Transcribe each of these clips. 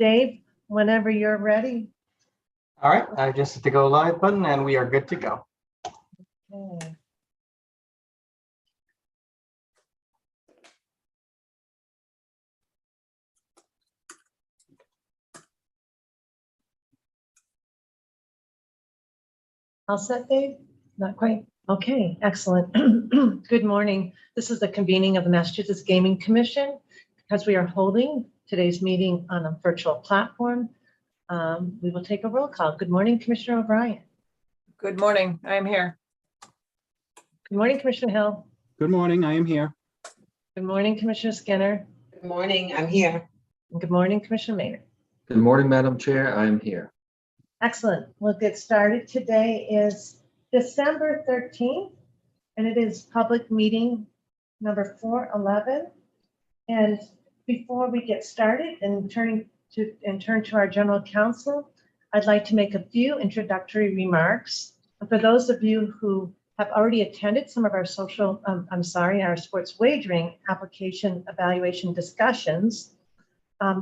Dave, whenever you're ready. All right, I just hit the go live button and we are good to go. Okay. All set, Dave? Not quite. Okay, excellent. Good morning. This is the convening of the Massachusetts Gaming Commission. Because we are holding today's meeting on a virtual platform, we will take a roll call. Good morning, Commissioner O'Brien. Good morning. I am here. Good morning, Commissioner Hill. Good morning, I am here. Good morning, Commissioner Skinner. Good morning, I'm here. And good morning, Commissioner Maynard. Good morning, Madam Chair. I am here. Excellent. We'll get started. Today is December 13th, and it is public meeting number 411. And before we get started and turn to our general counsel, I'd like to make a few introductory remarks. For those of you who have already attended some of our our sports wagering application evaluation discussions,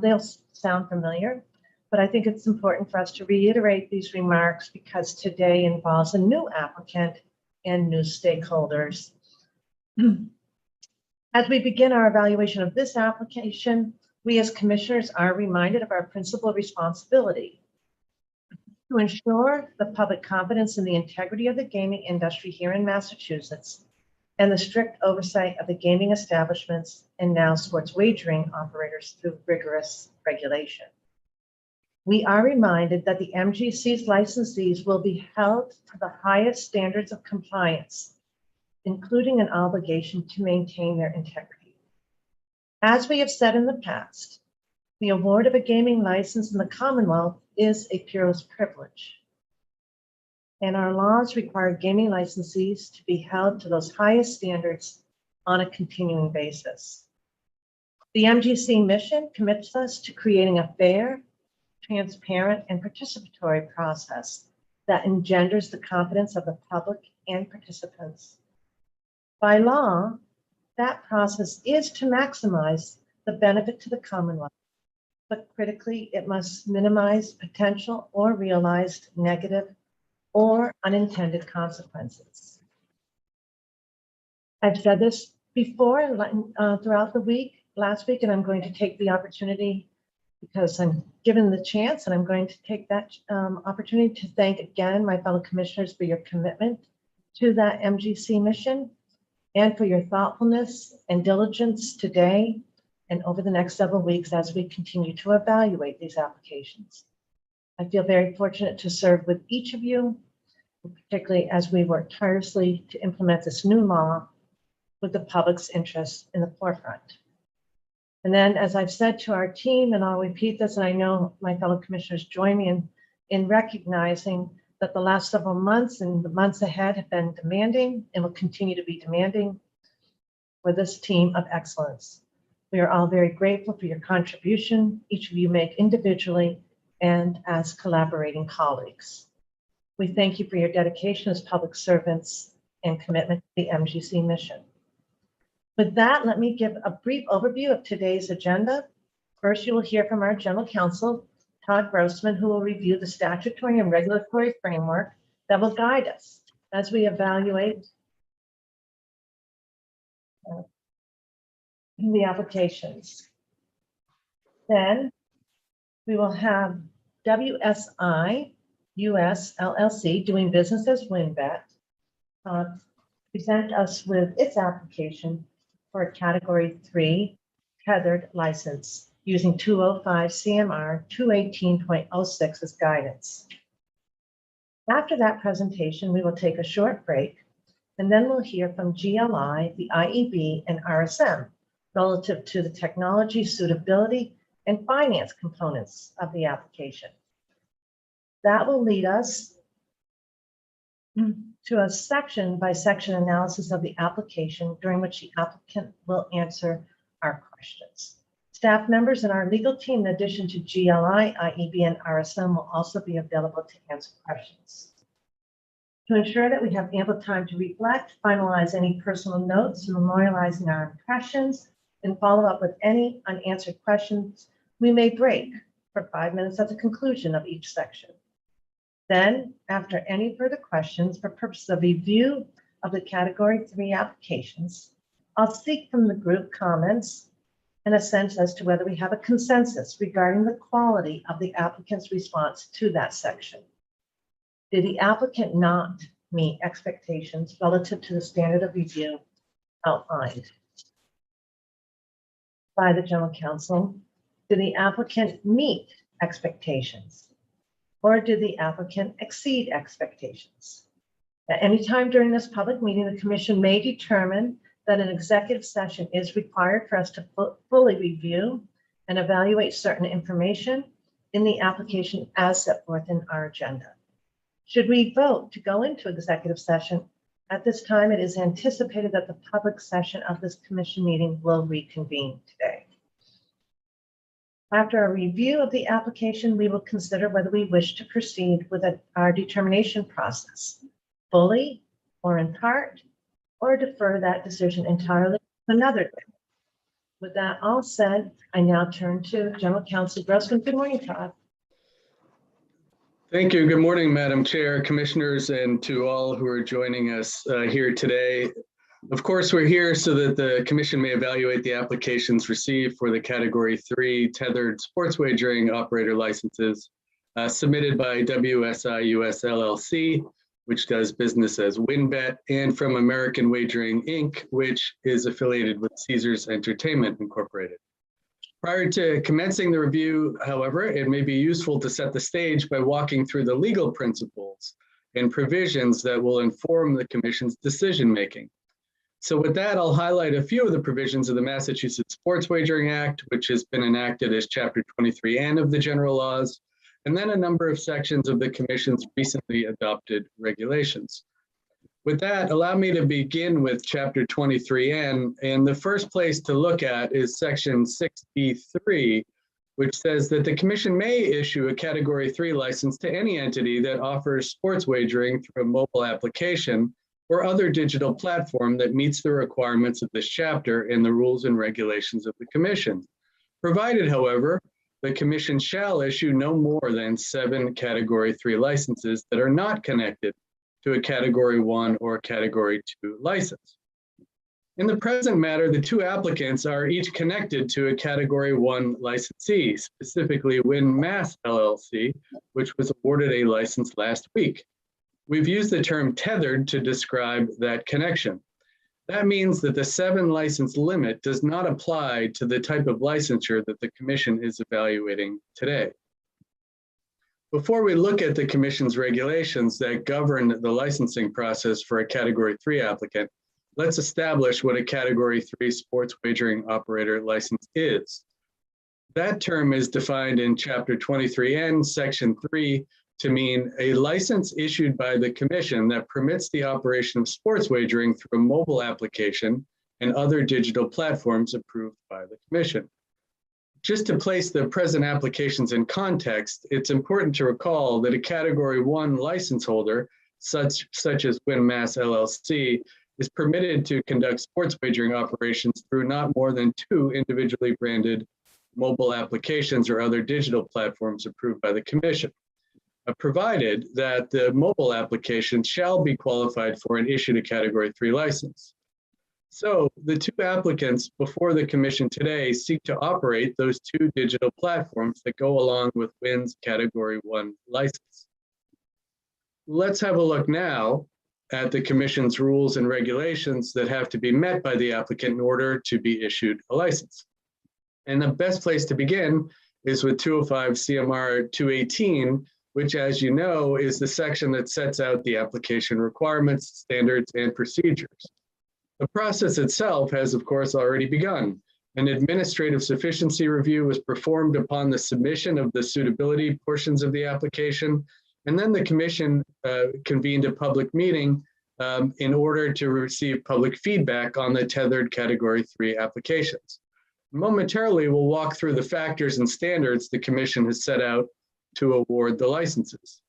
they'll sound familiar. But I think it's important for us to reiterate these remarks because today involves a new applicant and new stakeholders. As we begin our evaluation of this application, we as commissioners are reminded of our principal responsibility to ensure the public confidence in the integrity of the gaming industry here in Massachusetts and the strict oversight of the gaming establishments and now sports wagering operators through rigorous regulation. We are reminded that the MGC's licensees will be held to the highest standards of compliance, including an obligation to maintain their integrity. As we have said in the past, the award of a gaming license in the Commonwealth is a peerless privilege. And our laws require gaming licensees to be held to those highest standards on a continuing basis. The MGC mission commits us to creating a fair, transparent, and participatory process that engenders the confidence of the public and participants. By law, that process is to maximize the benefit to the Commonwealth, but critically, it must minimize potential or realized negative or unintended consequences. I've said this before throughout the week, last week, and I'm going to take the opportunity because I'm given the chance, and I'm going to take that opportunity to thank again my fellow commissioners for your commitment to that MGC mission and for your thoughtfulness and diligence today and over the next several weeks as we continue to evaluate these applications. I feel very fortunate to serve with each of you, particularly as we work tirelessly to implement this new law with the public's interests in the forefront. And then, as I've said to our team, and I'll repeat this, and I know my fellow commissioners join me in recognizing that the last several months and the months ahead have been demanding and will continue to be demanding for this team of excellence. We are all very grateful for your contribution, each of you make individually and as collaborating colleagues. We thank you for your dedication as public servants and commitment to the MGC mission. With that, let me give a brief overview of today's agenda. First, you will hear from our General Counsel, Todd Grossman, who will review the statutory and regulatory framework that will guide us as we evaluate the applications. Then we will have WSI US LLC, doing business as WinBet, present us with its application for a Category 3 tethered license using 205 CMR 218.06 as guidance. After that presentation, we will take a short break, and then we'll hear from GLI, the IEB, and RSM relative to the technology, suitability, and finance components of the application. That will lead us to a section-by-section analysis of the application, during which the applicant will answer our questions. Staff members and our legal team, in addition to GLI, IEB, and RSM, will also be available to answer questions. To ensure that we have ample time to reflect, finalize any personal notes, memorializing our impressions, and follow up with any unanswered questions, we may break for 5 minutes at the conclusion of each section. Then, after any further questions for purposes of review of the Category 3 applications, I'll seek from the group comments in a sense as to whether we have a consensus regarding the quality of the applicant's response to that section. Did the applicant not meet expectations relative to the standard of review outlined by the General Counsel? Did the applicant meet expectations? Or did the applicant exceed expectations? At any time during this public meeting, the Commission may determine that an executive session is required for us to fully review and evaluate certain information in the application as set forth in our agenda. Should we vote to go into executive session, at this time it is anticipated that the public session of this Commission meeting will reconvene today. After a review of the application, we will consider whether we wish to proceed with our determination process, fully or in part, or defer that decision entirely to another day. With that all said, I now turn to General Counsel Grossman. Good morning, Todd. Thank you. Good morning, Madam Chair, Commissioners, and to all who are joining us here today. Of course, we're here so that the Commission may evaluate the applications received for the Category 3 tethered sports wagering operator licenses submitted by WSI US LLC, which does business as WinBet, and from American Wagering, Inc., which is affiliated with Caesars Entertainment Incorporated. Prior to commencing the review, however, it may be useful to set the stage by walking through the legal principles and provisions that will inform the Commission's decision-making. So with that, I'll highlight a few of the provisions of the Massachusetts Sports Wagering Act, which has been enacted as Chapter 23N of the general laws, and then a number of sections of the Commission's recently adopted regulations. With that, allow me to begin with Chapter 23N, and the first place to look at is Section 6B3, which says that the Commission may issue a Category 3 license to any entity that offers sports wagering through a mobile application or other digital platform that meets the requirements of this chapter and the rules and regulations of the Commission. Provided, however, the Commission shall issue no more than 7 Category 3 licenses that are not connected to a Category 1 or Category 2 license. In the present matter, the 2 applicants are each connected to a Category 1 licensee, specifically WinMass LLC, which was awarded a license last week. We've used the term tethered to describe that connection. That means that the 7 license limit does not apply to the type of licensure that the Commission is evaluating today. Before we look at the Commission's regulations that govern the licensing process for a Category 3 applicant, let's establish what a Category 3 sports wagering operator license is. That term is defined in Chapter 23N, Section 3, to mean a license issued by the Commission that permits the operation of sports wagering through a mobile application and other digital platforms approved by the Commission. Just to place the present applications in context, it's important to recall that a Category 1 license holder, such as WinMass LLC, is permitted to conduct sports wagering operations through not more than 2 individually branded mobile applications or other digital platforms approved by the Commission, provided that the mobile application shall be qualified for and issued a Category 3 license. So the 2 applicants before the Commission today seek to operate those 2 digital platforms that go along with Win's Category 1 license. Let's have a look now at the Commission's rules and regulations that have to be met by the applicant in order to be issued a license. And the best place to begin is with 205 CMR 218, which, as you know, is the section that sets out the application requirements, standards, and procedures. The process itself has, of course, already begun. An administrative sufficiency review was performed upon the submission of the suitability portions of the application, and then the Commission convened a public meeting in order to receive public feedback on the tethered Category 3 applications. Momentarily, we'll walk through the factors and standards the Commission has set out to award the licenses.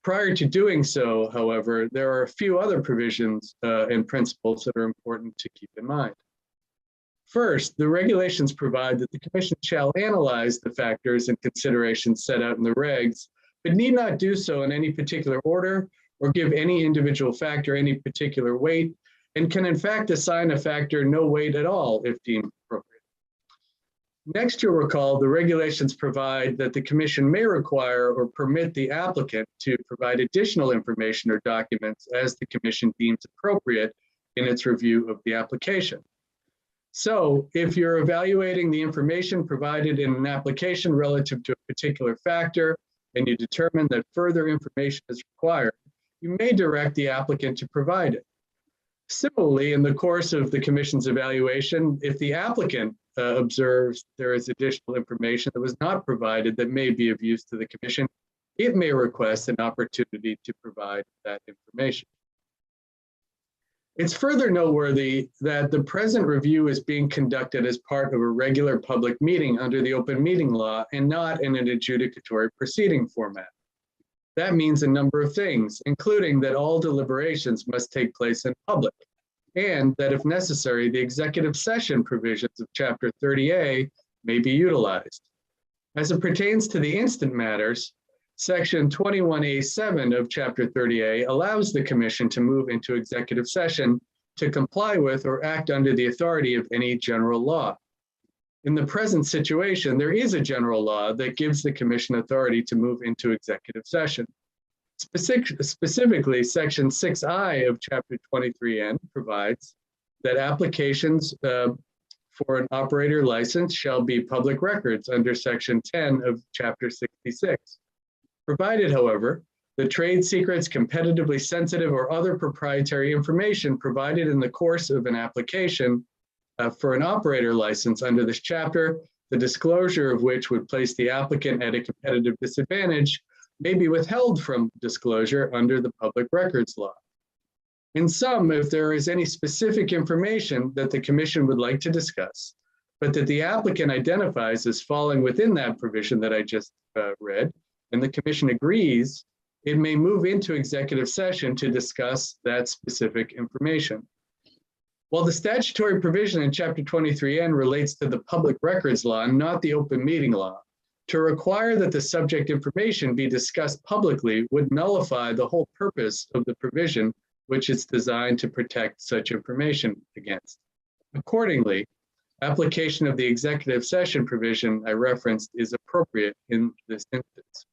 Prior to doing so, however, there are a few other provisions and principles that are important to keep in mind. First, the regulations provide that the commission shall analyze the factors and considerations set out in the regs, but need not do so in any particular order or give any individual factor any particular weight, and can in fact assign a factor no weight at all if deemed appropriate. Next, you'll recall the regulations provide that the commission may require or permit the applicant to provide additional information or documents as the commission deems appropriate in its review of the application. So if you're evaluating the information provided in an application relative to a particular factor and you determine that further information is required, you may direct the applicant to provide it. Similarly, in the course of the commission's evaluation, if the applicant observes there is additional information that was not provided that may be of use to the commission, it may request an opportunity to provide that information. It's further noteworthy that the present review is being conducted as part of a regular public meeting under the open meeting law and not in an adjudicatory proceeding format. That means a number of things, including that all deliberations must take place in public, and that if necessary, the executive session provisions of Chapter 30A may be utilized. As it pertains to the instant matters, Section 21A7 of Chapter 30A allows the Commission to move into executive session to comply with or act under the authority of any general law. In the present situation, there is a general law that gives the Commission authority to move into executive session. Specifically, Section 6I of Chapter 23N provides that applications for an operator license shall be public records under Section 10 of Chapter 66. Provided, however, the trade secrets, competitively sensitive, or other proprietary information provided in the course of an application for an operator license under this chapter, the disclosure of which would place the applicant at a competitive disadvantage, may be withheld from disclosure under the public records law. In sum, if there is any specific information that the Commission would like to discuss, but that the applicant identifies as falling within that provision that I just read, and the Commission agrees, it may move into executive session to discuss that specific information. While the statutory provision in Chapter 23N relates to the public records law and not the open meeting law, to require that the subject information be discussed publicly would nullify the whole purpose of the provision which is designed to protect such information against. Accordingly, application of the executive session provision I referenced is appropriate in this instance.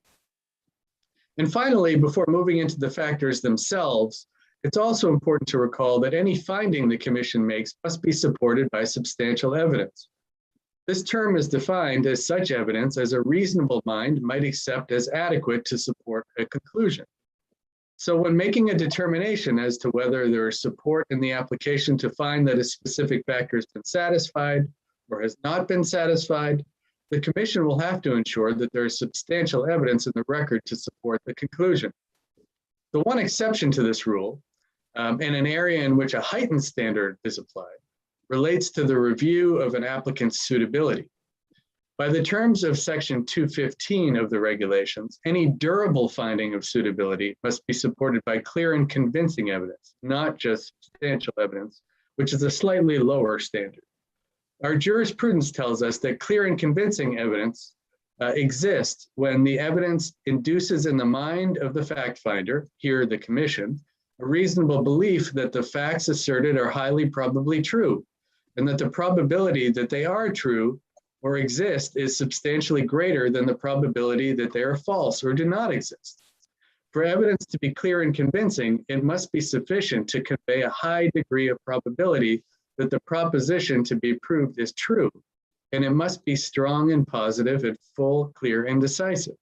And finally, before moving into the factors themselves, it's also important to recall that any finding the Commission makes must be supported by substantial evidence. This term is defined as such evidence as a reasonable mind might accept as adequate to support a conclusion. So when making a determination as to whether there is support in the application to find that a specific factor has been satisfied or has not been satisfied, the Commission will have to ensure that there is substantial evidence in the record to support the conclusion. The one exception to this rule, in an area in which a heightened standard is applied, relates to the review of an applicant's suitability. By the terms of Section 215 of the regulations, any durable finding of suitability must be supported by clear and convincing evidence, not just substantial evidence, which is a slightly lower standard. Our jurisprudence tells us that clear and convincing evidence exists when the evidence induces in the mind of the fact finder, here the Commission, a reasonable belief that the facts asserted are highly probably true, and that the probability that they are true or exist is substantially greater than the probability that they are false or do not exist. For evidence to be clear and convincing, it must be sufficient to convey a high degree of probability that the proposition to be proved is true, and it must be strong and positive and full, clear, and decisive.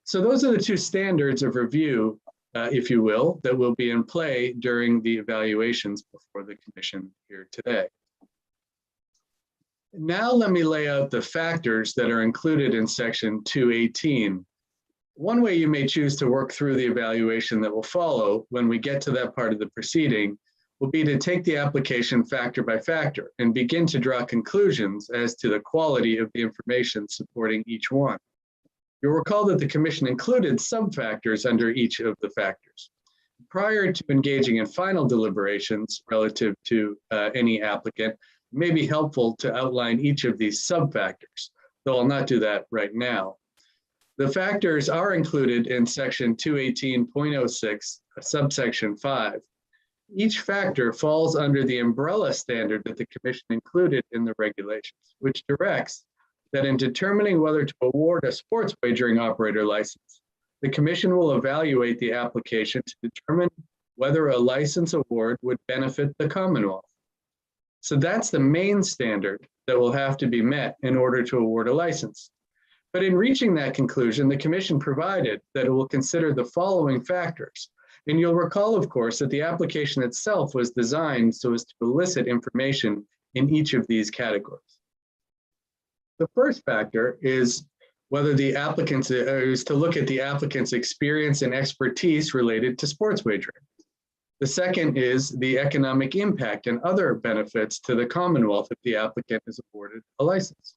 So those are the two standards of review, if you will, that will be in play during the evaluations before the Commission here today. Now let me lay out the factors that are included in Section 218. One way you may choose to work through the evaluation that will follow when we get to that part of the proceeding will be to take the application factor by factor and begin to draw conclusions as to the quality of the information supporting each one. You'll recall that the Commission included sub-factors under each of the factors. Prior to engaging in final deliberations relative to any applicant, It may be helpful to outline each of these sub-factors, though I'll not do that right now. The factors are included in section 218.06, subsection 5. Each factor falls under the umbrella standard that the Commission included in the regulations, which directs that in determining whether to award a sports wagering operator license, the Commission will evaluate the application to determine whether a license award would benefit the Commonwealth. So that's the main standard that will have to be met in order to award a license. But in reaching that conclusion, the Commission provided that it will consider the following factors. And you'll recall, of course, that the application itself was designed so as to elicit information in each of these categories. The first factor is whether the applicant is to look at the applicant's experience and expertise related to sports wagering. The second is the economic impact and other benefits to the Commonwealth if the applicant is awarded a license.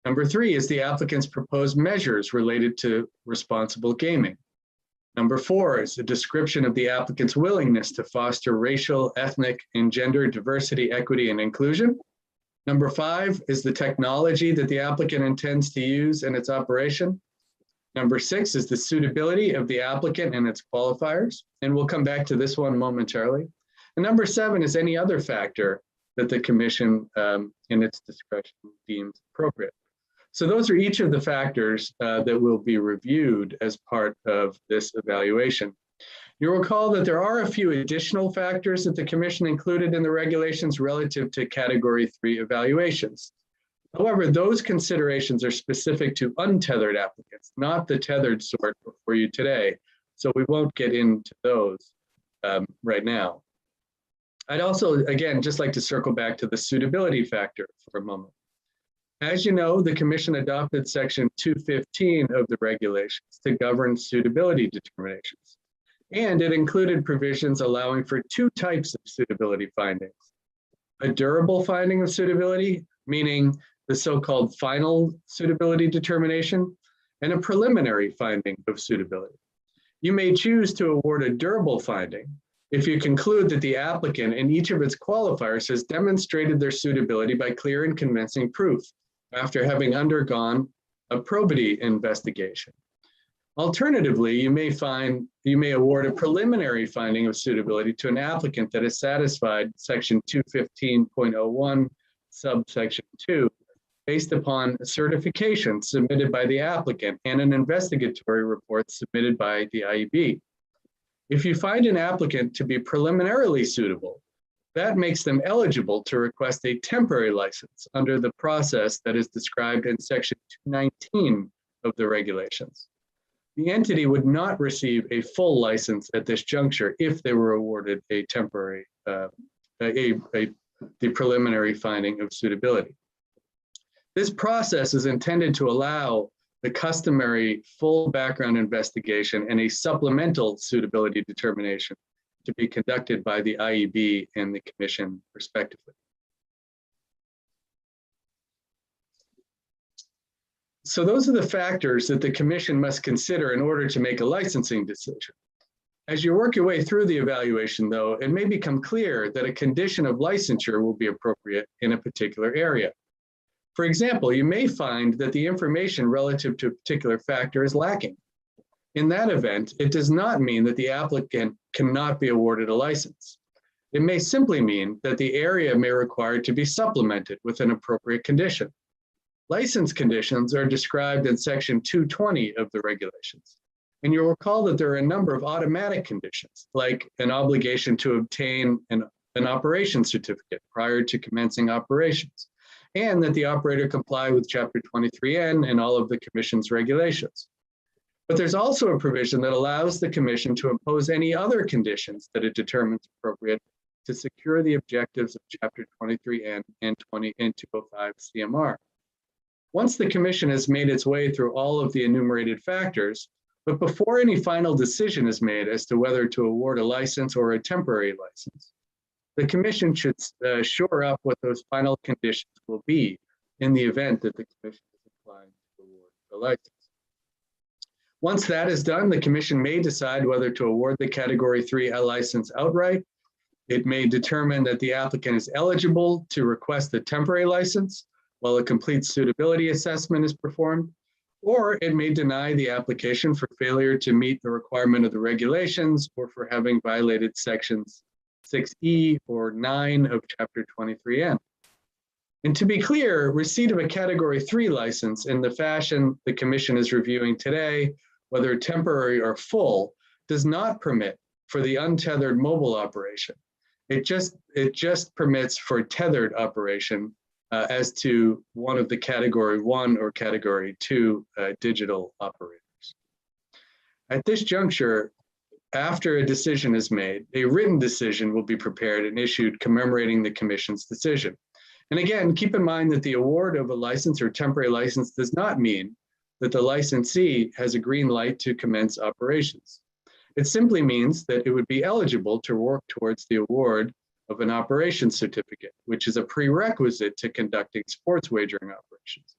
Number 3 is the applicant's proposed measures related to responsible gaming. Number 4 is a description of the applicant's willingness to foster racial, ethnic, and gender diversity, equity, and inclusion. Number 5 is the technology that the applicant intends to use in its operation. Number 6 is the suitability of the applicant and its qualifiers, and we'll come back to this one momentarily. And number 7 is any other factor that the Commission in its discretion deems appropriate. So those are each of the factors that will be reviewed as part of this evaluation. You'll recall that there are a few additional factors that the Commission included in the regulations relative to Category 3 evaluations. However, those considerations are specific to untethered applicants, not the tethered sort before you today. So we won't get into those right now. I'd also, again, just like to circle back to the suitability factor for a moment. As you know, the Commission adopted Section 215 of the regulations to govern suitability determinations. And it included provisions allowing for 2 types of suitability findings. A durable finding of suitability, meaning the so-called final suitability determination, and a preliminary finding of suitability. You may choose to award a durable finding if you conclude that the applicant and each of its qualifiers has demonstrated their suitability by clear and convincing proof after having undergone a probity investigation. Alternatively, you may award a preliminary finding of suitability to an applicant that has satisfied Section 215.01, subsection 2, based upon a certification submitted by the applicant and an investigatory report submitted by the IEB. If you find an applicant to be preliminarily suitable, that makes them eligible to request a temporary license under the process that is described in Section 219 of the regulations. The entity would not receive a full license at this juncture if they were awarded a temporary, the preliminary finding of suitability. This process is intended to allow the customary full background investigation and a supplemental suitability determination to be conducted by the IEB and the Commission respectively. So those are the factors that the Commission must consider in order to make a licensing decision. As you work your way through the evaluation, though, it may become clear that a condition of licensure will be appropriate in a particular area. For example, you may find that the information relative to a particular factor is lacking. In that event, it does not mean that the applicant cannot be awarded a license. It may simply mean that the area may require to be supplemented with an appropriate condition. License conditions are described in Section 220 of the regulations. And you'll recall that there are a number of automatic conditions, like an obligation to obtain an operation certificate prior to commencing operations, and that the operator comply with Chapter 23N and all of the Commission's regulations. But there's also a provision that allows the Commission to impose any other conditions that it determines appropriate to secure the objectives of Chapter 23N and 205 CMR. Once the Commission has made its way through all of the enumerated factors, but before any final decision is made as to whether to award a license or a temporary license, the Commission should shore up what those final conditions will be in the event that the Commission is inclined to award the license. Once that is done, the Commission may decide whether to award the Category 3 license outright, It may determine that the applicant is eligible to request a temporary license while a complete suitability assessment is performed, or it may deny the application for failure to meet the requirement of the regulations or for having violated sections 6E or 9 of Chapter 23N. And to be clear, receipt of a Category 3 license in the fashion the Commission is reviewing today, whether temporary or full, does not permit for the untethered mobile operation. It just permits for tethered operation as to one of the Category 1 or Category 2 digital operators. At this juncture, after a decision is made, a written decision will be prepared and issued commemorating the Commission's decision. And again, keep in mind that the award of a license or temporary license does not mean that the licensee has a green light to commence operations. It simply means that it would be eligible to work towards the award of an operations certificate, which is a prerequisite to conducting sports wagering operations.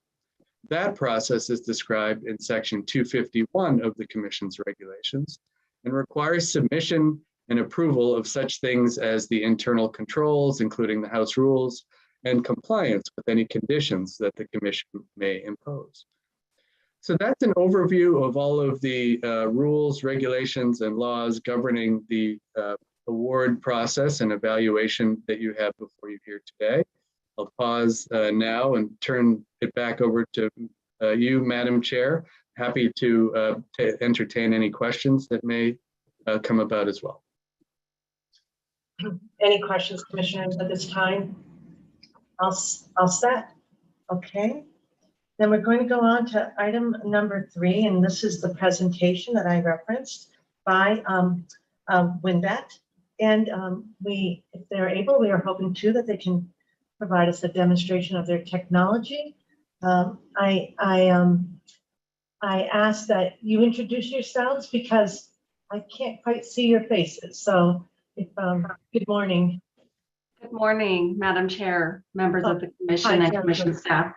That process is described in Section 251 of the Commission's regulations and requires submission and approval of such things as the internal controls, including the House rules, and compliance with any conditions that the Commission may impose. So that's an overview of all of the rules, regulations, and laws governing the award process and evaluation that you have before you here today. I'll pause now and turn it back over to you, Madam Chair. Happy to entertain any questions that may come about as well. Any questions, commissioners, at this time? All set. Okay. Then we're going to go on to item number 3, and this is the presentation that I referenced by WinBet. And if they're able, we are hoping too that they can provide us a demonstration of their technology. I ask that you introduce yourselves because I can't quite see your faces. So, good morning. Good morning, Madam Chair, members of the Commission and Commission staff.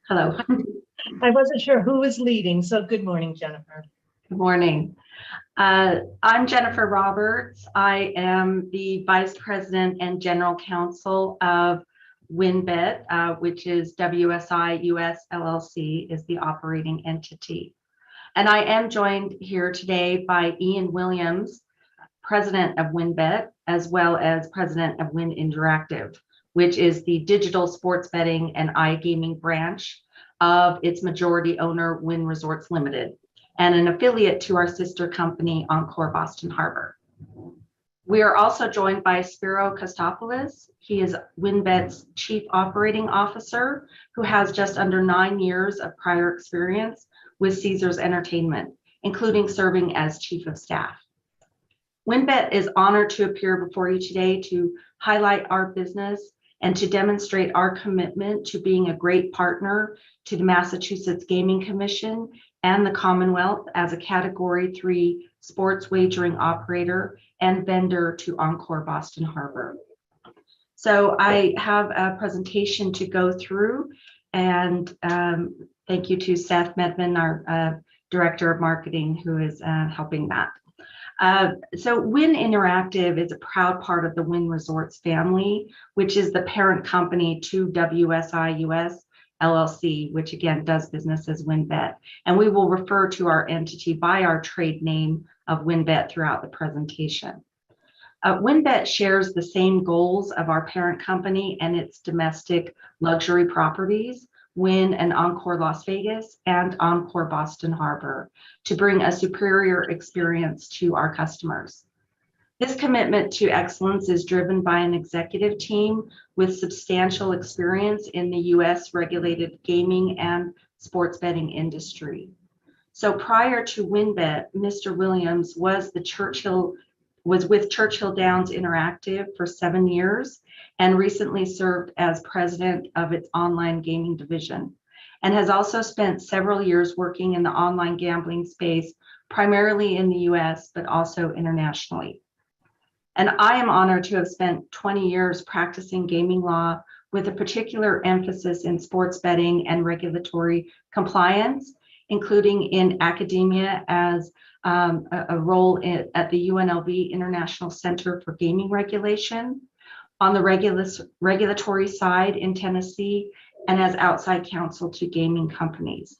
Hello. I wasn't sure who was leading, so good morning, Jennifer. Good morning. I'm Jennifer Roberts. I am the Vice President and General Counsel of WinBet, which is WSI US LLC is the operating entity. And I am joined here today by Ian Williams, President of WinBet, as well as President of Win Interactive, which is the digital sports betting and iGaming branch of its majority owner, Wynn Resorts Limited, and an affiliate to our sister company, Encore Boston Harbor. We are also joined by Spiro Kostopoulos. He is WinBet's Chief Operating Officer, who has just under 9 years of prior experience with Caesars Entertainment, including serving as Chief of Staff. WinBet is honored to appear before you today to highlight our business and to demonstrate our commitment to being a great partner to the Massachusetts Gaming Commission and the Commonwealth as a Category 3 sports wagering operator and vendor to Encore Boston Harbor. So I have a presentation to go through, and thank you to Seth Medman, our Director of Marketing, who is helping that. So Win Interactive is a proud part of the Wynn Resorts family, which is the parent company to WSI US LLC, which again does business as WinBet. And we will refer to our entity by our trade name of WinBet throughout the presentation. WinBet shares the same goals of our parent company and its domestic luxury properties, Wynn and Encore Las Vegas and Encore Boston Harbor, to bring a superior experience to our customers. This commitment to excellence is driven by an executive team with substantial experience in the US regulated gaming and sports betting industry. So prior to WinBet, Mr. Williams was with Churchill Downs Interactive for 7 years and recently served as president of its online gaming division, and has also spent several years working in the online gambling space, primarily in the US, but also internationally. And I am honored to have spent 20 years practicing gaming law with a particular emphasis in sports betting and regulatory compliance, including in academia as a role at the UNLV International Center for Gaming Regulation, on the regulatory side in Tennessee, and as outside counsel to gaming companies.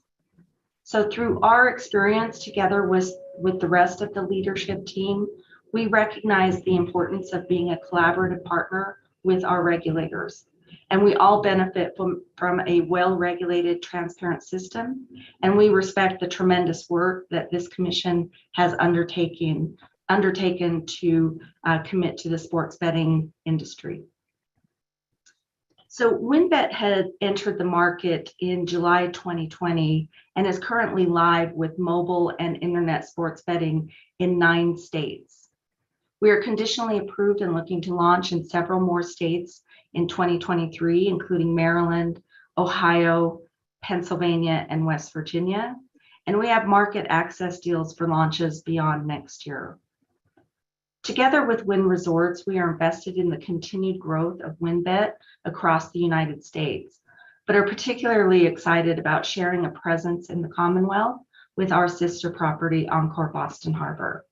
So through our experience together with the rest of the leadership team, we recognize the importance of being a collaborative partner with our regulators. And we all benefit from a well-regulated, transparent system. And we respect the tremendous work that this commission has undertaken to commit to the sports betting industry. So WinBet had entered the market in July 2020 and is currently live with mobile and internet sports betting in 9 states. We are conditionally approved and looking to launch in several more states in 2023, including Maryland, Ohio, Pennsylvania, and West Virginia. And we have market access deals for launches beyond next year. Together with Wynn Resorts, we are invested in the continued growth of WinBet across the United States, but are particularly excited about sharing a presence in the Commonwealth with our sister property, Encore Boston Harbor.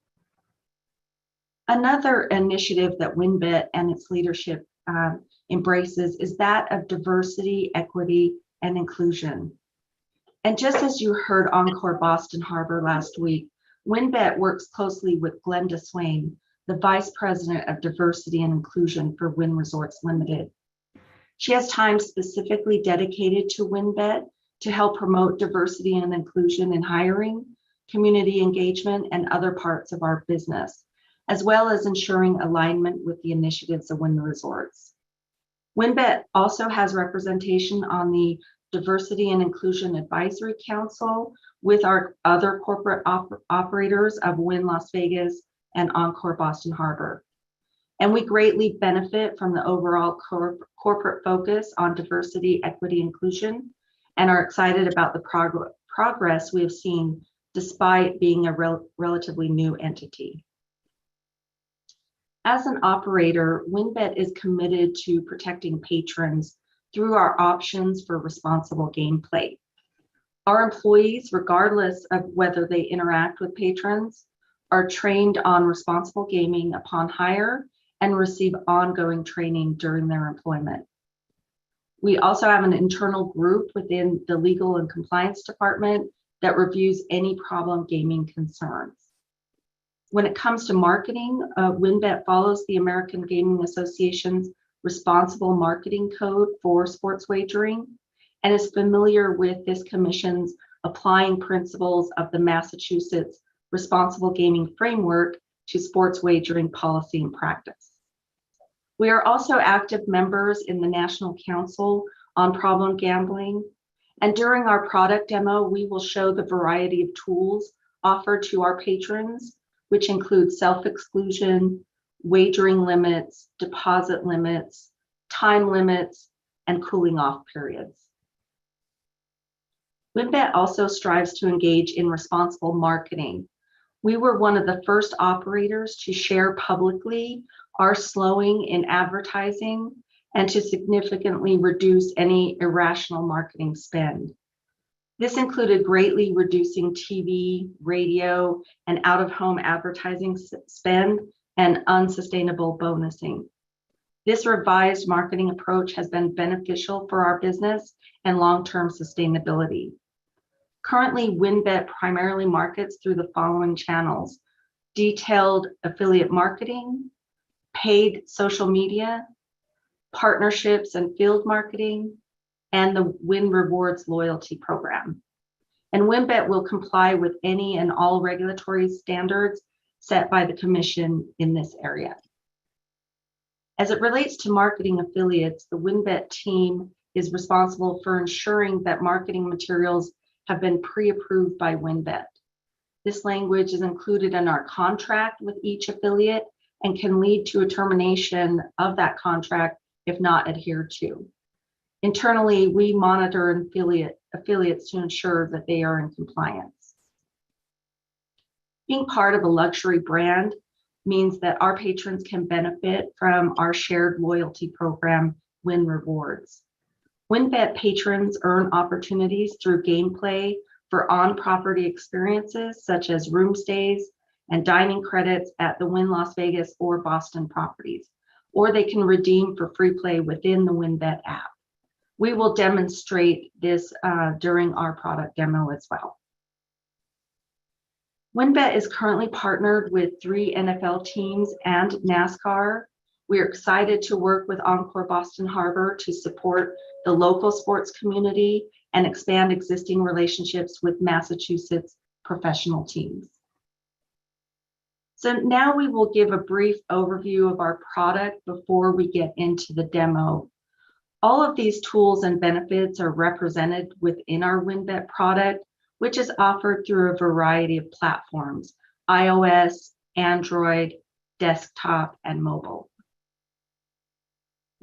Another initiative that WinBet and its leadership embraces is that of diversity, equity, and inclusion. And just as you heard Encore Boston Harbor last week, WinBet works closely with Glenda Swain, the Vice President of Diversity and Inclusion for Wynn Resorts Limited. She has time specifically dedicated to WinBet to help promote diversity and inclusion in hiring, community engagement, and other parts of our business, as well as ensuring alignment with the initiatives of Wynn Resorts. WinBet also has representation on the Diversity and Inclusion Advisory Council with our other corporate operators of Wynn Las Vegas and Encore Boston Harbor. And we greatly benefit from the overall corporate focus on diversity, equity, inclusion, and are excited about the progress we have seen despite being a relatively new entity. As an operator, WinBet is committed to protecting patrons through our options for responsible gameplay. Our employees, regardless of whether they interact with patrons, are trained on responsible gaming upon hire and receive ongoing training during their employment. We also have an internal group within the legal and compliance department that reviews any problem gaming concerns. When it comes to marketing, WinBet follows the American Gaming Association's Responsible Marketing Code for sports wagering and is familiar with this commission's applying principles of the Massachusetts Responsible Gaming Framework to sports wagering policy and practice. We are also active members in the National Council on Problem Gambling, and during our product demo, we will show the variety of tools offered to our patrons, which include self-exclusion, wagering limits, deposit limits, time limits, and cooling off periods. WinBet also strives to engage in responsible marketing. We were one of the first operators to share publicly our slowing in advertising and to significantly reduce any irrational marketing spend. This included greatly reducing TV, radio, and out-of-home advertising spend and unsustainable bonusing. This revised marketing approach has been beneficial for our business and long-term sustainability. Currently, WinBet primarily markets through the following channels: detailed affiliate marketing, paid social media, partnerships and field marketing, and the Wynn Rewards loyalty program. And WinBet will comply with any and all regulatory standards set by the commission in this area. As it relates to marketing affiliates, the WinBet team is responsible for ensuring that marketing materials have been pre-approved by WinBet. This language is included in our contract with each affiliate and can lead to a termination of that contract if not adhered to. Internally, we monitor affiliates to ensure that they are in compliance. Being part of a luxury brand means that our patrons can benefit from our shared loyalty program, Wynn Rewards. WinBet patrons earn opportunities through gameplay for on-property experiences such as room stays and dining credits at the Wynn Las Vegas or Boston properties, or they can redeem for free play within the WynnBET app. We will demonstrate this during our product demo as well. WynnBET is currently partnered with 3 NFL teams and NASCAR. We're excited to work with Encore Boston Harbor to support the local sports community and expand existing relationships with Massachusetts professional teams. So now we will give a brief overview of our product before we get into the demo. All of these tools and benefits are represented within our WynnBET product, which is offered through a variety of platforms: iOS, Android, desktop, and mobile.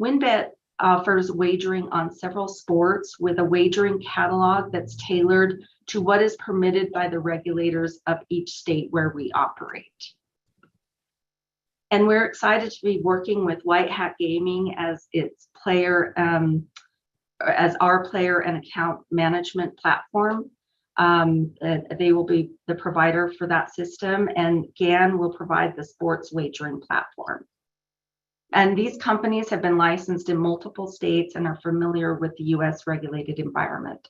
WynnBET offers wagering on several sports with a wagering catalog that's tailored to what is permitted by the regulators of each state where we operate. And we're excited to be working with White Hat Gaming as its player, as our player and account management platform. They will be the provider for that system, and GAN will provide the sports wagering platform. And these companies have been licensed in multiple states and are familiar with the US regulated environment.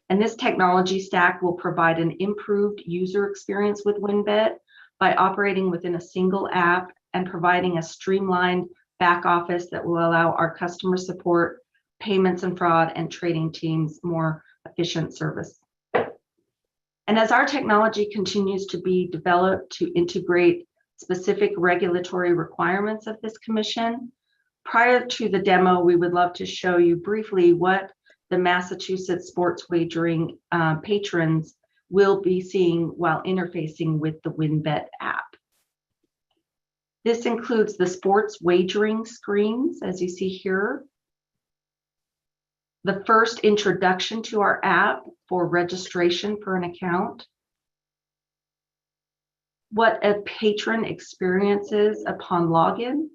And this technology stack will provide an improved user experience with WynnBET by operating within a single app and providing a streamlined back office that will allow our customer support, payments and fraud, and trading teams more efficient service. And as our technology continues to be developed to integrate specific regulatory requirements of this commission, prior to the demo, we would love to show you briefly what the Massachusetts sports wagering patrons will be seeing while interfacing with the WynnBET app. This includes the sports wagering screens, as you see here, the first introduction to our app for registration for an account, what a patron experiences upon login,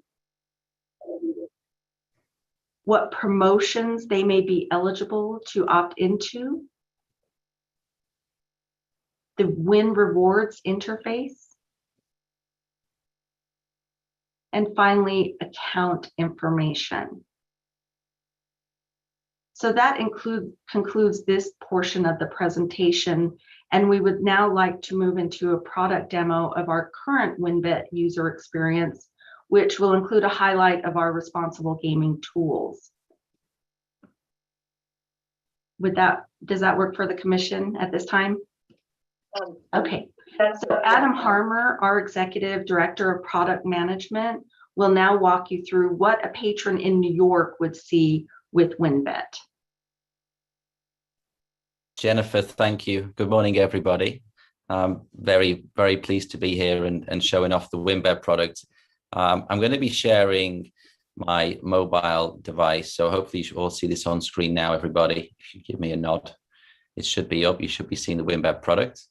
what promotions they may be eligible to opt into, the Wynn Rewards interface, and finally, account information. So that concludes this portion of the presentation, and we would now like to move into a product demo of our current WynnBET user experience, which will include a highlight of our responsible gaming tools. Does that work for the commission at this time? Okay, so Adam Harmer, our Executive Director of Product Management, will now walk you through what a patron in New York would see with WynnBET. Jennifer, thank you. Good morning, everybody. Very, very pleased to be here and showing off the WynnBET product. I'm going to be sharing my mobile device, so hopefully you should all see this on screen now, everybody. If you give me a nod, it should be up. You should be seeing the WynnBET product.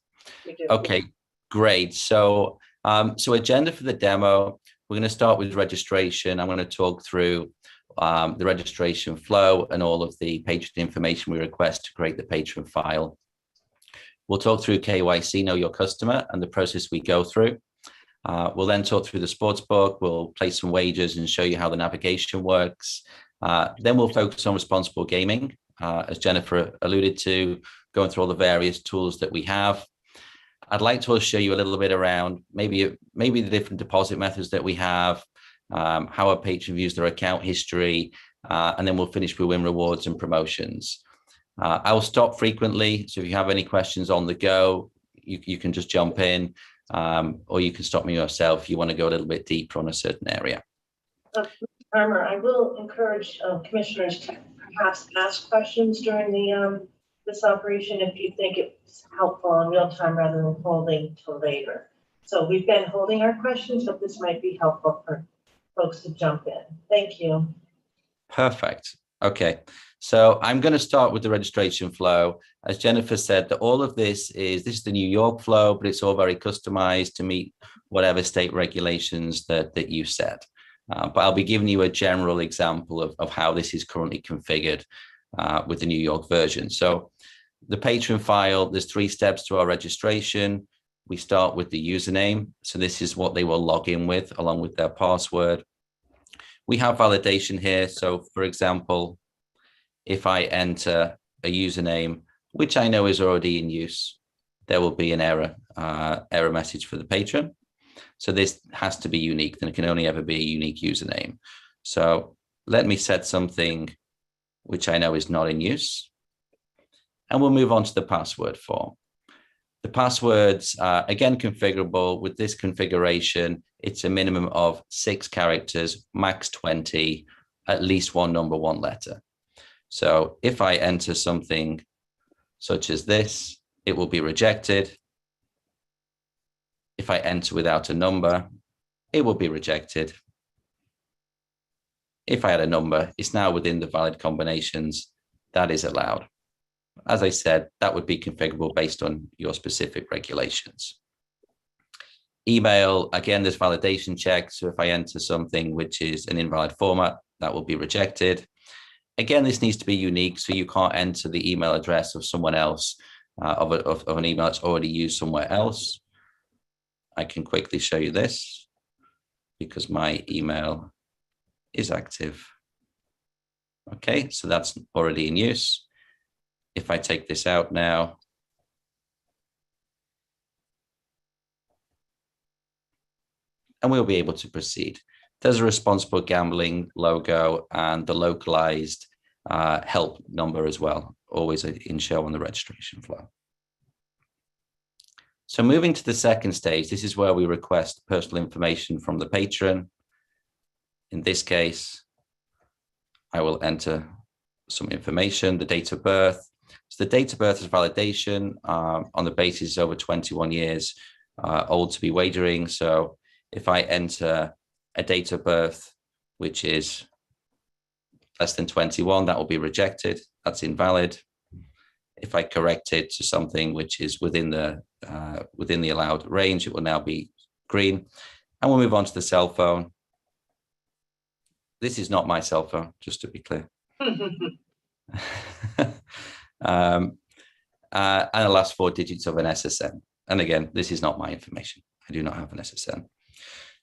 Okay, great. So, agenda for the demo, we're going to start with registration. I'm going to talk through the registration flow and all of the patron information we request to create the patron file. We'll talk through KYC, know your customer, and the process we go through. We'll then talk through the sportsbook. We'll place some wagers and show you how the navigation works. Then we'll focus on responsible gaming, as Jennifer alluded to, going through all the various tools that we have. I'd like to show you a little bit around maybe the different deposit methods that we have, how a patron views their account history, and then we'll finish with Wynn Rewards and promotions. I'll stop frequently, so if you have any questions on the go, you can just jump in, or you can stop me yourself if you want to go a little bit deeper on a certain area. Armour, I will encourage commissioners to perhaps ask questions during the this operation if you think it's helpful in real time rather than holding till later. So we've been holding our questions, but this might be helpful for folks to jump in. Thank you. Perfect. Okay, so I'm going to start with the registration flow. As Jennifer said, that all of this is the New York flow, but it's all very customized to meet whatever state regulations that you set. But I'll be giving you a general example of how this is currently configured with the New York version. So The patron file, there's 3 steps to our registration. We start with the username. So this is what they will log in with along with their password. We have validation here. So for example, if I enter a username, which I know is already in use, there will be an error message for the patron. So this has to be unique, and it can only ever be a unique username. So let me set something which I know is not in use. And we'll move on to the password form. The passwords are again configurable. With this configuration, it's a minimum of 6 characters, max 20, at least 1 number, 1 letter. So if I enter something such as this, it will be rejected. If I enter without a number, it will be rejected. If I add a number, it's now within the valid combinations. That is allowed. As I said, that would be configurable based on your specific regulations. Email, again, there's validation checks. So if I enter something which is an invalid format, that will be rejected. Again, this needs to be unique, so you can't enter the email address of someone else, of an email that's already used somewhere else. I can quickly show you this because my email is active. Okay, so that's already in use. If I take this out now, and we'll be able to proceed. There's a responsible gambling logo and the localized help number as well, always in show on the registration flow. So moving to the second stage, this is where we request personal information from the patron. In this case, I will enter some information, the date of birth. So the date of birth is validation on the basis over 21 years old to be wagering. So if I enter a date of birth which is less than 21, that will be rejected. That's invalid. If I correct it to something which is within the allowed range, it will now be green. And we'll move on to the cell phone. This is not my cell phone, just to be clear. And the last 4 digits of an SSN. And again, this is not my information. I do not have an SSN.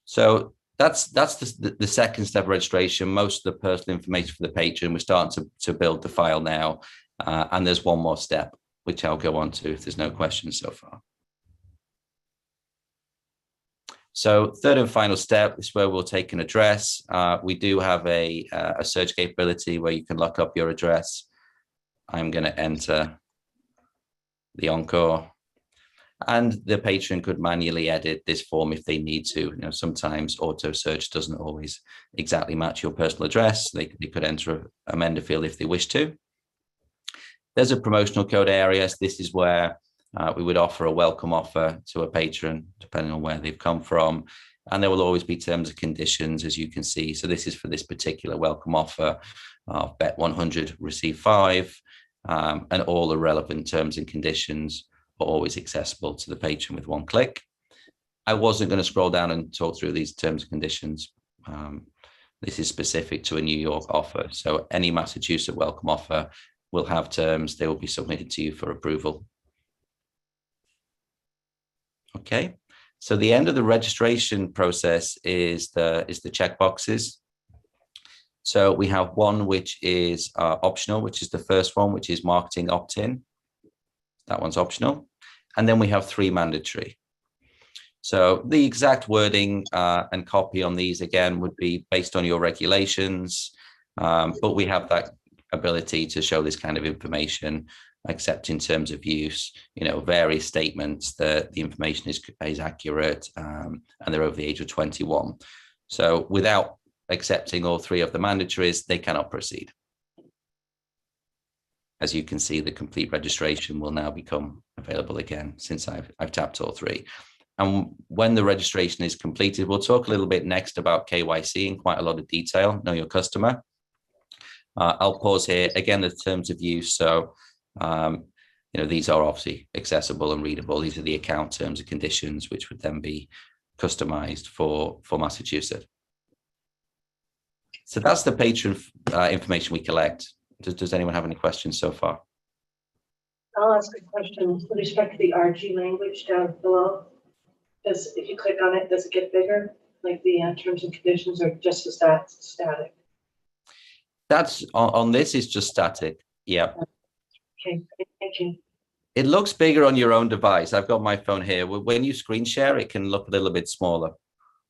So that's the second step of registration. Most of the personal information for the patron. We're starting to build the file now. And there's one more step, which I'll go on to if there's no questions so far. So third and final step is where we'll take an address. We do have a search capability where you can look up your address. I'm going to enter the Encore, and the patron could manually edit this form if they need to. You know, sometimes auto search doesn't always exactly match your personal address. They could amend a field if they wish to. There's a promotional code area. So this is where we would offer a welcome offer to a patron, depending on where they've come from. And there will always be terms and conditions, as you can see. So this is for this particular welcome offer of bet 100, receive 5, and all the relevant terms and conditions are always accessible to the patron with one click. I wasn't going to scroll down and talk through these terms and conditions. This is specific to a New York offer. So any Massachusetts welcome offer will have terms. They will be submitted to you for approval. Okay, so the end of the registration process is the checkboxes. So we have one which is optional, which is the first one, which is marketing opt-in. That one's optional. And then we have 3 mandatory. So the exact wording and copy on these, again, would be based on your regulations. But we have that ability to show this kind of information, except in terms of use, you know, various statements that the information is accurate and they're over the age of 21. So without accepting all 3 of the mandatories, they cannot proceed. As you can see, the complete registration will now become available again since I've tapped all 3. And when the registration is completed, we'll talk a little bit next about KYC in quite a lot of detail, know your customer. I'll pause here. Again, the terms of use. So, you know, these are obviously accessible and readable. These are the account terms and conditions, which would then be customized for Massachusetts. So that's the patron information we collect. Does anyone have any questions so far? I'll ask a question with respect to the RG language down below. If you click on it, does it get bigger, like the terms and conditions, or just is that static? That's on this is just static. Yeah. Okay, thank you. It looks bigger on your own device. I've got my phone here. When you screen share, it can look a little bit smaller.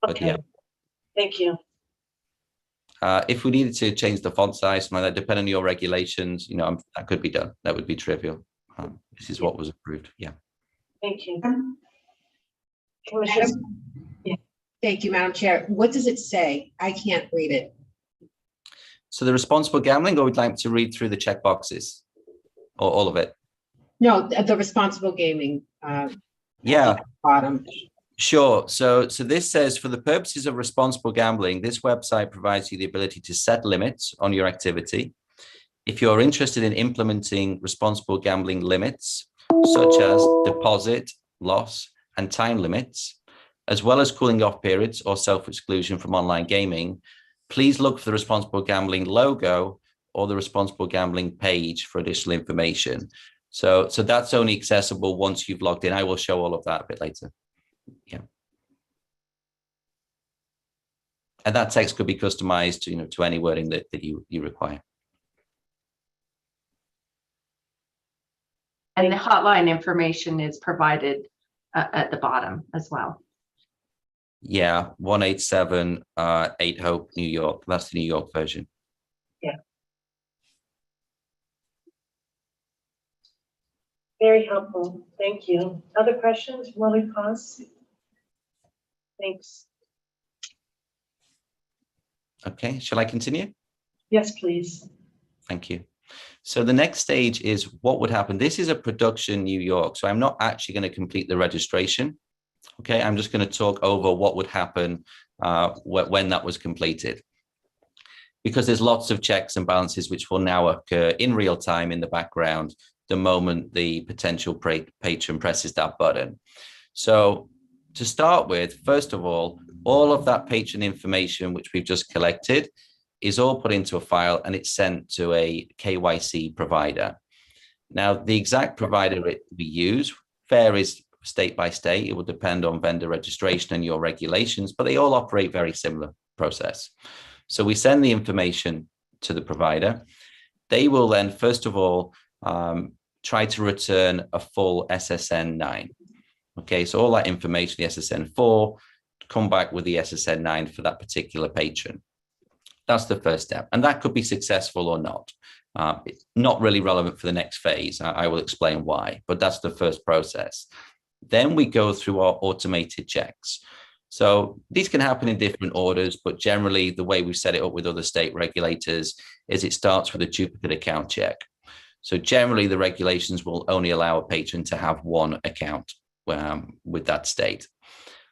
But Okay, yeah, thank you. if we needed to change the font size, depending on your regulations, that could be done. That would be trivial. This is what was approved. Yeah. Thank you. Commissioner, Thank you, Madam Chair. What does it say? I can't read it. So the responsible gambling, or would like to read through the check boxes, or all of it? No, the responsible gaming. Yeah. Bottom. Sure. So this says, for the purposes of responsible gambling, this website provides you the ability to set limits on your activity. If you're interested in implementing responsible gambling limits, such as deposit, loss, and time limits, as well as cooling off periods or self-exclusion from online gaming, please look for the responsible gambling logo or the responsible gambling page for additional information. So that's only accessible once you've logged in. I will show all of that a bit later. Yeah. And that text could be customized to any wording that you require. And the hotline information is provided at the bottom as well. Yeah, 187 8 Hope, New York. That's the New York version. yeah. Very helpful. Thank you. Other questions while we pause? Thanks. Okay, shall I continue? Yes, please. Thank you. So the next stage is what would happen. This is a production New York, so I'm not actually going to complete the registration. Okay, I'm just going to talk over what would happen when that was completed. Because there's lots of checks and balances which will now occur in real time in the background the moment the potential patron presses that button. So to start with, first of all of that patron information which we've just collected is all put into a file and it's sent to a KYC provider. Now, the exact provider we use varies state by state. It will depend on vendor registration and your regulations, but they all operate very similar process. So we send the information to the provider. They will then, first of all, try to return a full SSN9. Okay, so all that information, the SSN4, come back with the SSN9 for that particular patron. That's the first step. And that could be successful or not. It's not really relevant for the next phase. I will explain why, but that's the first process. Then we go through our automated checks. So these can happen in different orders, but generally the way we've set it up with other state regulators is it starts with a duplicate account check. So generally the regulations will only allow a patron to have one account with that state.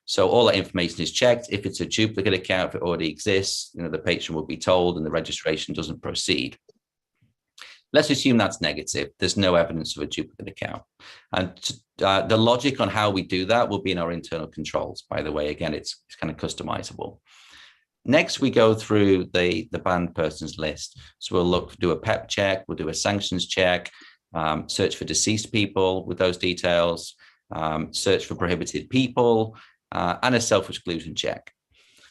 So all that information is checked. If it's a duplicate account, if it already exists, the patron will be told and the registration doesn't proceed. Let's assume that's negative. There's no evidence of a duplicate account. And the logic on how we do that will be in our internal controls. By the way, again, it's kind of customizable. Next, we go through the banned persons list. So we'll do a PEP check, we'll do a sanctions check, search for deceased people with those details, search for prohibited people, and a self-exclusion check.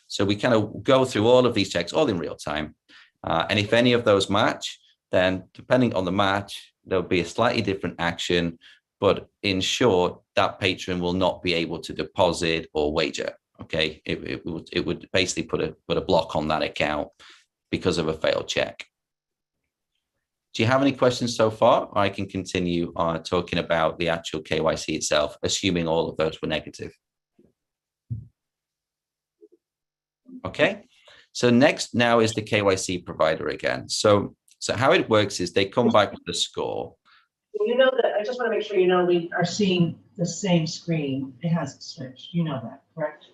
So we kind of go through all of these checks all in real time. And if any of those match, then depending on the match, there'll be a slightly different action, but in short, that patron will not be able to deposit or wager. Okay, it would basically put a block on that account because of a failed check. Do you have any questions so far? Or I can continue talking about the actual KYC itself, assuming all of those were negative. Okay, so next now is the KYC provider again. So how it works is they come back with a score. You know that, I just want to make sure you know we are seeing the same screen. It hasn't switched. You know that, correct?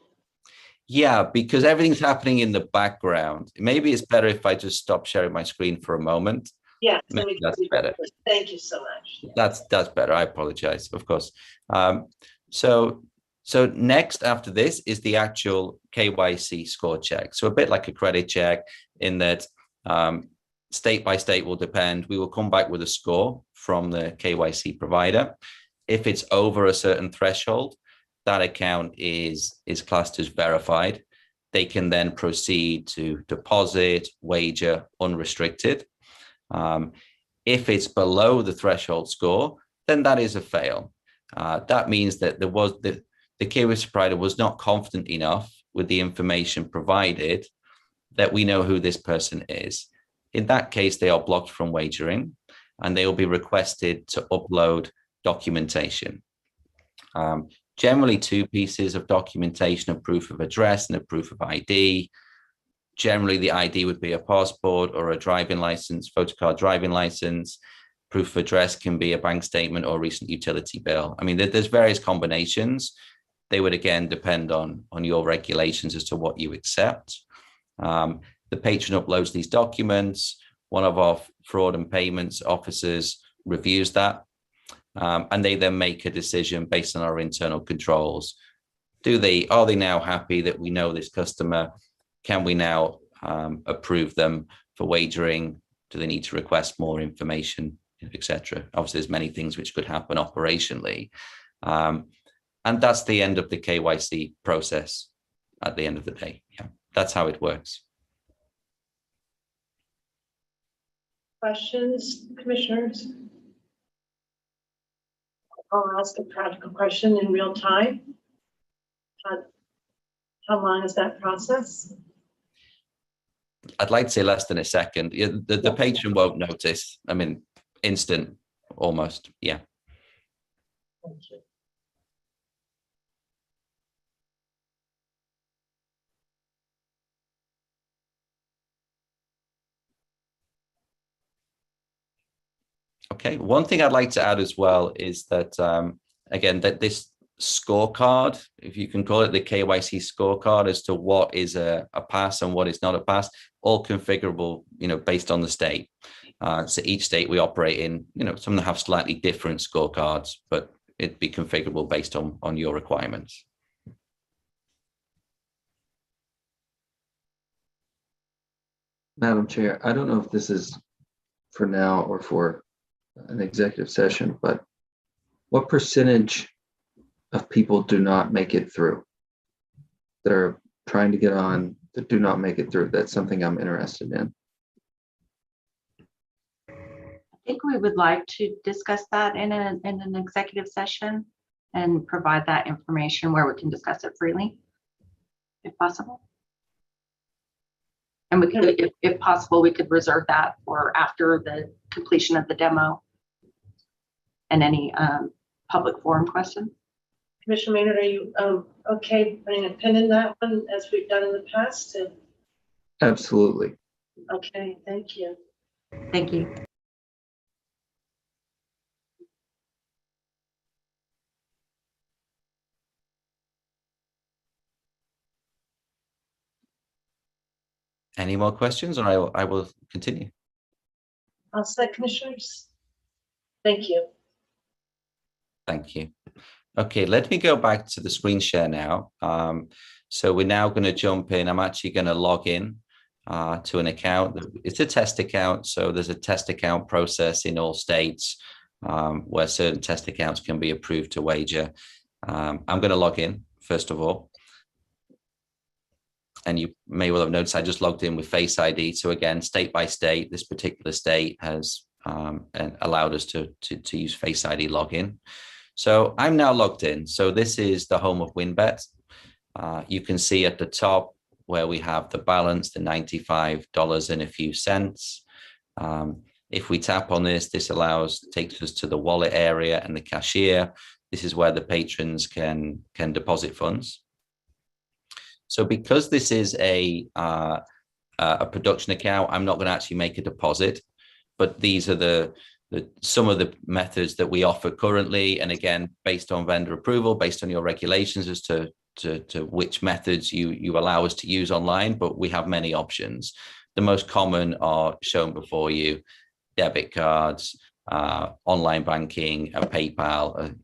Yeah, because everything's happening in the background. Maybe it's better if I just stop sharing my screen for a moment. Yeah, Maybe that's better. Thank you so much. That's better. I apologize, of course. So next after this is the actual KYC score check. So a bit like a credit check in that state by state will depend. We will come back with a score from the KYC provider. If it's over a certain threshold, that account is classed as verified. They can then proceed to deposit, wager, unrestricted. If it's below the threshold score, then that is a fail. That means that the KYC provider was not confident enough with the information provided that we know who this person is. In that case, they are blocked from wagering, and they will be requested to upload documentation. Generally 2 pieces of documentation, a proof of address and a proof of ID. Generally, the ID would be a passport or a driving license, photocard driving license. Proof of address can be a bank statement or recent utility bill. I mean, there's various combinations. They would, again, depend on your regulations as to what you accept. The patron uploads these documents. One of our fraud and payments officers reviews that. And they then make a decision based on our internal controls. Are they now happy that we know this customer? Can we now approve them for wagering? Do they need to request more information, etc.? Obviously, there's many things which could happen operationally. And that's the end of the KYC process at the end of the day. Yeah, that's how it works. Questions, commissioners? I'll ask a practical question in real time. How long is that process? I'd like to say less than a second. The patron won't notice. I mean, instant, almost. Yeah. Thank you. Okay. One thing I'd like to add as well is that, again, that this scorecard, if you can call it the KYC scorecard, as to what is a pass and what is not a pass, all configurable, based on the state. So each state we operate in, some of them have slightly different scorecards, but it'd be configurable based on your requirements. Madam Chair, I don't know if this is for now or for an executive session, but what percentage of people do not make it through that are trying to get on that do not make it through? That's something I'm interested in. I think we would like to discuss that in an executive session and provide that information where we can discuss it freely, if possible. And we could, if possible, we could reserve that for after the completion of the demo and any public forum questions. Commissioner Maynard, are you okay putting a pin in that one as we've done in the past? Absolutely. Okay, thank you. Thank you. Any more questions, or I will continue? All set, commissioners? Thank you. Thank you. Okay, let me go back to the screen share now. So we're now going to jump in. I'm actually going to log in to an account. It's a test account. So there's a test account process in all states where certain test accounts can be approved to wager. I'm going to log in, first of all. And you may well have noticed I just logged in with Face ID. So again, state by state, this particular state has allowed us to use Face ID login. So I'm now logged in. So this is the home of WinBet. You can see at the top where we have the balance, the $95 and a few cents. If we tap on this, this takes us to the wallet area and the cashier. This is where the patrons can deposit funds. So because this is a production account, I'm not going to actually make a deposit, but these are some of the methods that we offer currently. And again, based on vendor approval, based on your regulations as to which methods you allow us to use online, but we have many options. The most common are shown before you: debit cards, online banking, and PayPal,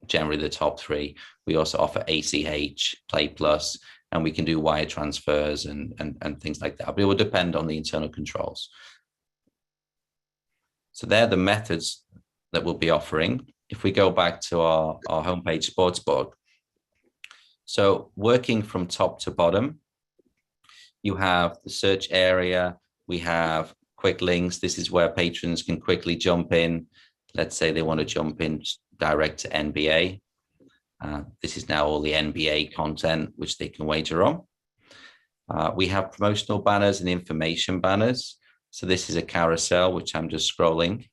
generally the top 3. We also offer ACH, Play Plus, and we can do wire transfers and things like that. But it will depend on the internal controls. So they're the methods that we'll be offering. If we go back to our homepage sportsbook, so working from top to bottom, you have the search area, we have quick links. This is where patrons can quickly jump in. Let's say they want to jump in direct to NBA. This is now all the NBA content which they can wager on. We have promotional banners and information banners. So this is a carousel, which I'm just scrolling.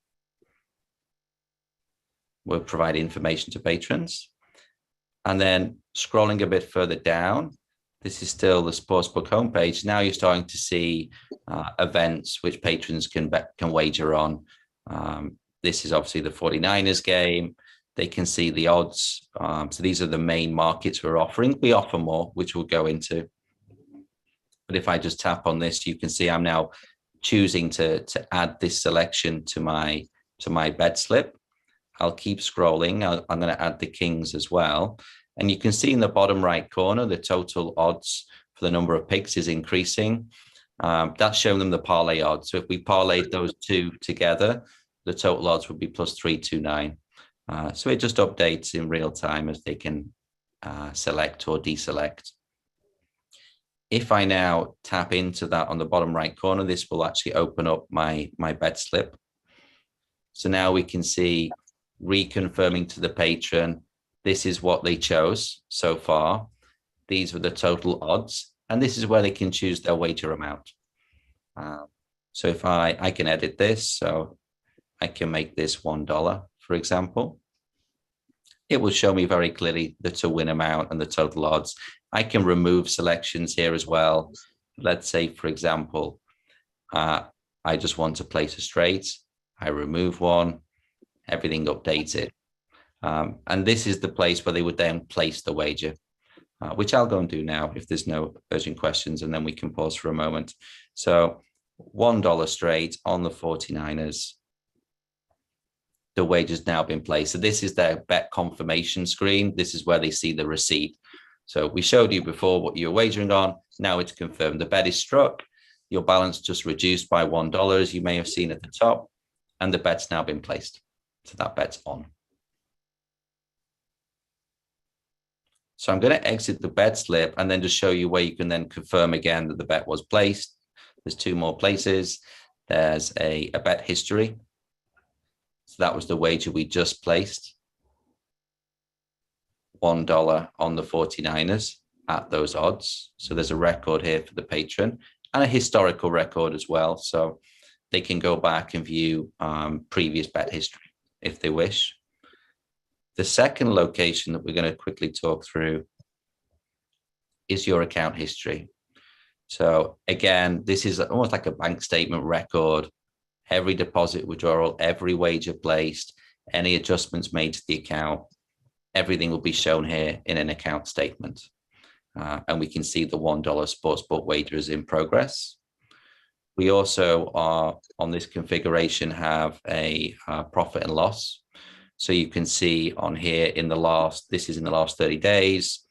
We'll provide information to patrons. And then scrolling a bit further down, this is still the sportsbook homepage. Now you're starting to see events which patrons can wager on. This is obviously the 49ers game. They can see the odds. So these are the main markets we're offering. We offer more, which we'll go into. But if I just tap on this, you can see I'm now choosing to add this selection to my bet slip. I'll keep scrolling. I'm going to add the Kings as well. And you can see in the bottom right corner, the total odds for the number of picks is increasing. That's showing them the parlay odds. So if we parlayed those two together, the total odds would be plus 329. So it just updates in real time as they can select or deselect. If I now tap into that on the bottom right corner, this will actually open up my bet slip. So now we can see reconfirming to the patron, this is what they chose so far. These were the total odds, and this is where they can choose their wager amount. So if I can edit this, so I can make this $1, for example. It will show me very clearly the to-win amount and the total odds. I can remove selections here as well. Let's say, for example, I just want to place a straight. I remove one, everything updated. And this is the place where they would then place the wager, which I'll go and do now if there's no urgent questions, and then we can pause for a moment. So $1 straight on the 49ers. The wager's now been placed. So this is their bet confirmation screen. This is where they see the receipt. So we showed you before what you're wagering on. Now it's confirmed. The bet is struck. Your balance just reduced by $1. You may have seen at the top, and the bet's now been placed. So that bet's on. So I'm going to exit the bet slip and then just show you where you can then confirm again that the bet was placed. There's two more places. There's a bet history. So that was the wager we just placed. $1 on the 49ers at those odds. So there's a record here for the patron and a historical record as well. So they can go back and view previous bet history if they wish. The second location that we're going to quickly talk through is your account history. So again, this is almost like a bank statement record. Every deposit withdrawal, every wager placed, any adjustments made to the account, everything will be shown here in an account statement. And we can see the $1 sportsbook wagers in progress. We also are on this configuration have a profit and loss. So you can see on here in the last, this is in the last 30 days,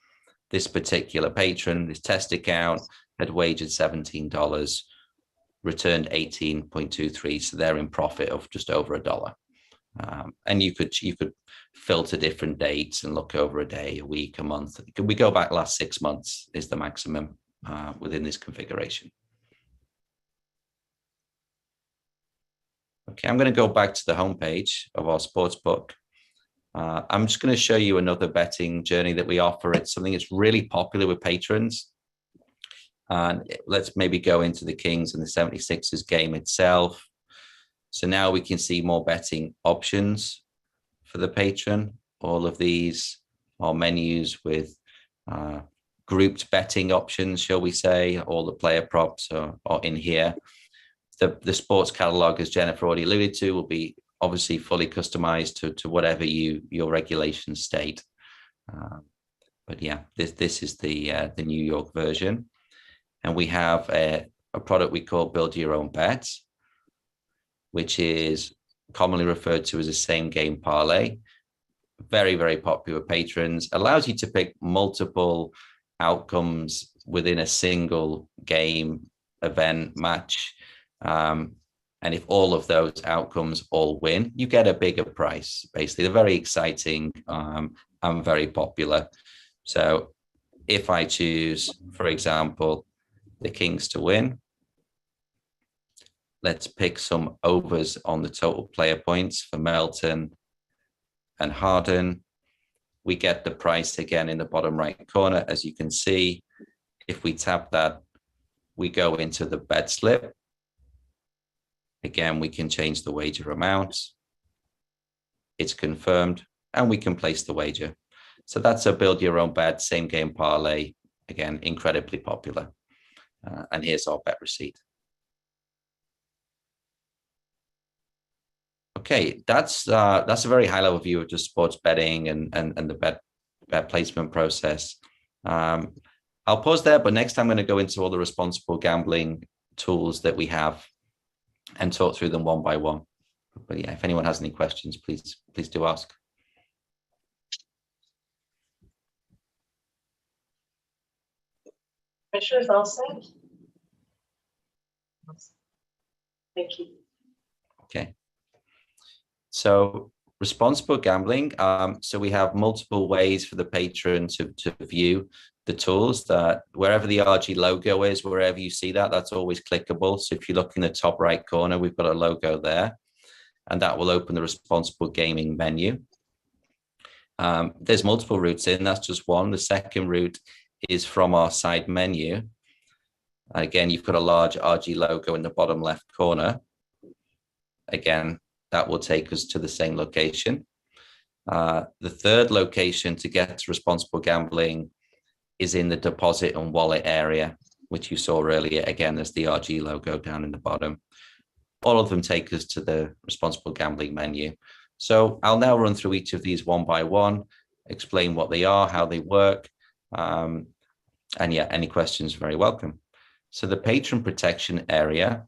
this particular patron, this test account had wagered $17, returned 18.23. So they're in profit of just over $1. And you could filter different dates and look over a day, a week, a month. We go back last 6 months is the maximum within this configuration. Okay, I'm going to go back to the homepage of our sportsbook. I'm just going to show you another betting journey that we offer. It's something that's really popular with patrons. And let's maybe go into the Kings and the 76ers game itself. So now we can see more betting options for the patron. All of these are menus with grouped betting options, shall we say. All the player props are in here. The sports catalog, as Jennifer already alluded to, will be obviously fully customized to whatever your regulations state. But yeah, this is the New York version. And we have a product we call Build Your Own Bet, which is commonly referred to as a same game parlay. Very, very popular with patrons. Allows you to pick multiple outcomes within a single game, event, match. And if all of those outcomes all win, you get a bigger prize. Basically, they're very exciting and very popular. So if I choose, for example, the Kings to win, let's pick some overs on the total player points for Melton and Harden. We get the price again in the bottom right corner. As you can see, if we tap that, we go into the bet slip. Again, we can change the wager amount. It's confirmed, and we can place the wager. So that's a build your own bet, same game parlay. Again, incredibly popular. And here's our bet receipt. Okay, that's a very high level view of just sports betting and the bet placement process. I'll pause there, but next I'm going to go into all the responsible gambling tools that we have and talk through them one by one. But yeah, if anyone has any questions, please do ask. Commissioners, all set? Thank you. Okay. So responsible gambling. So we have multiple ways for the patron to view the tools. That wherever the RG logo is, wherever you see that, that's always clickable. So if you look in the top right corner, we've got a logo there, and that will open the responsible gaming menu. There's multiple routes in, that's just one. The second route is from our side menu. Again, you've got a large RG logo in the bottom left corner. Again, that will take us to the same location. The third location to get to responsible gambling is in the deposit and wallet area, which you saw earlier. Again, there's the RG logo down in the bottom. All of them take us to the responsible gambling menu. So I'll now run through each of these one by one, explain what they are, how they work. And yeah, any questions, very welcome. So the patron protection area,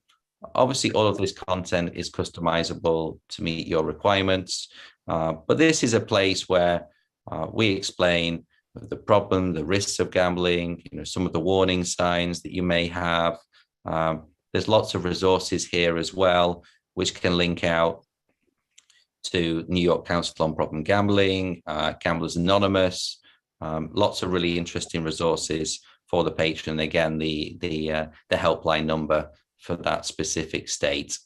obviously all of this content is customizable to meet your requirements. But this is a place where we explain the problem, the risks of gambling, some of the warning signs that you may have. There's lots of resources here as well, which can link out to New York Council on Problem Gambling, Gamblers Anonymous, lots of really interesting resources for the patron. Again, the helpline number for that specific state.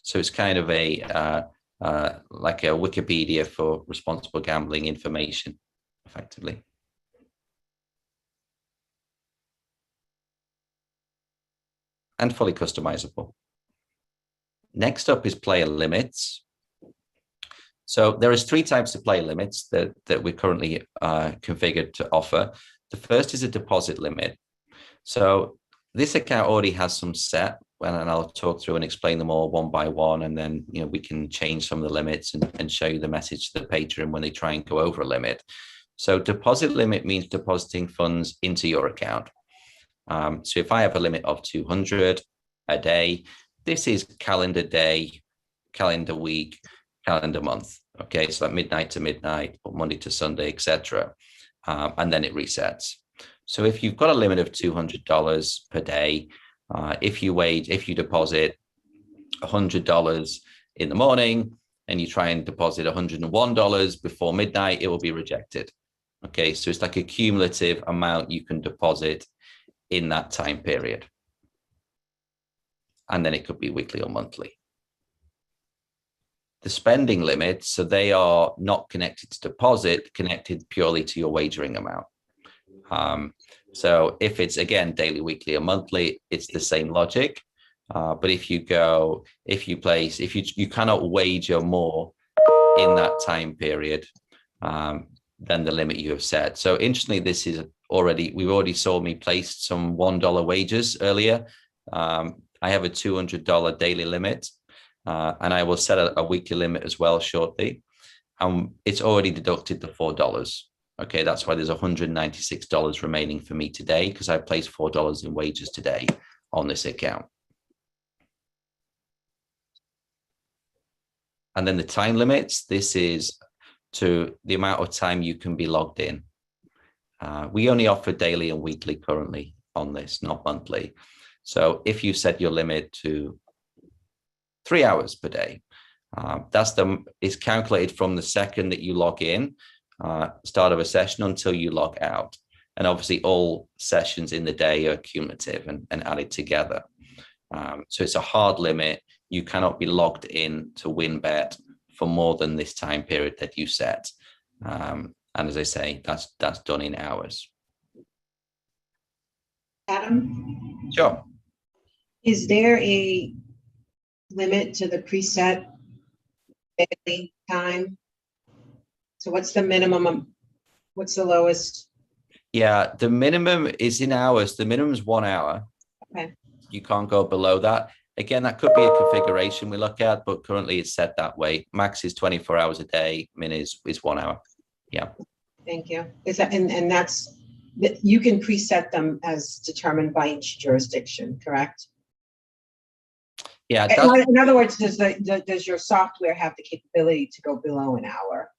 So it's kind of like a Wikipedia for responsible gambling information, effectively. And fully customizable. Next up is player limits. So there is 3 types of player limits that we're currently configured to offer. The first is a deposit limit. So this account already has some set, and I'll talk through and explain them all one by one, and then we can change some of the limits and show you the message to the patron when they try and go over a limit. So deposit limit means depositing funds into your account. So if I have a limit of 200 a day, this is calendar day, calendar week, calendar month. Okay, so like midnight to midnight, or Monday to Sunday, etc. And then it resets. So if you've got a limit of $200 per day, if you deposit $100 in the morning and you try and deposit $101 before midnight, it will be rejected. Okay, so it's like a cumulative amount you can deposit in that time period. And then it could be weekly or monthly. The spending limits, so they are not connected to deposit, connected purely to your wagering amount. So if it's, again, daily, weekly, or monthly, it's the same logic. But if you cannot wager more in that time period than the limit you have set. So interestingly, this is we've already saw me place some $1 wagers earlier. I have a $200 daily limit, and I will set a weekly limit as well shortly. It's already deducted the $4. Okay, that's why there's $196 remaining for me today, because I placed $4 in wagers today on this account. And then the time limits, this is to the amount of time you can be logged in. We only offer daily and weekly currently on this, not monthly. So if you set your limit to 3 hours per day. It's calculated from the second that you log in, start of a session until you log out. And obviously all sessions in the day are cumulative and added together. So it's a hard limit. You cannot be logged in to WinBet for more than this time period that you set. And as I say, that's done in hours. Adam, Sure. is there a limit to the preset daily time? So what's the minimum? What's the lowest? Yeah, the minimum is in hours. The minimum is 1 hour. Okay. You can't go below that. Again, that could be a configuration we look at, but currently it's set that way. Max is 24 hours a day, min is 1 hour. Yeah. Thank you. Is that, and that's, you can preset them as determined by each jurisdiction, correct? Yeah. In other words, does your software have the capability to go below an hour?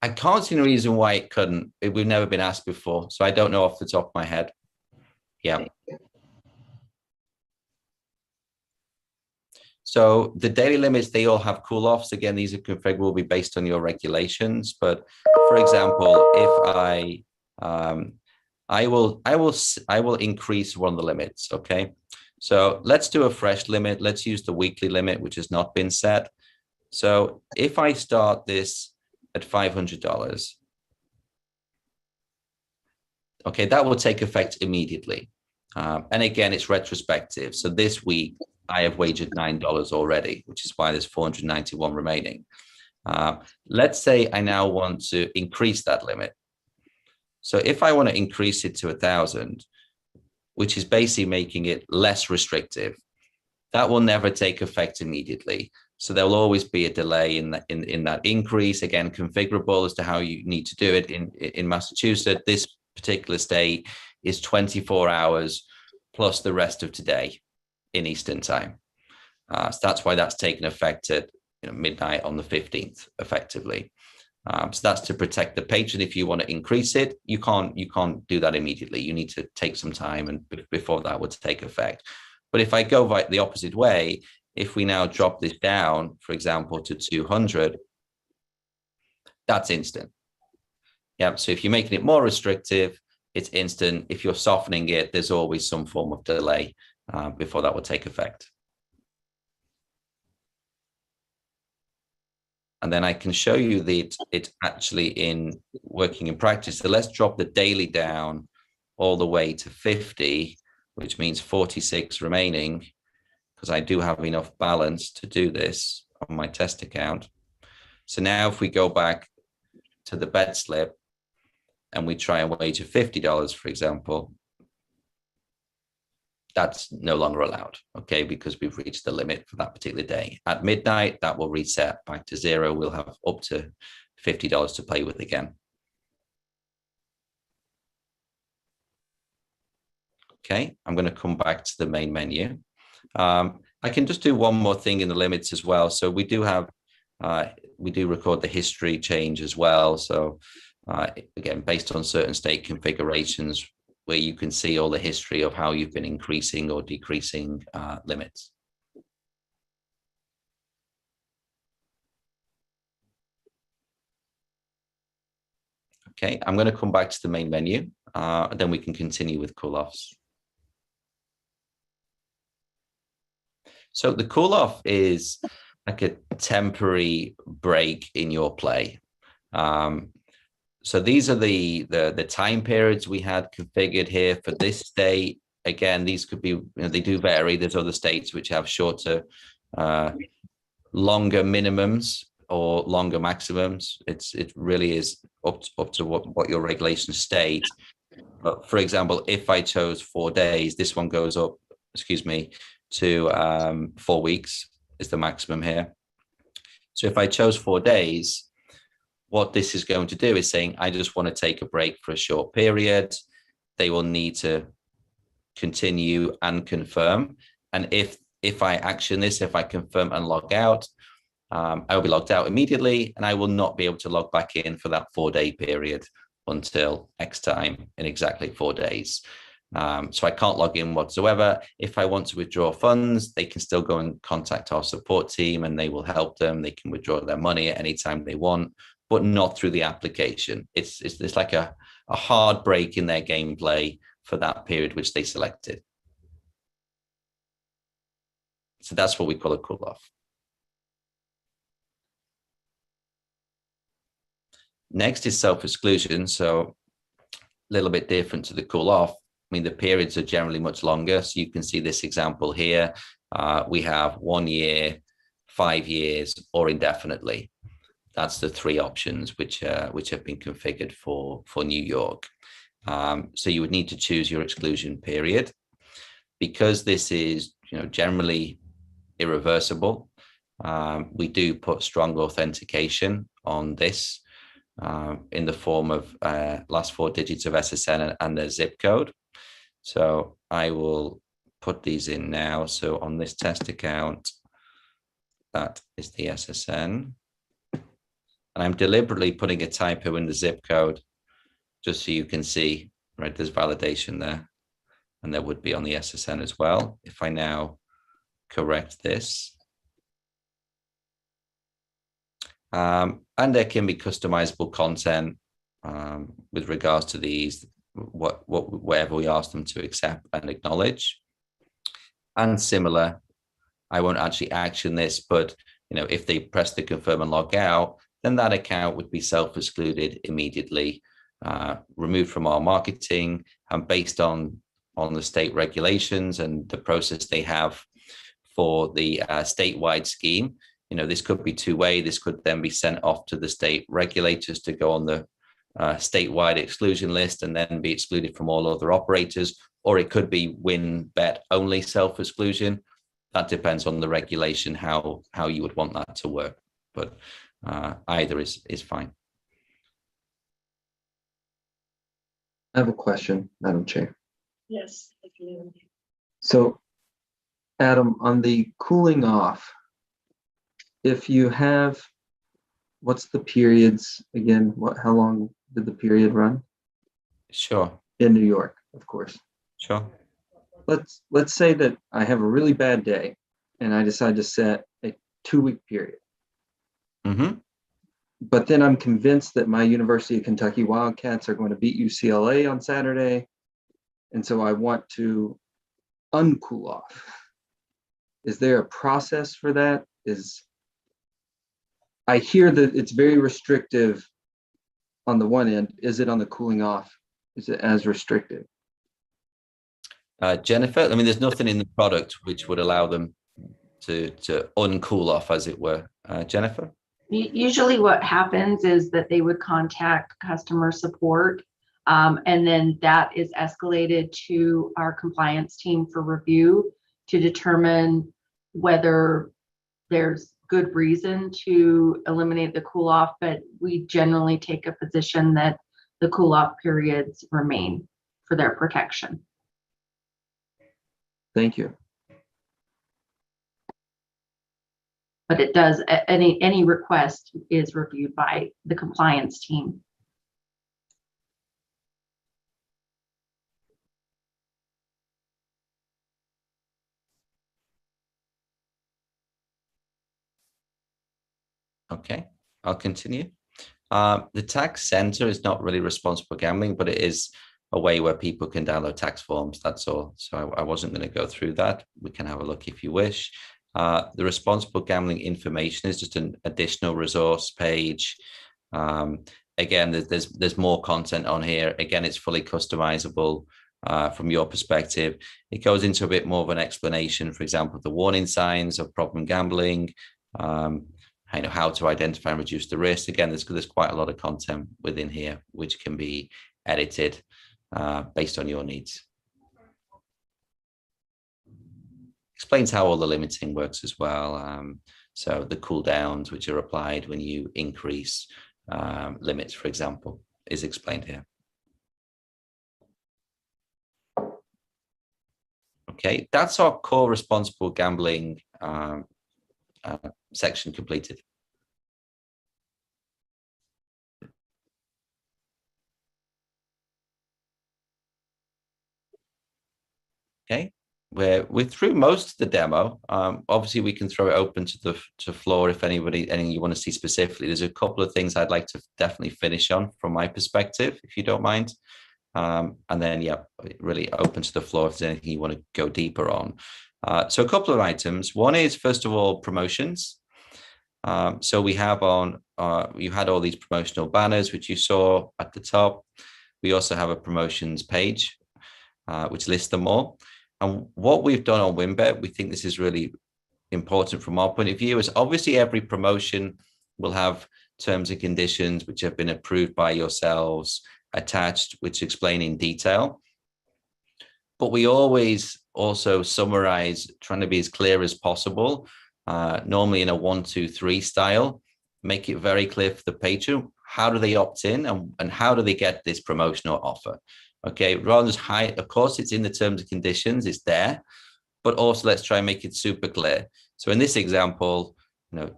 I can't see any reason why it couldn't. We've never been asked before, so I don't know off the top of my head. Yeah. So the daily limits, they all have cool-offs. Again, these are configurable, be based on your regulations. But for example, if I will increase one of the limits. Okay. So let's do a fresh limit. Let's use the weekly limit, which has not been set. So if I start this at $500, okay, that will take effect immediately. And again, it's retrospective. So this week I have wagered $9 already, which is why there's 491 remaining. Let's say I now want to increase that limit. So if I want to increase it to 1,000, which is basically making it less restrictive, that will never take effect immediately. So there'll always be a delay in that increase. Again, configurable as to how you need to do it. In Massachusetts, this particular state is 24 hours plus the rest of today in Eastern time. So that's why that's taken effect at midnight on the 15th, effectively. So that's to protect the patron. If you want to increase it, you can't do that immediately. You need to take some time and before that would take effect. But if I go the opposite way, if we now drop this down, for example, to 200, that's instant. Yeah. So if you're making it more restrictive, it's instant. If you're softening it, there's always some form of delay before that will take effect. And then I can show you that it's actually in working in practice. So let's drop the daily down all the way to 50, which means 46 remaining, because I do have enough balance to do this on my test account. So now if we go back to the bet slip and we try and wager $50, for example, that's no longer allowed, okay, because we've reached the limit for that particular day. At midnight, that will reset back to zero. We'll have up to $50 to play with again. Okay, I'm going to come back to the main menu. I can just do one more thing in the limits as well. So we do have, we do record the history change as well. So again, based on certain state configurations, where you can see all the history of how you've been increasing or decreasing limits. Okay, I'm going to come back to the main menu, and then we can continue with cool-offs. So the cool-off is like a temporary break in your play. So these are the time periods we had configured here for this state. Again, these could be, they do vary. There's other states which have shorter, longer minimums or longer maximums. It really is up to what your regulations state. But for example, if I chose 4 days, this one goes up, excuse me, to 4 weeks is the maximum here. So if I chose 4 days, what this is going to do is saying, I just want to take a break for a short period. They will need to continue and confirm. And if I action this, if I confirm and log out, I will be logged out immediately, and I will not be able to log back in for that 4-day period until X time in exactly 4 days. So I can't log in whatsoever. If I want to withdraw funds, they can still go and contact our support team and they will help them. They can withdraw their money at any time they want, but not through the application. It's like a hard break in their gameplay for that period which they selected. So that's what we call a cool off. Next is self-exclusion. So a little bit different to the cool off. I mean, the periods are generally much longer. So you can see this example here. We have 1 year, 5 years, or indefinitely. That's the three options which have been configured for New York. So you would need to choose your exclusion period. Because this is, generally irreversible, we do put strong authentication on this in the form of last 4 digits of SSN and their zip code. So I will put these in now. So on this test account, that is the SSN. And I'm deliberately putting a typo in the zip code just so you can see, right, there's validation there. And there would be on the SSN as well. If I now correct this. And there can be customizable content with regards to these, whatever we ask them to accept and acknowledge. And similar, I won't actually action this, but if they press the confirm and log out, then that account would be self-excluded immediately, removed from our marketing, and based on the state regulations and the process they have for the statewide scheme. This could be two-way. This could then be sent off to the state regulators to go on the statewide exclusion list and then be excluded from all other operators, or it could be WinBet only self-exclusion. That depends on the regulation, how you would want that to work, but either is fine. I have a question, Madam Chair. Yes. Thank you. So, Adam, on the cooling off, if you have, what's the periods again? How long did the period run? Sure. In New York, of course. Sure. Let's say that I have a really bad day and I decide to set a 2-week period. Mm-hmm. But then I'm convinced that my University of Kentucky Wildcats are going to beat UCLA on Saturday. And so I want to uncool off. Is there a process for that? I hear that it's very restrictive on the one end. Is it on the cooling off? Is it as restrictive? Jennifer, I mean, there's nothing in the product which would allow them to uncool off, as it were. Jennifer? Usually what happens is that they would contact customer support, and then that is escalated to our compliance team for review to determine whether there's good reason to eliminate the cool off, but we generally take a position that the cool off periods remain for their protection. Thank you. But it does, any request is reviewed by the compliance team. Okay, I'll continue. The tax center is not really responsible gambling, but it is a way where people can download tax forms, that's all. So I wasn't going to go through that. We can have a look if you wish. The responsible gambling information is just an additional resource page. Again, there's more content on here. Again, it's fully customizable from your perspective. It goes into a bit more of an explanation, for example, the warning signs of problem gambling, how to identify and reduce the risk. Again, there's quite a lot of content within here which can be edited based on your needs. Explains how all the limiting works as well. So the cooldowns which are applied when you increase limits, for example, is explained here. Okay, that's our core responsible gambling section completed. Okay, we're through most of the demo. Obviously, we can throw it open to the floor if anything you want to see specifically. There's a couple of things I'd like to definitely finish on from my perspective, if you don't mind. And then, yeah, really open to the floor if there's anything you want to go deeper on. So a couple of items. One is, first of all, promotions. So we have you had all these promotional banners, which you saw at the top. We also have a promotions page, which lists them all. And what we've done on WinBet, we think this is really important from our point of view, is obviously every promotion will have terms and conditions which have been approved by yourselves attached, which explain in detail. But we always also summarize, trying to be as clear as possible, normally in a 1, 2, 3 style, make it very clear for the patron, how do they opt in and how do they get this promotional offer? Okay, rather than hide, of course, it's in the terms and conditions, it's there, but also let's try and make it super clear. So in this example,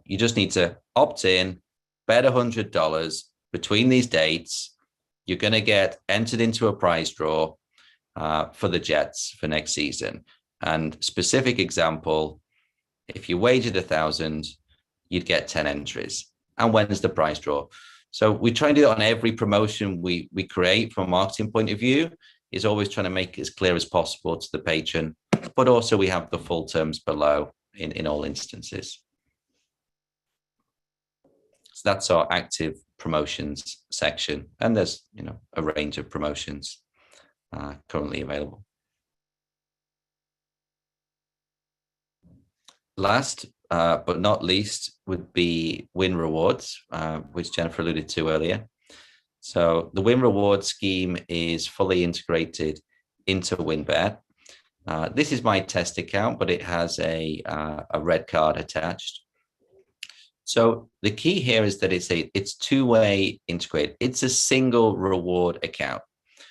you just need to opt in, bet $100 between these dates. You're going to get entered into a prize draw for the Jets for next season. And specific example, if you wagered 1,000, you'd get 10 entries. And when's the prize draw? So we try and do that on every promotion we create from a marketing point of view, is always trying to make it as clear as possible to the patron, but also we have the full terms below in all instances. So that's our active promotions section. And there's, a range of promotions currently available. Last but not least would be Win Rewards, which Jennifer alluded to earlier. So the Win Reward scheme is fully integrated into WinBet. This is my test account, but it has a red card attached. So the key here is that it's two-way integrated. It's a single reward account,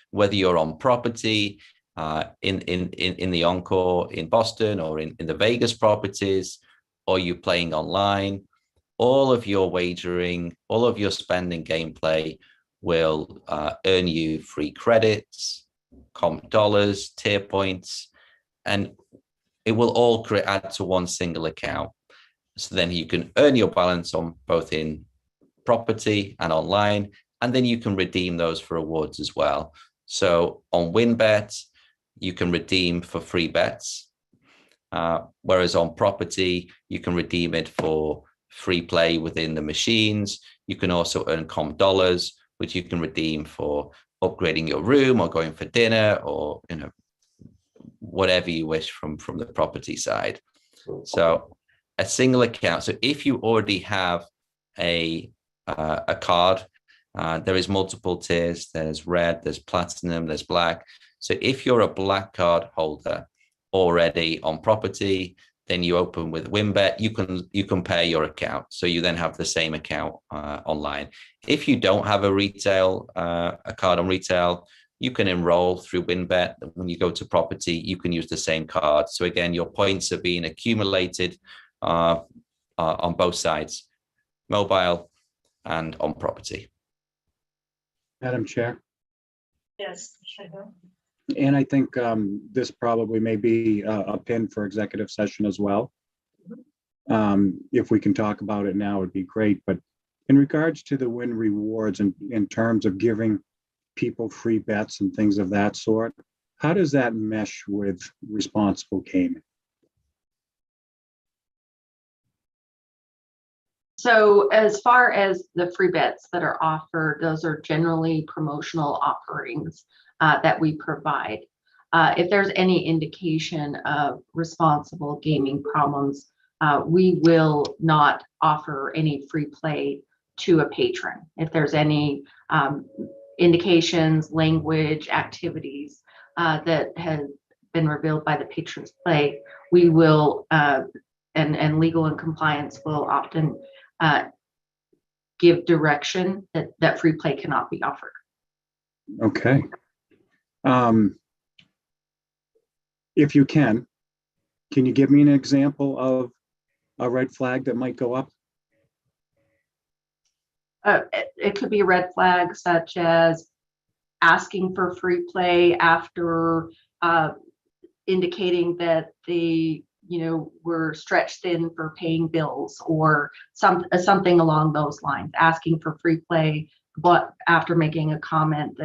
whether you're on property, in the Encore in Boston or in the Vegas properties, or you playing online, all of your wagering, all of your spending gameplay will earn you free credits, comp dollars, tier points, and it will all add to one single account. So then you can earn your balance on both in property and online, and then you can redeem those for rewards as well. So on WinBet, you can redeem for free bets, whereas on property, you can redeem it for free play within the machines. You can also earn comp dollars, which you can redeem for upgrading your room or going for dinner or whatever you wish from the property side. So a single account. So if you already have a card, there is multiple tiers. There's red, there's platinum, there's black. So if you're a black card holder already on property, then you open with WinBet, you can pair your account. So you then have the same account online. If you don't have a card on retail, you can enroll through WinBet. When you go to property, you can use the same card. So again, your points are being accumulated on both sides, mobile and on property. Madam Chair, Yes. and I think this probably may be a pin for executive session as well. If we can talk about it now, it'd be great. But in regards to the Win Rewards and in terms of giving people free bets and things of that sort, how does that mesh with responsible gaming? So as far as the free bets that are offered, those are generally promotional offerings that we provide. If there's any indication of responsible gaming problems, we will not offer any free play to a patron. If there's any indications, language, activities that have been revealed by the patron's play, we will, and legal and compliance will often give direction that free play cannot be offered. Okay. If you can you give me an example of a red flag that might go up? It could be a red flag such as asking for free play after indicating that they, were stretched thin for paying bills or something along those lines, asking for free play, but after making a comment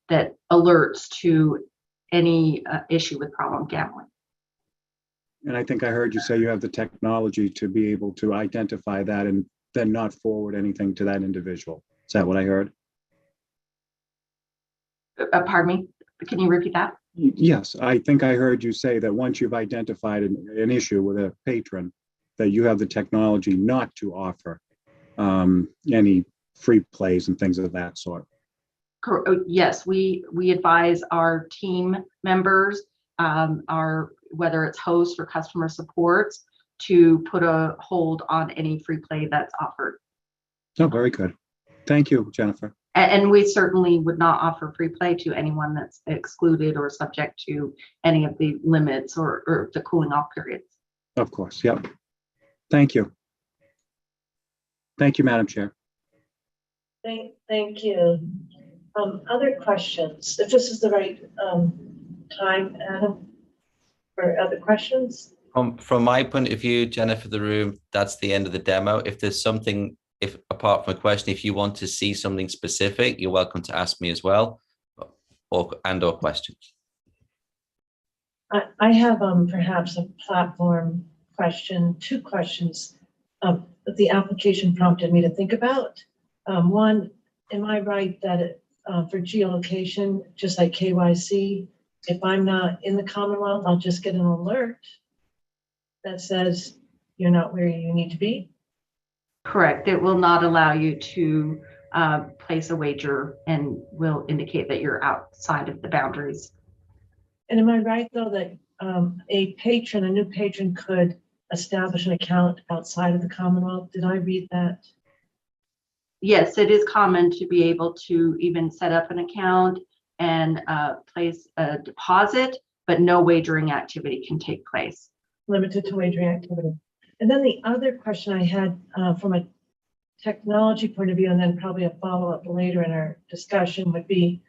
that alerts to any issue with problem gambling. And I think I heard you say you have the technology to be able to identify that and then not forward anything to that individual. Is that what I heard? Pardon me, can you repeat that? Yes, I think I heard you say that once you've identified an issue with a patron, that you have the technology not to offer any free plays and things of that sort. Yes, we advise our team members, whether it's hosts or customer supports, to put a hold on any free play that's offered. Oh, very good. Thank you, Jennifer. And we certainly would not offer free play to anyone that's excluded or subject to any of the limits or the cooling off periods. Of course, yep. Thank you. Thank you, Madam Chair. Thank you. Other questions? If this is the right time, Adam, for other questions? From my point of view, Jennifer, the room, that's the end of the demo. If there's something, if apart from a question, if you want to see something specific, you're welcome to ask me as well, or questions. I have perhaps a platform question, two questions that the application prompted me to think about. One, am I right that for geolocation, just like KYC, if I'm not in the Commonwealth, I'll just get an alert that says you're not where you need to be? Correct. It will not allow you to place a wager and will indicate that you're outside of the boundaries. And am I right, though, that a new patron could establish an account outside of the Commonwealth? Did I read that? Yes, it is common to be able to even set up an account and place a deposit, but no wagering activity can take place. Limited to wagering activity. And then the other question I had from a technology point of view, and then probably a follow-up later in our discussion, would be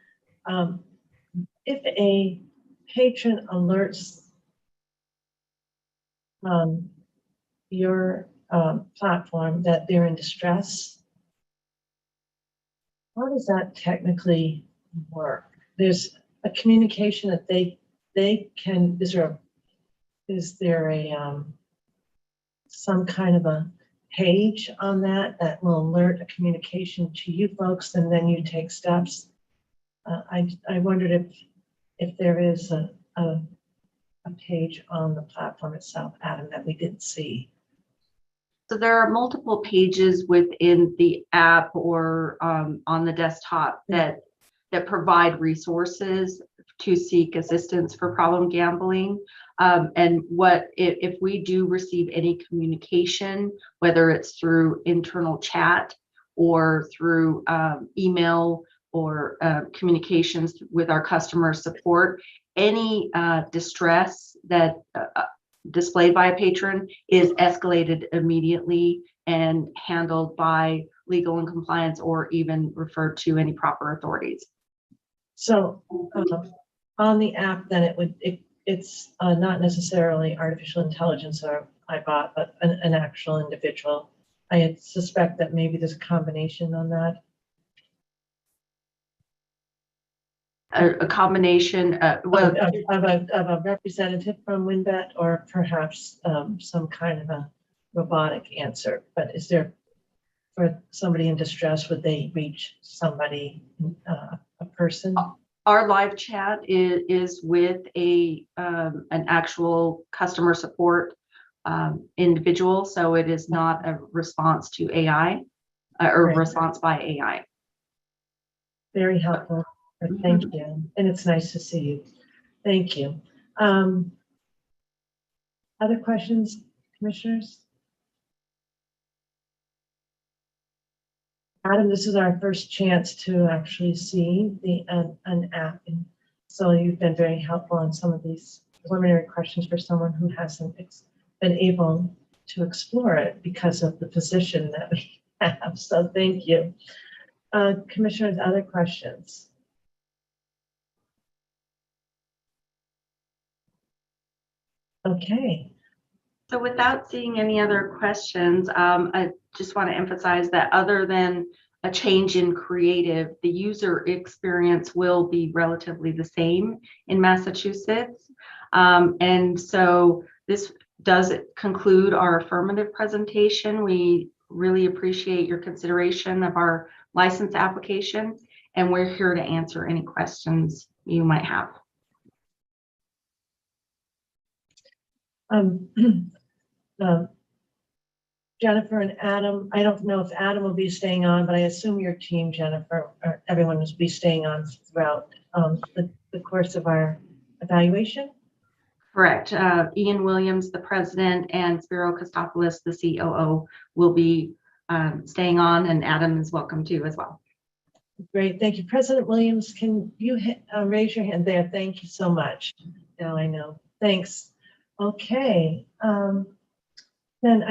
if a patron alerts your platform that they're in distress, how does that technically work? There's a communication that they can, is there a some kind of a page on that will alert a communication to you folks, and then you take steps? I wondered if there is a page on the platform itself, Adam, that we didn't see. So there are multiple pages within the app or on the desktop that provide resources to seek assistance for problem gambling. And if we do receive any communication, whether it's through internal chat or through email or communications with our customer support, any distress that displayed by a patron is escalated immediately and handled by legal and compliance, or even referred to any proper authorities. So on the app, then it's not necessarily artificial intelligence or iBot, but an actual individual. I suspect that maybe there's a combination on that. A combination of a representative from WinBet, or perhaps some kind of a robotic answer. But is there, for somebody in distress, would they reach somebody, a person? Our live chat is with an actual customer support individual, so it is not a response to AI or Right. response by AI. Very helpful. Thank you. And it's nice to see you. Thank you. Other questions, commissioners? Adam, this is our first chance to actually see an app. And so you've been very helpful on some of these preliminary questions for someone who hasn't been able to explore it because of the position that we have. So thank you. Commissioners, other questions? Okay, So without seeing any other questions, I just want to emphasize that other than a change in creative, the user experience will be relatively the same in Massachusetts. And so this does conclude our affirmative presentation. We really appreciate your consideration of our license application, and we're here to answer any questions you might have. um, Jennifer and Adam, I don't know if Adam will be staying on, but I assume your team, Jennifer, or everyone will be staying on throughout the course of our evaluation. Correct. Ian Williams, the president, and Spiro Kostopoulos, the COO, will be staying on, and Adam is welcome too as well. Great, thank you. President Williams, can you raise your hand there? Thank you so much. Now I know. Thanks. Okay. Then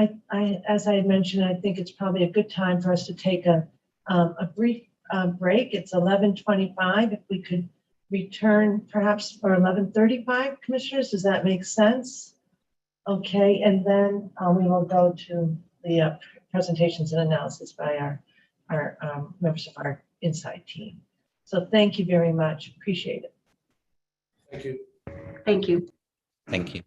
as I had mentioned, I think it's probably a good time for us to take a brief break. It's 11:25. If we could return perhaps for 11:35, commissioners, does that make sense? Okay, and then we will go to the presentations and analysis by our members of our inside team. So thank you very much. Appreciate it. Thank you. Thank you. Thank you.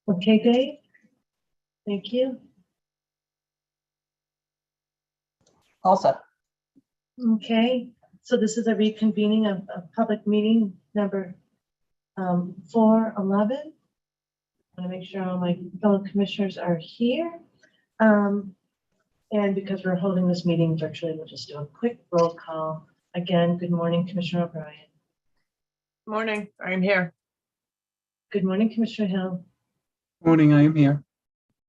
Okay, Dave? Thank you. Also, Okay, so this is a reconvening of public meeting number 411. I want to make sure all my fellow commissioners are here. And because we're holding this meeting virtually, we'll just do a quick roll call. Again, good morning, Commissioner O'Brien. morning, I'm here. Good morning, Commissioner Hill. Morning, I am here.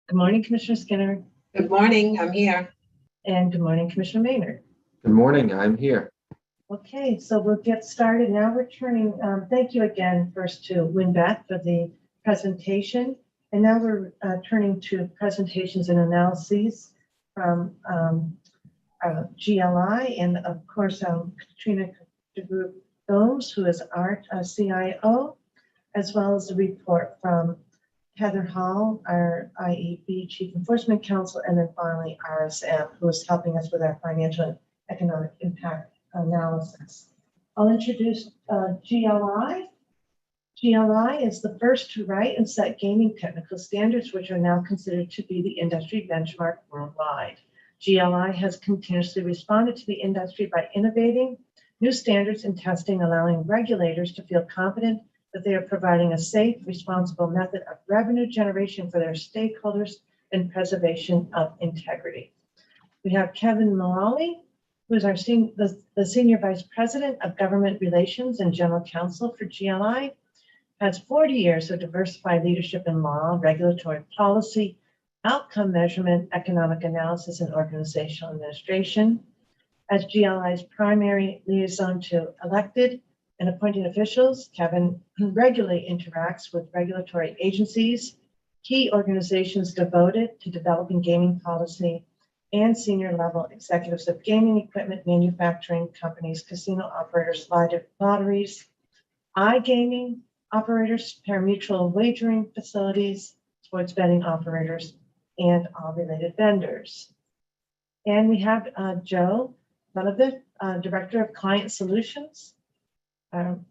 Good morning, Commissioner Skinner. Good morning, I'm here. And good morning, Commissioner Maynard. Good morning, I'm here. Okay, so we'll get started. Now we're turning, thank you again first to WinBet for the presentation. And now we're turning to presentations and analyses from GLI and of course Katrina DeGroot Gomes, who is our CIO, as well as the report from Heather Hall, our IEB Chief Enforcement Counsel, and then finally RSM, who is helping us with our financial and economic impact analysis. I'll introduce GLI. GLI is the first to write and set gaming technical standards, which are now considered to be the industry benchmark worldwide. GLI has continuously responded to the industry by innovating new standards and testing, allowing regulators to feel confident that they are providing a safe, responsible method of revenue generation for their stakeholders and preservation of integrity. We have Kevin Mullally, who is our the Senior Vice President of Government Relations and General Counsel for GLI, has 40 years of diversified leadership in law, regulatory policy, outcome measurement, economic analysis, and organizational administration. As GLI's primary liaison to elected and appointed officials, Kevin regularly interacts with regulatory agencies, key organizations devoted to developing gaming policy, and senior level executives of gaming equipment manufacturing companies, casino operators, lotteries, iGaming operators, pari-mutuel wagering facilities, sports betting operators, and all related vendors. And we have Joe Donovan, Director of Client Solutions.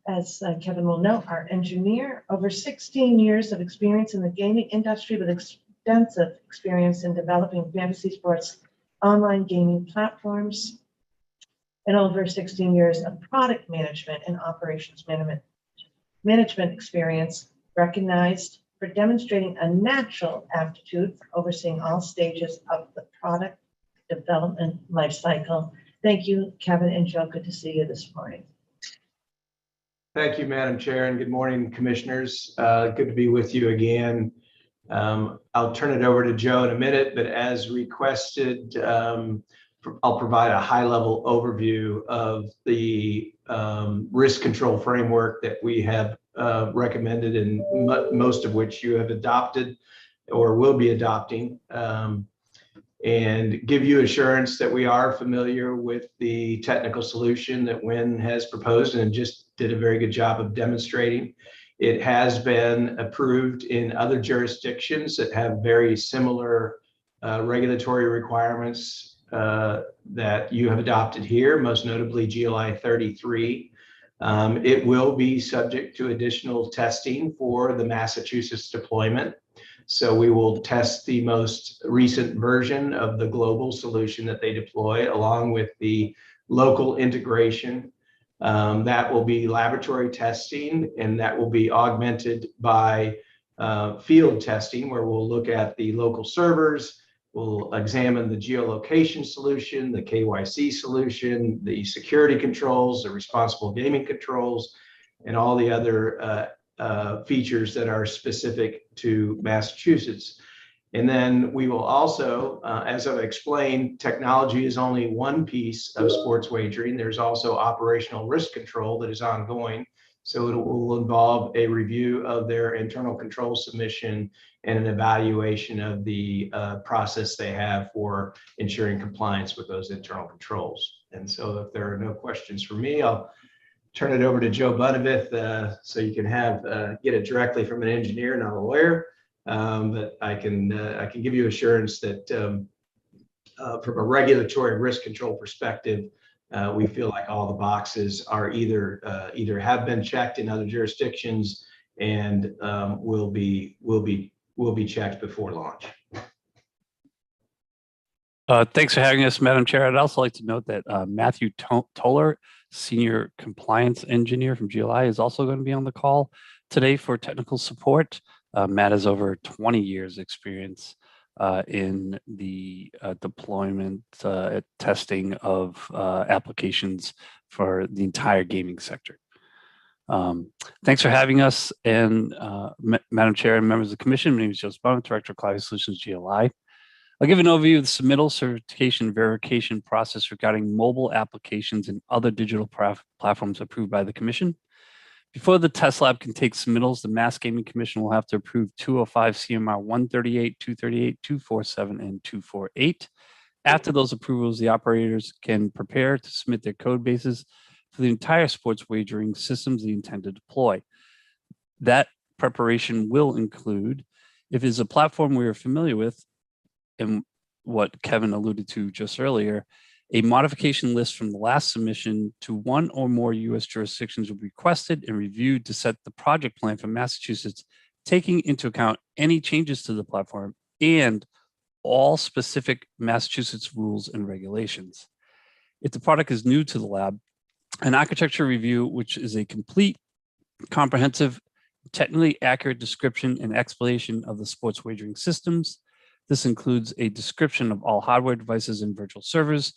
As Kevin will know, our engineer, over 16 years of experience in the gaming industry with extensive experience in developing fantasy sports online gaming platforms, and over 16 years of product management and operations management experience, recognized for demonstrating a natural aptitude for overseeing all stages of the product development lifecycle. Thank you, Kevin and Joe. Good to see you this morning. Thank you, Madam Chair, and good morning, Commissioners. Good to be with you again. I'll turn it over to Joe in a minute, but as requested, I'll provide a high-level overview of the risk control framework that we have recommended, and most of which you have adopted or will be adopting, and give you assurance that we are familiar with the technical solution that WIN has proposed and just did a very good job of demonstrating. It has been approved in other jurisdictions that have very similar regulatory requirements that you have adopted here, most notably GLI 33. It will be subject to additional testing for the Massachusetts deployment. So we will test the most recent version of the global solution that they deploy, along with the local integration. That will be laboratory testing, and that will be augmented by field testing, where we'll look at the local servers, we'll examine the geolocation solution, the KYC solution, the security controls, the responsible gaming controls, and all the other features that are specific to Massachusetts. And then we will also, as I've explained, technology is only one piece of sports wagering. There's also operational risk control that is ongoing. So it will involve a review of their internal control submission and an evaluation of the process they have for ensuring compliance with those internal controls. And so if there are no questions for me, I'll turn it over to Joe Bunavith, so you can get it directly from an engineer, not a lawyer. But I can give you assurance that from a regulatory risk control perspective, we feel like all the boxes are either have been checked in other jurisdictions and will be will be checked before launch. Thanks for having us, Madam Chair. I'd also like to note that Matthew Toller, Senior Compliance Engineer from GLI, is also going to be on the call today for technical support. Matt has over 20 years experience in the deployment, testing of applications for the entire gaming sector. Thanks for having us. And Madam Chair and members of the Commission, my name is Joseph Bono, Director of Cloud Solutions, GLI. I'll give an overview of the submittal, certification, verification process regarding mobile applications and other digital platforms approved by the Commission. Before the test lab can take submittals, the Mass Gaming Commission will have to approve 205 CMR 138, 238, 247, and 248. After those approvals, the operators can prepare to submit their code bases for the entire sports wagering systems they intend to deploy. That preparation will include, if it's a platform we are familiar with, and what Kevin alluded to just earlier, a modification list from the last submission to one or more U.S. jurisdictions will be requested and reviewed to set the project plan for Massachusetts, taking into account any changes to the platform and all specific Massachusetts rules and regulations. If the product is new to the lab, an architecture review, which is a complete, comprehensive, technically accurate description and explanation of the sports wagering systems. This includes a description of all hardware devices and virtual servers,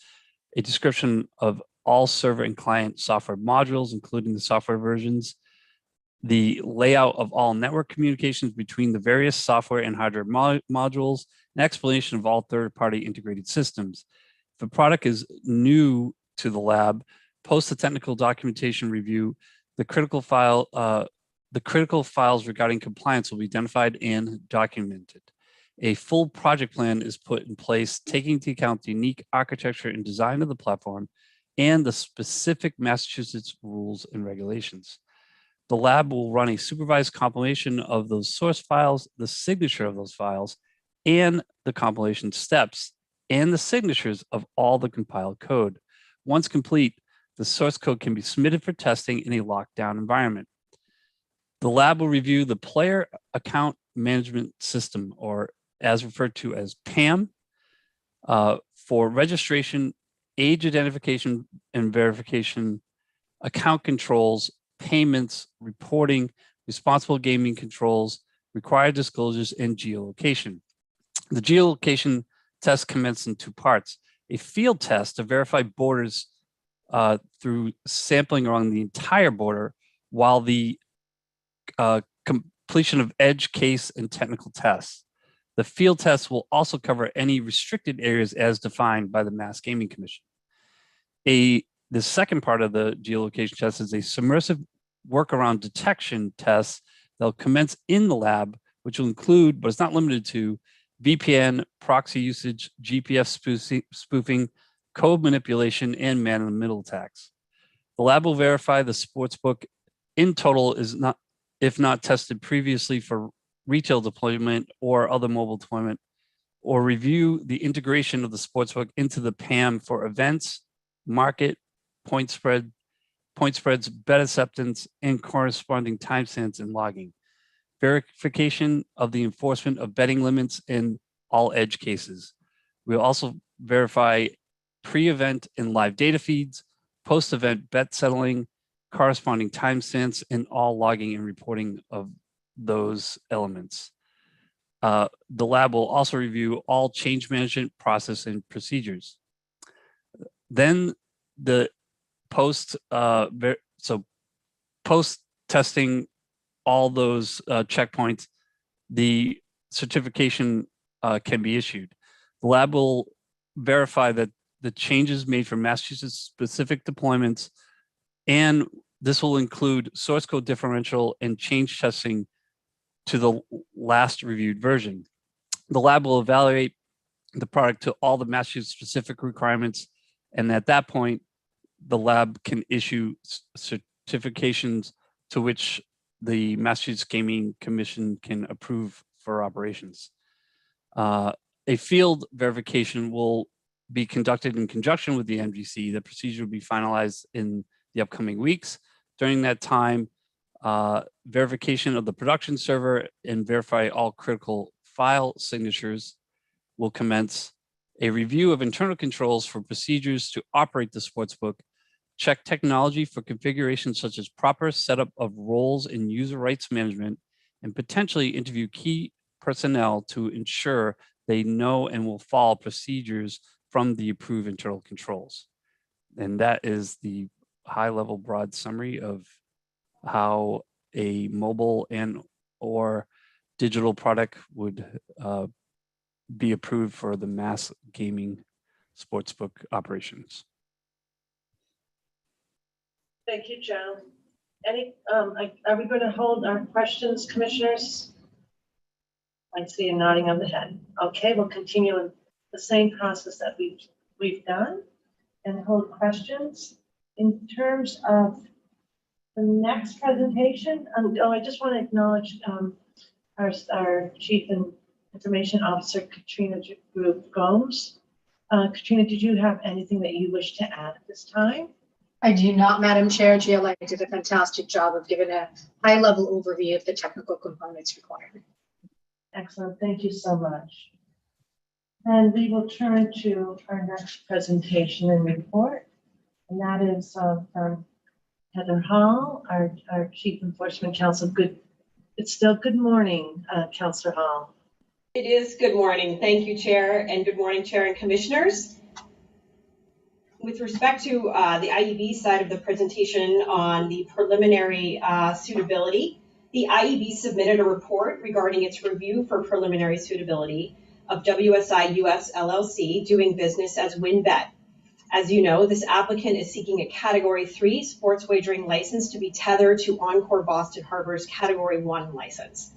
a description of all server and client software modules, including the software versions, the layout of all network communications between the various software and hardware modules, an explanation of all third-party integrated systems. If a product is new to the lab, post the technical documentation review, the critical files regarding compliance will be identified and documented. A full project plan is put in place, taking into account the unique architecture and design of the platform and the specific Massachusetts rules and regulations. The lab will run a supervised compilation of those source files, the signature of those files, and the compilation steps, and the signatures of all the compiled code. Once complete, the source code can be submitted for testing in a lockdown environment. The lab will review the player account management system, or as referred to as PAM, for registration, age identification and verification, account controls, payments, reporting, responsible gaming controls, required disclosures, and geolocation. The geolocation test commenced in two parts: a field test to verify borders through sampling around the entire border, while the completion of edge case and technical tests. The field test will also cover any restricted areas as defined by the Mass Gaming Commission. The second part of the geolocation test is a submersive workaround detection test that will commence in the lab, which will include, but it's not limited to, VPN, proxy usage, GPS spoofing, code manipulation, and man-in-the-middle attacks. The lab will verify the sportsbook in total is not, if not tested previously for retail deployment or other mobile deployment, or review the integration of the sportsbook into the PAM for events, market, point spreads, bet acceptance, and corresponding timestamps and logging. Verification of the enforcement of betting limits in all edge cases. We'll also verify pre-event and live data feeds, post-event bet settling, corresponding timestamps, and all logging and reporting of those elements. The lab will also review all change management process and procedures. Then the post testing all those checkpoints, the certification can be issued. The lab will verify that the changes made for Massachusetts specific deployments, and this will include source code differential and change testing to the last reviewed version. The lab will evaluate the product to all the Massachusetts specific requirements, and at that point, the lab can issue certifications to which the Massachusetts Gaming Commission can approve for operations. A field verification will be conducted in conjunction with the MGC. The procedure will be finalized in the upcoming weeks. During that time, verification of the production server, and verify all critical file signatures will commence. A review of internal controls for procedures to operate the sportsbook, check technology for configurations such as proper setup of roles in user rights management, and potentially interview key personnel to ensure they know and will follow procedures from the approved internal controls. And that is the high-level broad summary of how a mobile and or digital product would be approved for the mass gaming sportsbook operations. Thank you, Joe. Are we going to hold our questions, commissioners? I see a nodding of the head. Okay, we'll continue in the same process that we've done and hold questions. In terms of the next presentation, I just want to acknowledge our Chief Information Officer, Katrina Gomes. Katrina, did you have anything that you wish to add at this time? I do not, Madam Chair. GLI did a fantastic job of giving a high-level overview of the technical components required. Excellent. Thank you so much. And we will turn to our next presentation and report, and that is from Heather Hall, our Chief Enforcement Counsel. It's still good morning, Councilor Hall. It is good morning. Thank you, Chair, and good morning, Chair and Commissioners. With respect to the IEB side of the presentation on the preliminary suitability, the IEB submitted a report regarding its review for preliminary suitability of WSI US LLC doing business as WinBet. As you know, this applicant is seeking a Category 3 sports wagering license to be tethered to Encore Boston Harbor's Category 1 license.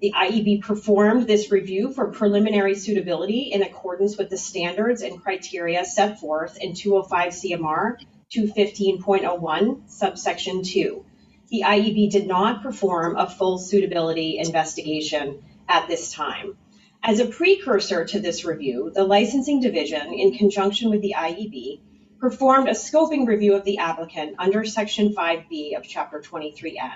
The IEB performed this review for preliminary suitability in accordance with the standards and criteria set forth in 205 CMR 215.01 subsection 2. The IEB did not perform a full suitability investigation at this time. As a precursor to this review, the licensing division, in conjunction with the IEB, performed a scoping review of the applicant under Section 5B of Chapter 23N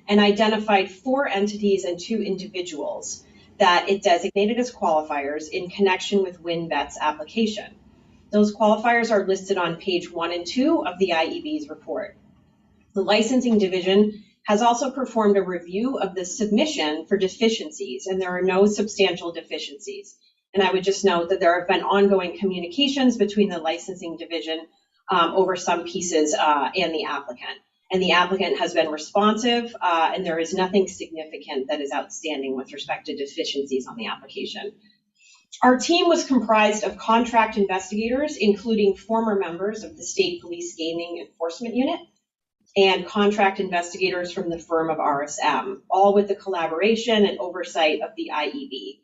and identified 4 entities and 2 individuals that it designated as qualifiers in connection with WinBet's application. Those qualifiers are listed on page 1 and 2 of the IEB's report. The licensing division has also performed a review of the submission for deficiencies, and there are no substantial deficiencies. And I would just note that there have been ongoing communications between the licensing division over some pieces and the applicant. And the applicant has been responsive, and there is nothing significant that is outstanding with respect to deficiencies on the application. Our team was comprised of contract investigators, including former members of the State Police Gaming Enforcement Unit, and contract investigators from the firm of RSM, all with the collaboration and oversight of the IEB.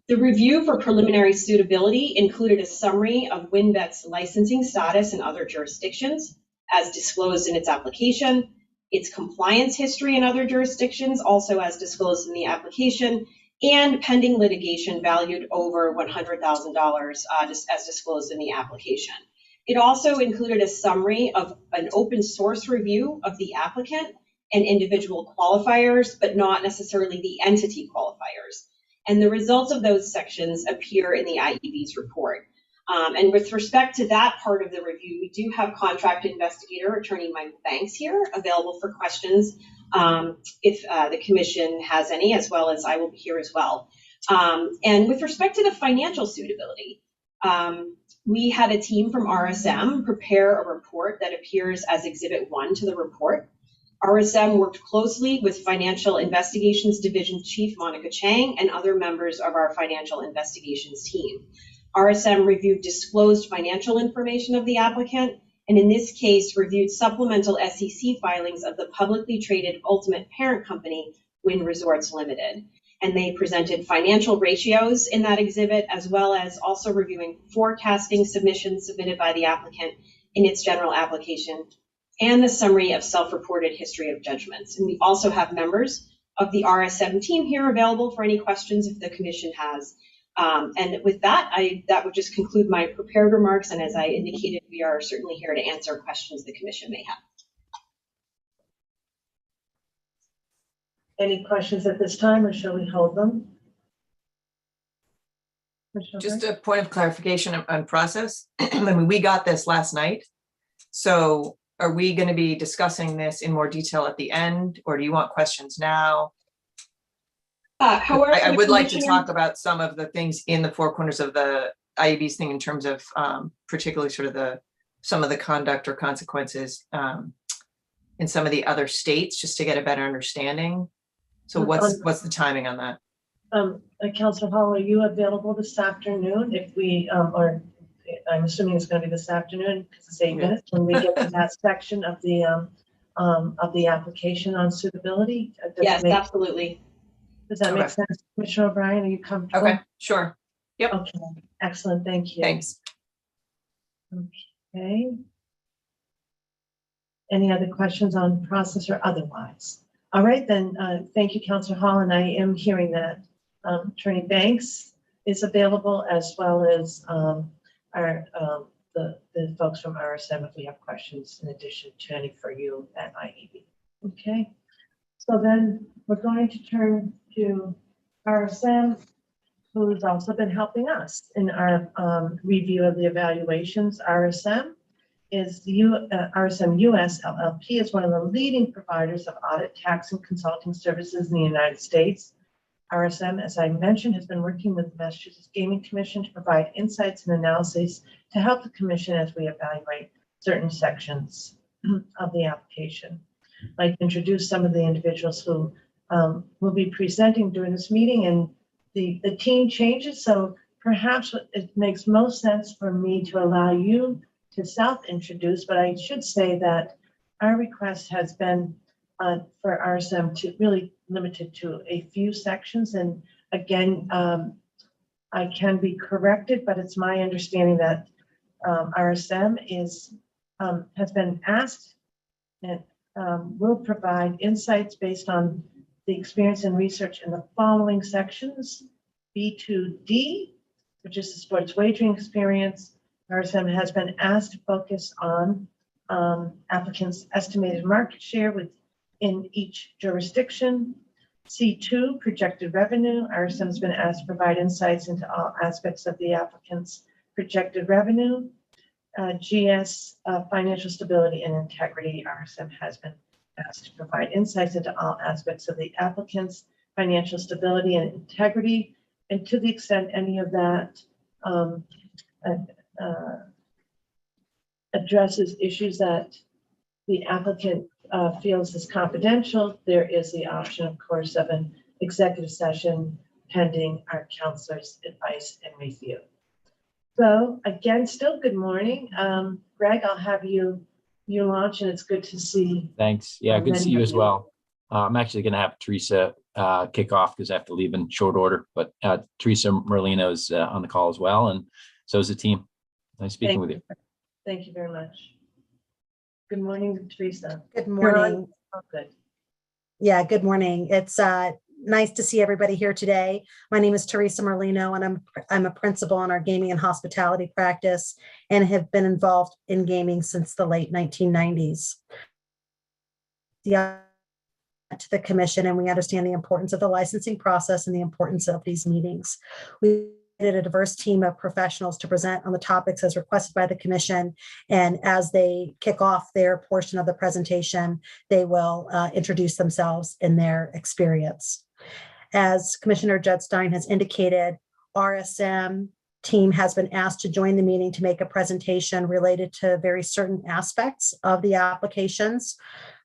The review for preliminary suitability included a summary of WinBet's licensing status in other jurisdictions, as disclosed in its application, its compliance history in other jurisdictions, also as disclosed in the application, and pending litigation valued over $100,000 as disclosed in the application. It also included a summary of an open source review of the applicant and individual qualifiers, but not necessarily the entity qualifiers. And the results of those sections appear in the IEB's report. And with respect to that part of the review, we do have contract investigator attorney Michael Banks here available for questions if the commission has any, as well as I will be here as well. And with respect to the financial suitability, we had a team from RSM prepare a report that appears as Exhibit 1 to the report. RSM worked closely with Financial Investigations Division Chief Monica Chang and other members of our Financial Investigations team. RSM reviewed disclosed financial information of the applicant, and in this case, reviewed supplemental SEC filings of the publicly traded ultimate parent company, Wynn Resorts Limited. And they presented financial ratios in that exhibit, as well as also reviewing forecasting submissions submitted by the applicant in its general application, and the summary of self-reported history of judgments. And we also have members of the RSM team here available for any questions if the commission has. And with that, that would just conclude my prepared remarks. And as I indicated, we are certainly here to answer questions the commission may have. Any questions at this time, or shall we hold them? Commissioner Just Byrd? a point of clarification on process. I mean, we got this last night. So are we going to be discussing this in more detail at the end, or do you want questions now? However, I the would like to commissioner- talk about some of the things in the four corners of the IEB's thing in terms of particularly sort of some of the conduct or consequences in some of the other states, just to get a better understanding. So what's the timing on that? Councilor Hall, are you available this afternoon? If we, or I'm assuming it's going to be this afternoon because it's 8 minutes when we get to that section of the application on suitability. Yes, absolutely. Does that make Okay. sense, Commissioner O'Brien? Are you comfortable? Okay, sure. Yep. Okay, excellent. Thank you. Thanks. Okay. Any other questions on process or otherwise? All right, then, thank you, Councilor Hall, and I am hearing that Attorney Banks is available, as well as the folks from RSM if we have questions in addition to any for you at IEB. Okay, so then we're going to turn to RSM, who's also been helping us in our review of the evaluations. RSM is RSM US LLP is one of the leading providers of audit, tax, and consulting services in the United States. RSM, as I mentioned, has been working with the Massachusetts Gaming Commission to provide insights and analyses to help the commission as we evaluate certain sections of the application. I'd like to introduce some of the individuals who will be presenting during this meeting, and the team changes, so perhaps it makes most sense for me to allow you to self-introduce, but I should say that our request has been for RSM to really limited to a few sections. And again, I can be corrected, but it's my understanding that RSM has been asked and will provide insights based on the experience and research in the following sections: B2D, which is the sports wagering experience. RSM has been asked to focus on applicants' estimated market share within each jurisdiction. C2, projected revenue. RSM has been asked to provide insights into all aspects of the applicant's projected revenue. GS, financial stability and integrity. RSM has been asked to provide insights into all aspects of the applicant's financial stability and integrity. And to the extent any of that addresses issues that the applicant feels is confidential, there is the option, of course, of an executive session pending our counselor's advice and review. So again, still good morning. Greg, I'll have you launch, and it's good to see. Thanks. Yeah, good to see you as well. I'm actually going to have Teresa kick off because I have to leave in short order, but Teresa Merlino is on the call as well, and so is the team. Nice speaking with you. Thank you very much. Good morning, Teresa. Good morning. Oh, good. Yeah, good morning. It's nice to see everybody here today. My name is Teresa Merlino, and I'm a principal in our gaming and hospitality practice and have been involved in gaming since the late 1990s. To the commission, and we understand the importance of the licensing process and the importance of these meetings. We did a diverse team of professionals to present on the topics as requested by the commission, and as they kick off their portion of the presentation, they will introduce themselves and their experience. As Commissioner Judstein has indicated, RSM team has been asked to join the meeting to make a presentation related to very certain aspects of the applications.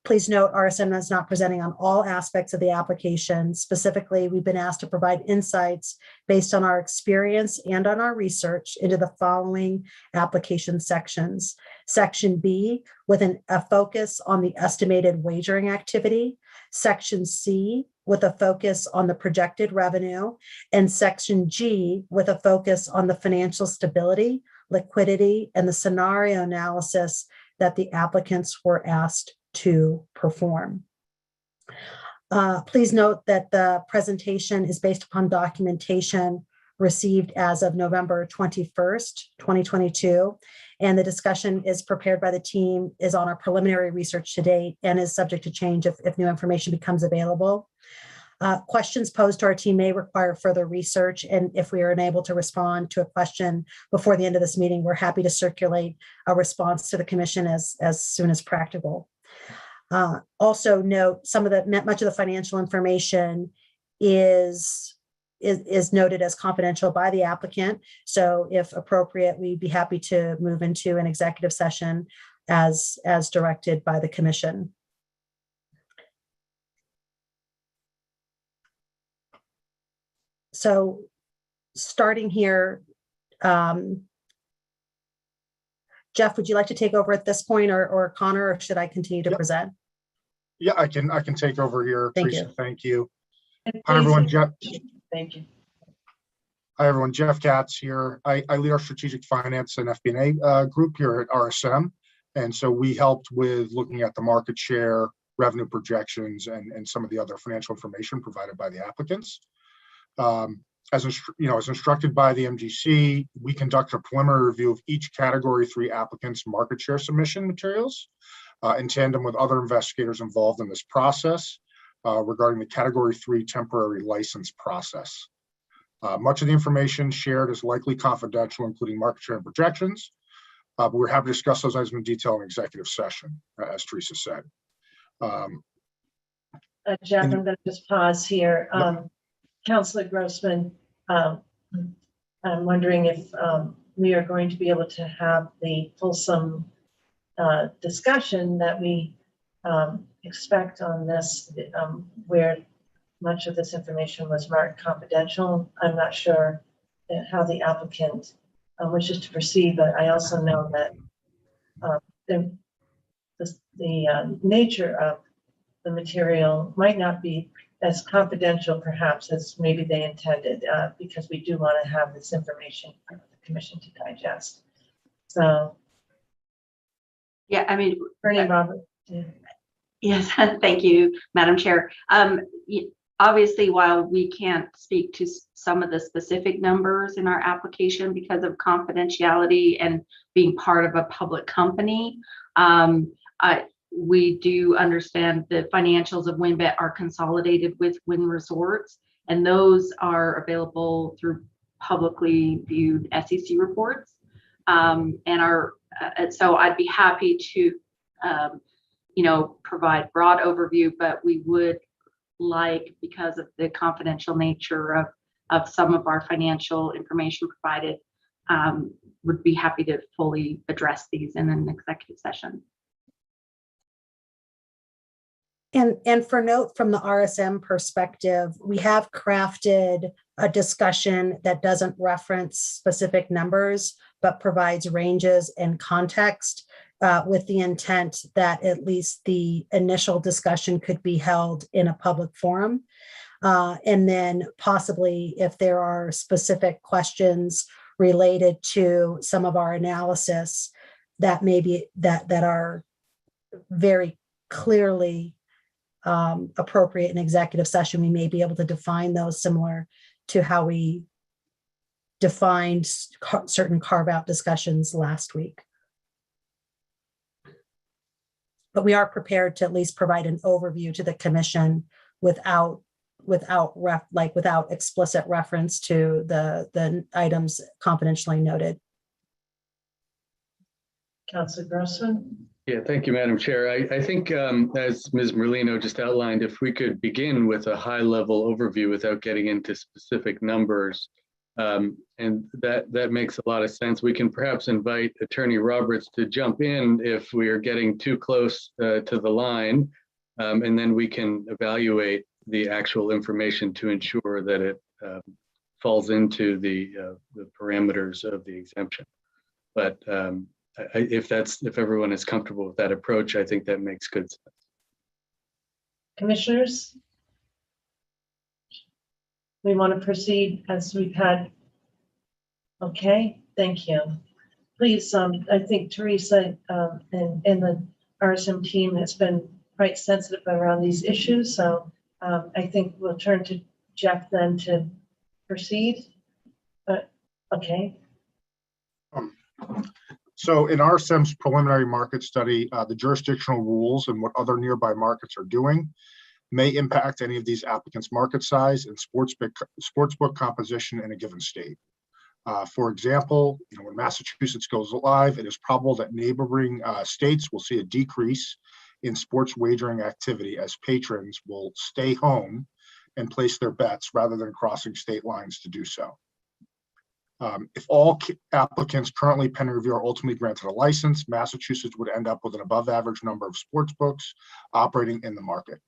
Please note, RSM is not presenting on all aspects of the application. Specifically, we've been asked to provide insights based on our experience and on our research into the following application sections. Section B, with a focus on the estimated wagering activity. Section C, with a focus on the projected revenue. And Section G, with a focus on the financial stability, liquidity, and the scenario analysis that the applicants were asked to perform. Please note that the presentation is based upon documentation received as of November 21st, 2022. And the discussion is prepared by the team, is on our preliminary research to date, and is subject to change if new information becomes available. Questions posed to our team may require further research, and if we are unable to respond to a question before the end of this meeting, we're happy to circulate a response to the commission as soon as practical. Also note, much of the financial information is noted as confidential by the applicant. So if appropriate, we'd be happy to move into an executive session as directed by the commission. So starting here, Jeff, would you like to take over at this point, or Connor, or should I continue to present? Yeah, I can take over here. Thank Teresa, you. thank you. Hi, everyone. Jeff. Thank you. Hi, everyone. Jeff Katz here. I lead our strategic finance and FP&A group here at RSM. And so we helped with looking at the market share, revenue projections, and some of the other financial information provided by the applicants. As instructed by the MGC, we conduct a preliminary review of each Category 3 applicant's market share submission materials in tandem with other investigators involved in this process regarding the Category 3 temporary license process. Much of the information shared is likely confidential, including market share and projections, but we're happy to discuss those items in detail in executive session, as Teresa said. Jeff, I'm going to just pause here. Councillor Grossman, I'm wondering if we are going to be able to have the fulsome discussion that we expect on this, where much of this information was marked confidential. I'm not sure how the applicant wishes to proceed, but I also know that the nature of the material might not be as confidential perhaps as maybe they intended, because we do want to have this information for the commission to digest. So, yeah, I mean, Bernie Robert. Yeah. Yes, thank you, Madam Chair. Obviously, while we can't speak to some of the specific numbers in our application because of confidentiality and being part of a public company, we do understand the financials of WinBet are consolidated with Wynn Resorts, and those are available through publicly viewed SEC reports. And so I'd be happy to, provide broad overview, but we would like, because of the confidential nature of some of our financial information provided, would be happy to fully address these in an executive session. And for note, from the RSM perspective, we have crafted a discussion that doesn't reference specific numbers, but provides ranges and context, with the intent that at least the initial discussion could be held in a public forum. And then possibly if there are specific questions related to some of our analysis that maybe that are very clearly appropriate in executive session, we may be able to define those similar to how we defined certain carve-out discussions last week. But we are prepared to at least provide an overview to the commission without explicit reference to the items confidentially noted. Councilor Grossman. Yeah, thank you, Madam Chair. I think as Ms. Merlino just outlined, if we could begin with a high-level overview without getting into specific numbers, and that makes a lot of sense. We can perhaps invite Attorney Roberts to jump in if we are getting too close to the line, and then we can evaluate the actual information to ensure that it falls into the parameters of the exemption. But if everyone is comfortable with that approach, I think that makes good sense. Commissioners, we want to proceed as we've had. Okay, thank you. Please, I think Teresa and the RSM team has been quite sensitive around these issues. So I think we'll turn to Jeff then to proceed. Okay, So in RSM's preliminary market study, the jurisdictional rules and what other nearby markets are doing may impact any of these applicants' market size and sportsbook composition in a given state. For example, when Massachusetts goes live, it is probable that neighboring states will see a decrease in sports wagering activity as patrons will stay home and place their bets rather than crossing state lines to do so. If all applicants currently pending review are ultimately granted a license, Massachusetts would end up with an above average number of sports books operating in the market.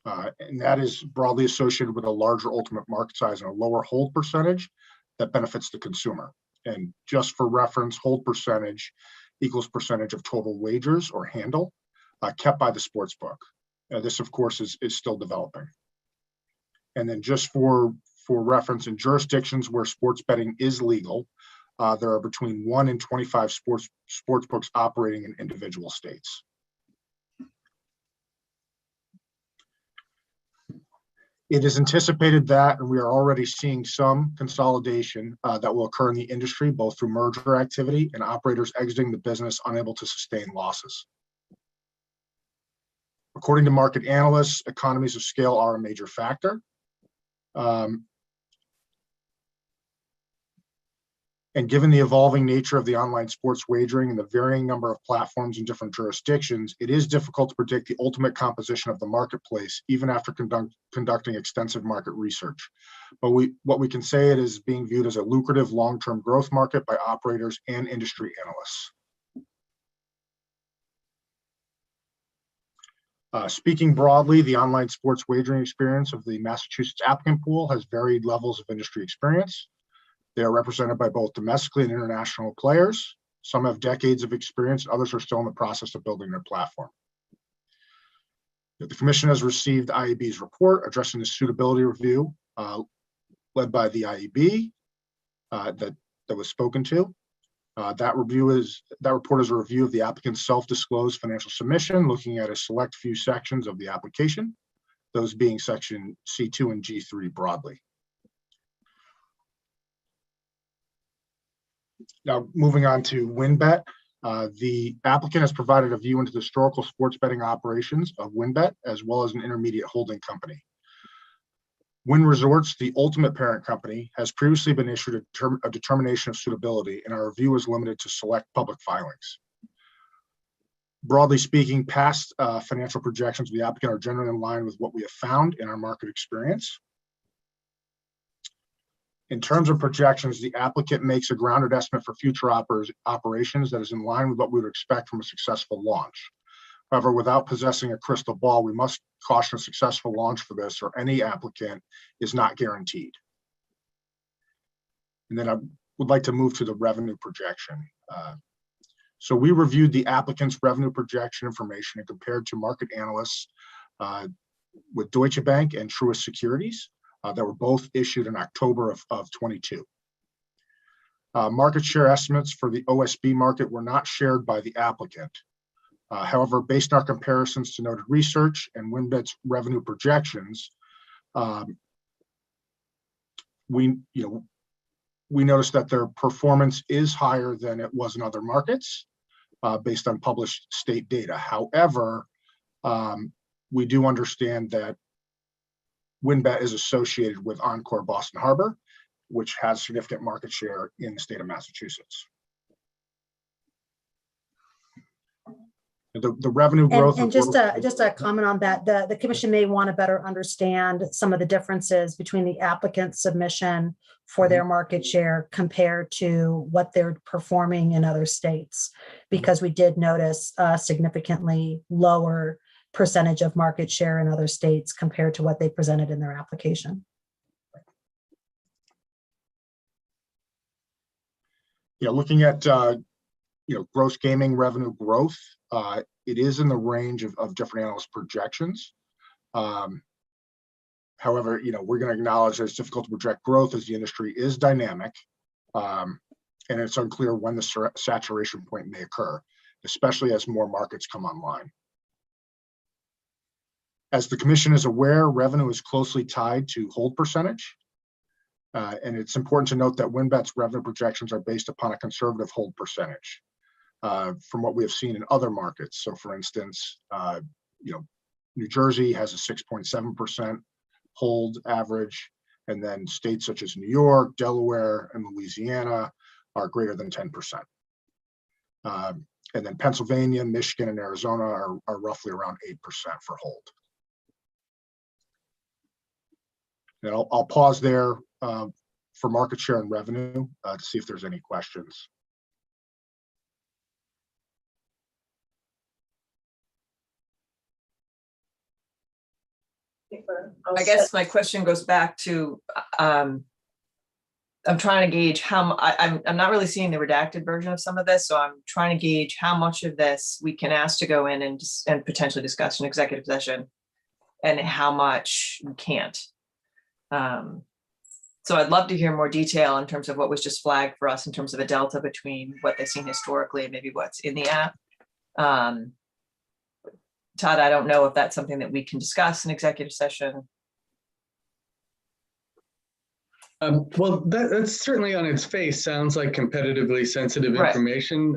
And that is broadly associated with a larger ultimate market size and a lower hold percentage that benefits the consumer. And just for reference, hold percentage equals percentage of total wagers or handle kept by the sports book. This, of course, is still developing. And then just for reference, in jurisdictions where sports betting is legal, there are between 1 and 25 sports books operating in individual states. It is anticipated that, and we are already seeing some consolidation that will occur in the industry, both through merger activity and operators exiting the business unable to sustain losses. According to market analysts, economies of scale are a major factor. And given the evolving nature of the online sports wagering and the varying number of platforms in different jurisdictions, it is difficult to predict the ultimate composition of the marketplace, even after conducting extensive market research. But what we can say, it is being viewed as a lucrative long-term growth market by operators and industry analysts. Speaking broadly, the online sports wagering experience of the Massachusetts applicant pool has varied levels of industry experience. They are represented by both domestically and international players. Some have decades of experience, others are still in the process of building their platform. The Commission has received IAB's report addressing the suitability review led by the IAB that was spoken to. That report is a review of the applicant's self-disclosed financial submission, looking at a select few sections of the application, those being section C2 and G3 broadly. Now, moving on to WinBet, the applicant has provided a view into the historical sports betting operations of WinBet, as well as an intermediate holding company. Wynn Resorts, the ultimate parent company, has previously been issued a determination of suitability, and our review is limited to select public filings. Broadly speaking, past financial projections of the applicant are generally in line with what we have found in our market experience. In terms of projections, the applicant makes a grounded estimate for future operations that is in line with what we would expect from a successful launch. However, without possessing a crystal ball, we must caution a successful launch for this or any applicant is not guaranteed. And then I would like to move to the revenue projection. So we reviewed the applicant's revenue projection information and compared to market analysts with Deutsche Bank and Truist Securities that were both issued in October of 22. Market share estimates for the OSB market were not shared by the applicant. However, based on our comparisons to noted research and WinBet's revenue projections, we noticed that their performance is higher than it was in other markets based on published state data. However, we do understand that WinBet is associated with Encore Boston Harbor, which has significant market share in the state of Massachusetts. The revenue growth. And just a comment on that, the commission may want to better understand some of the differences between the applicant's submission for their market share compared to what they're performing in other states, because we did notice a significantly lower percentage of market share in other states compared to what they presented in their application. Yeah, looking at gross gaming revenue growth, it is in the range of different analyst projections. However, we're going to acknowledge that it's difficult to project growth as the industry is dynamic, and it's unclear when the saturation point may occur, especially as more markets come online. As the commission is aware, revenue is closely tied to hold percentage. And it's important to note that WinBet's revenue projections are based upon a conservative hold percentage from what we have seen in other markets. So for instance, New Jersey has a 6.7% hold average, and then states such as New York, Delaware, and Louisiana are greater than 10%. And then Pennsylvania, Michigan, and Arizona are roughly around 8% for hold. And I'll pause there for market share and revenue to see if there's any questions. I guess my question goes back to, I'm trying to gauge how, I'm not really seeing the redacted version of some of this, so I'm trying to gauge how much of this we can ask to go in and potentially discuss in executive session and how much we can't. So I'd love to hear more detail in terms of what was just flagged for us in terms of a delta between what they've seen historically and maybe what's in the app. Todd, I don't know if that's something that we can discuss in executive session. Well, that's certainly on its face sounds like competitively sensitive information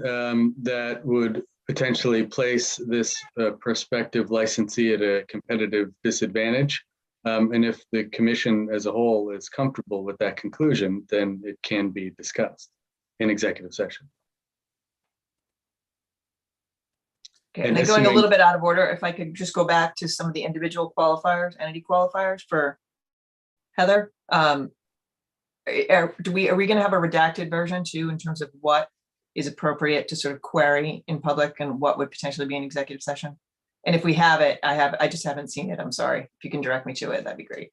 that would potentially place this prospective licensee at a competitive disadvantage. And if the commission as a whole is comfortable with that conclusion, then it can be discussed in executive session. Okay, and then going a little bit out of order, if I could just go back to some of the individual qualifiers, entity qualifiers for Heather. Are we going to have a redacted version too in terms of what is appropriate to sort of query in public and what would potentially be an executive session? And if we have it, I just haven't seen it. I'm sorry. If you can direct me to it, that'd be great.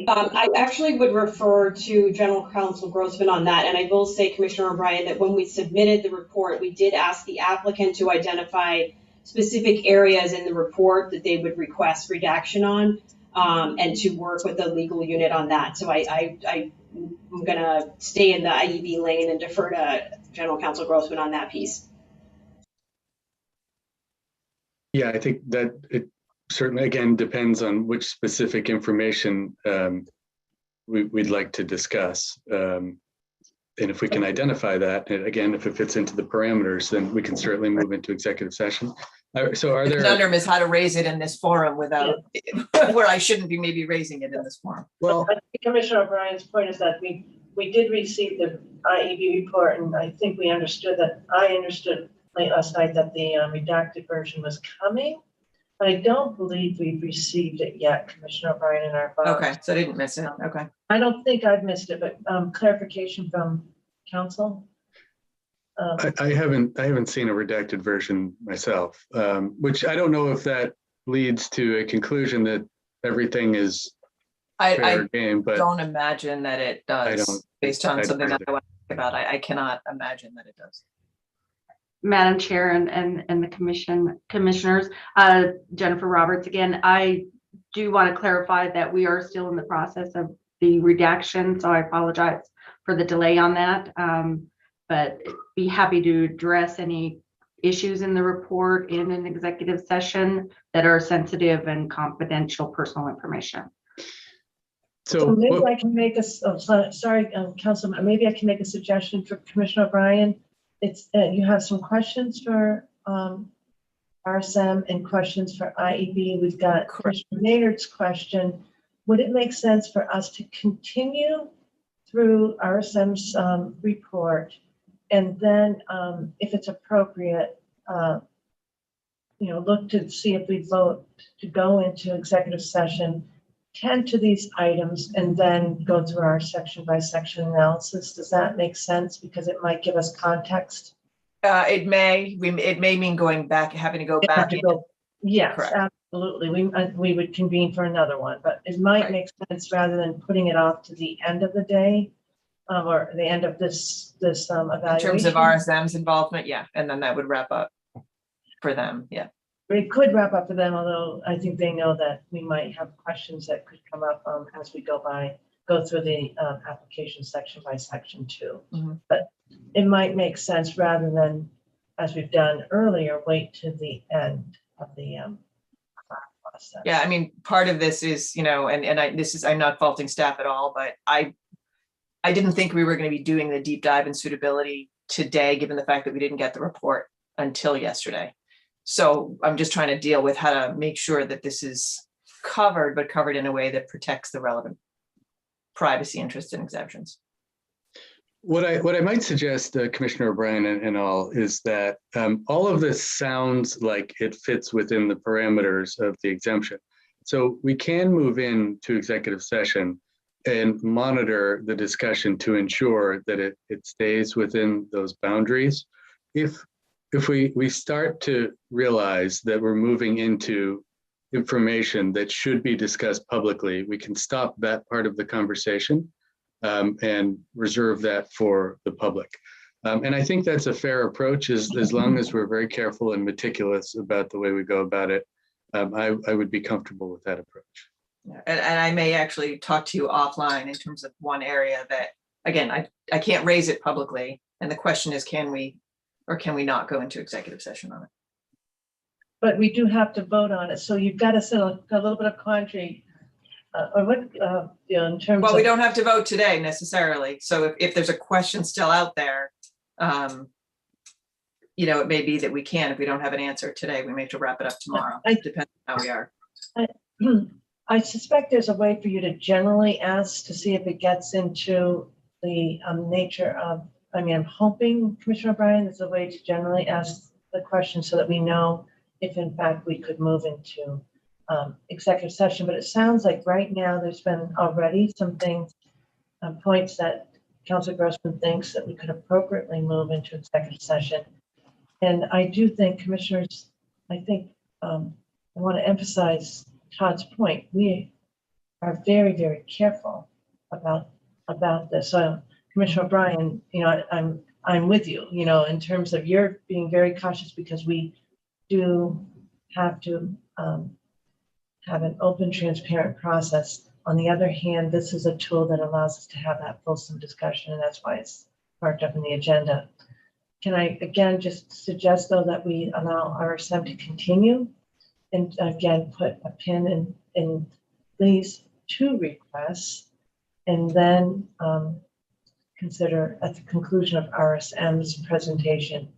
I actually would refer to General Counsel Grossman on that. And I will say, Commissioner O'Brien, that when we submitted the report, we did ask the applicant to identify specific areas in the report that they would request redaction on, and to work with the legal unit on that. So I'm going to stay in the IEB lane and defer to General Counsel Grossman on that piece. Yeah, I think that it certainly, again, depends on which specific information we'd like to discuss. And if we can identify that, and again, if it fits into the parameters, then we can certainly move into executive session. So are there— The conundrum is how to raise it in this forum without, where I shouldn't be maybe raising it in this forum. Well, I think Commissioner O'Brien's point is that we did receive the IEB report, and I think I understood late last night that the redacted version was coming, but I don't believe we've received it yet, Commissioner O'Brien, in our file. Okay, so I didn't miss it. Okay. I don't think I've missed it, but clarification from council. I haven't seen a redacted version myself, which I don't know if that leads to a conclusion that everything is fair game, but don't imagine that it does based on something that I want to think about. I cannot imagine that it does. Madam Chair and the commissioners, Jennifer Roberts again. I do want to clarify that we are still in the process of the redaction, so I apologize for the delay on that. But be happy to address any issues in the report in an executive session that are sensitive and confidential personal information. So maybe I can make Councilman, maybe I can make a suggestion for Commissioner O'Brien. It's you have some questions for RSM and questions for IEB. We've got Commissioner Maynard's question. Would it make sense for us to continue through RSM's report, and then if it's appropriate, look to see if we vote to go into executive session, tend to these items, and then go through our section by section analysis? Does that make sense? Because it might give us context. It may mean going back, having to go back in. Yes, correct. Absolutely. We would convene for another one, but it might make sense rather than putting it off to the end of the day or the end of this evaluation. In terms of RSM's involvement, yeah, and then that would wrap up for them, yeah. It could wrap up for them, although I think they know that we might have questions that could come up as we go through the application section by section too. Mm-hmm. But it might make sense rather than, as we've done earlier, wait to the end of the process. Yeah, I mean, part of this is, I'm not faulting staff at all, but I didn't think we were going to be doing the deep dive in suitability today, given the fact that we didn't get the report until yesterday. So I'm just trying to deal with how to make sure that this is covered, but covered in a way that protects the relevant privacy interests and exemptions. What I might suggest, Commissioner O'Brien and all, is that all of this sounds like it fits within the parameters of the exemption. So we can move into executive session and monitor the discussion to ensure that it stays within those boundaries. If we start to realize that we're moving into information that should be discussed publicly, we can stop that part of the conversation and reserve that for the public. And I think that's a fair approach as long as we're very careful and meticulous about the way we go about it. I would be comfortable with that approach. Yeah, and I may actually talk to you offline in terms of one area that, again, I can't raise it publicly. And the question is, can we or can we not go into executive session on it? But we do have to vote on it. So you've got to set a little bit of contrary, or what, you know, in terms Well, of. we don't have to vote today necessarily. So if there's a question still out there, you know, it may be that we can, if we don't have an answer today, we may have to wrap it up tomorrow, depending on how we are. I suspect there's a way for you to generally ask to see if it gets into the nature of, I mean, I'm hoping, Commissioner O'Brien, there's a way to generally ask the question so that we know if in fact we could move into executive session. But it sounds like right now there's been already some things, points that Councilor Grossman thinks that we could appropriately move into executive session. And I do think, commissioners, I think I want to emphasize Todd's point. We are very, very careful about this. So Commissioner O'Brien, you know, I'm with you, you know, in terms of you're being very cautious because we do have to have an open, transparent process. On the other hand, this is a tool that allows us to have that fulsome discussion, and that's why it's marked up in the agenda. Can I again just suggest though that we allow RSM to continue and again put a pin in these two requests, and then consider at the conclusion of RSM's presentation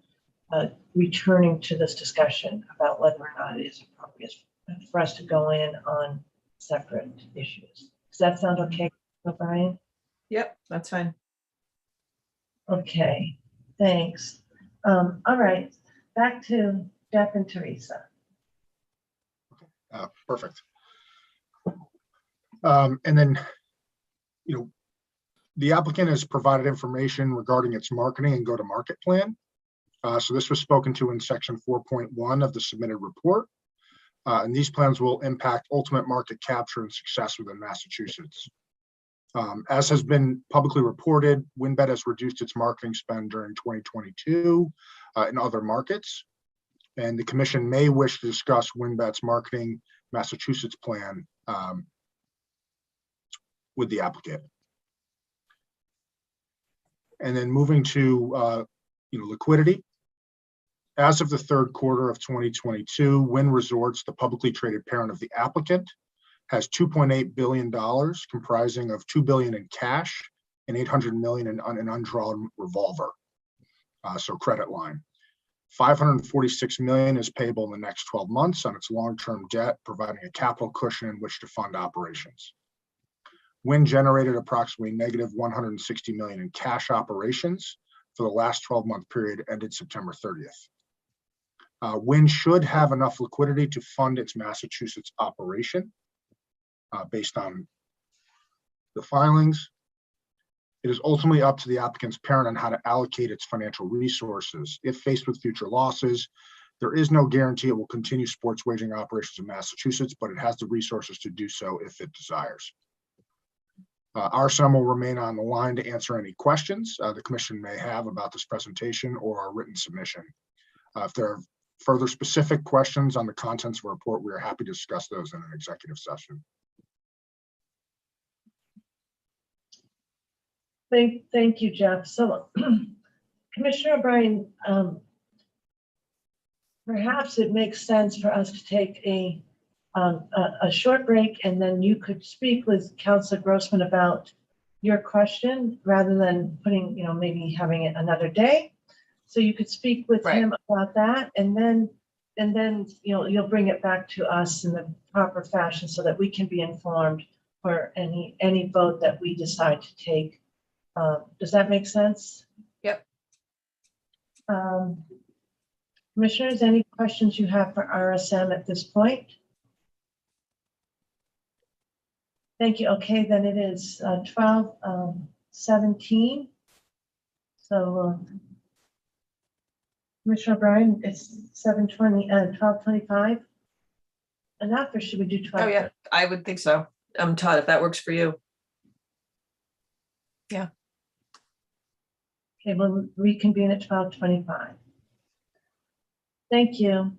returning to this discussion about whether or not it is appropriate for us to go in on separate issues. Does that sound okay, Brian? Yep, that's fine. Okay, thanks. All right, back to Jeff and Teresa. Perfect. And then, you know, the applicant has provided information regarding its marketing and go-to-market plan. So this was spoken to in section 4.1 of the submitted report. And these plans will impact ultimate market capture and success within Massachusetts. As has been publicly reported, WinBet has reduced its marketing spend during 2022 in other markets. And the commission may wish to discuss WinBet's marketing Massachusetts plan with the applicant. And then moving to liquidity. As of the third quarter of 2022, Wynn Resorts, the publicly traded parent of the applicant, has $2.8 billion, comprising of $2 billion in cash and $800 million in an undrawn revolver, so credit line. $546 million is payable in the next 12 months on its long-term debt, providing a capital cushion in which to fund operations. Wynn generated approximately negative $160 million in cash operations for the last 12-month period ended September 30th. Wynn should have enough liquidity to fund its Massachusetts operation based on the filings. It is ultimately up to the applicant's parent on how to allocate its financial resources. If faced with future losses, there is no guarantee it will continue sports wagering operations in Massachusetts, but it has the resources to do so if it desires. RSM will remain on the line to answer any questions the commission may have about this presentation or our written submission. If there are further specific questions on the contents of our report, we are happy to discuss those in an executive session. Thank you, Jeff. So, Commissioner O'Brien, perhaps it makes sense for us to take a short break, and then you could speak with Councilor Grossman about your question rather than putting, maybe having it another day. So you could speak with Right. him about that, and then you'll bring it back to us in the proper fashion so that we can be informed for any vote that we decide to take. Does that make sense? Yep. Commissioners, any questions you have for RSM at this point? Thank you. Okay, then it is 12:17. So Commissioner O'Brien, it's 7:20 and 12:25. Enough, or should we do 12? Oh, yeah, I would think so. Todd, if that works for you. Yeah. Okay, we'll reconvene at 12:25. Thank you.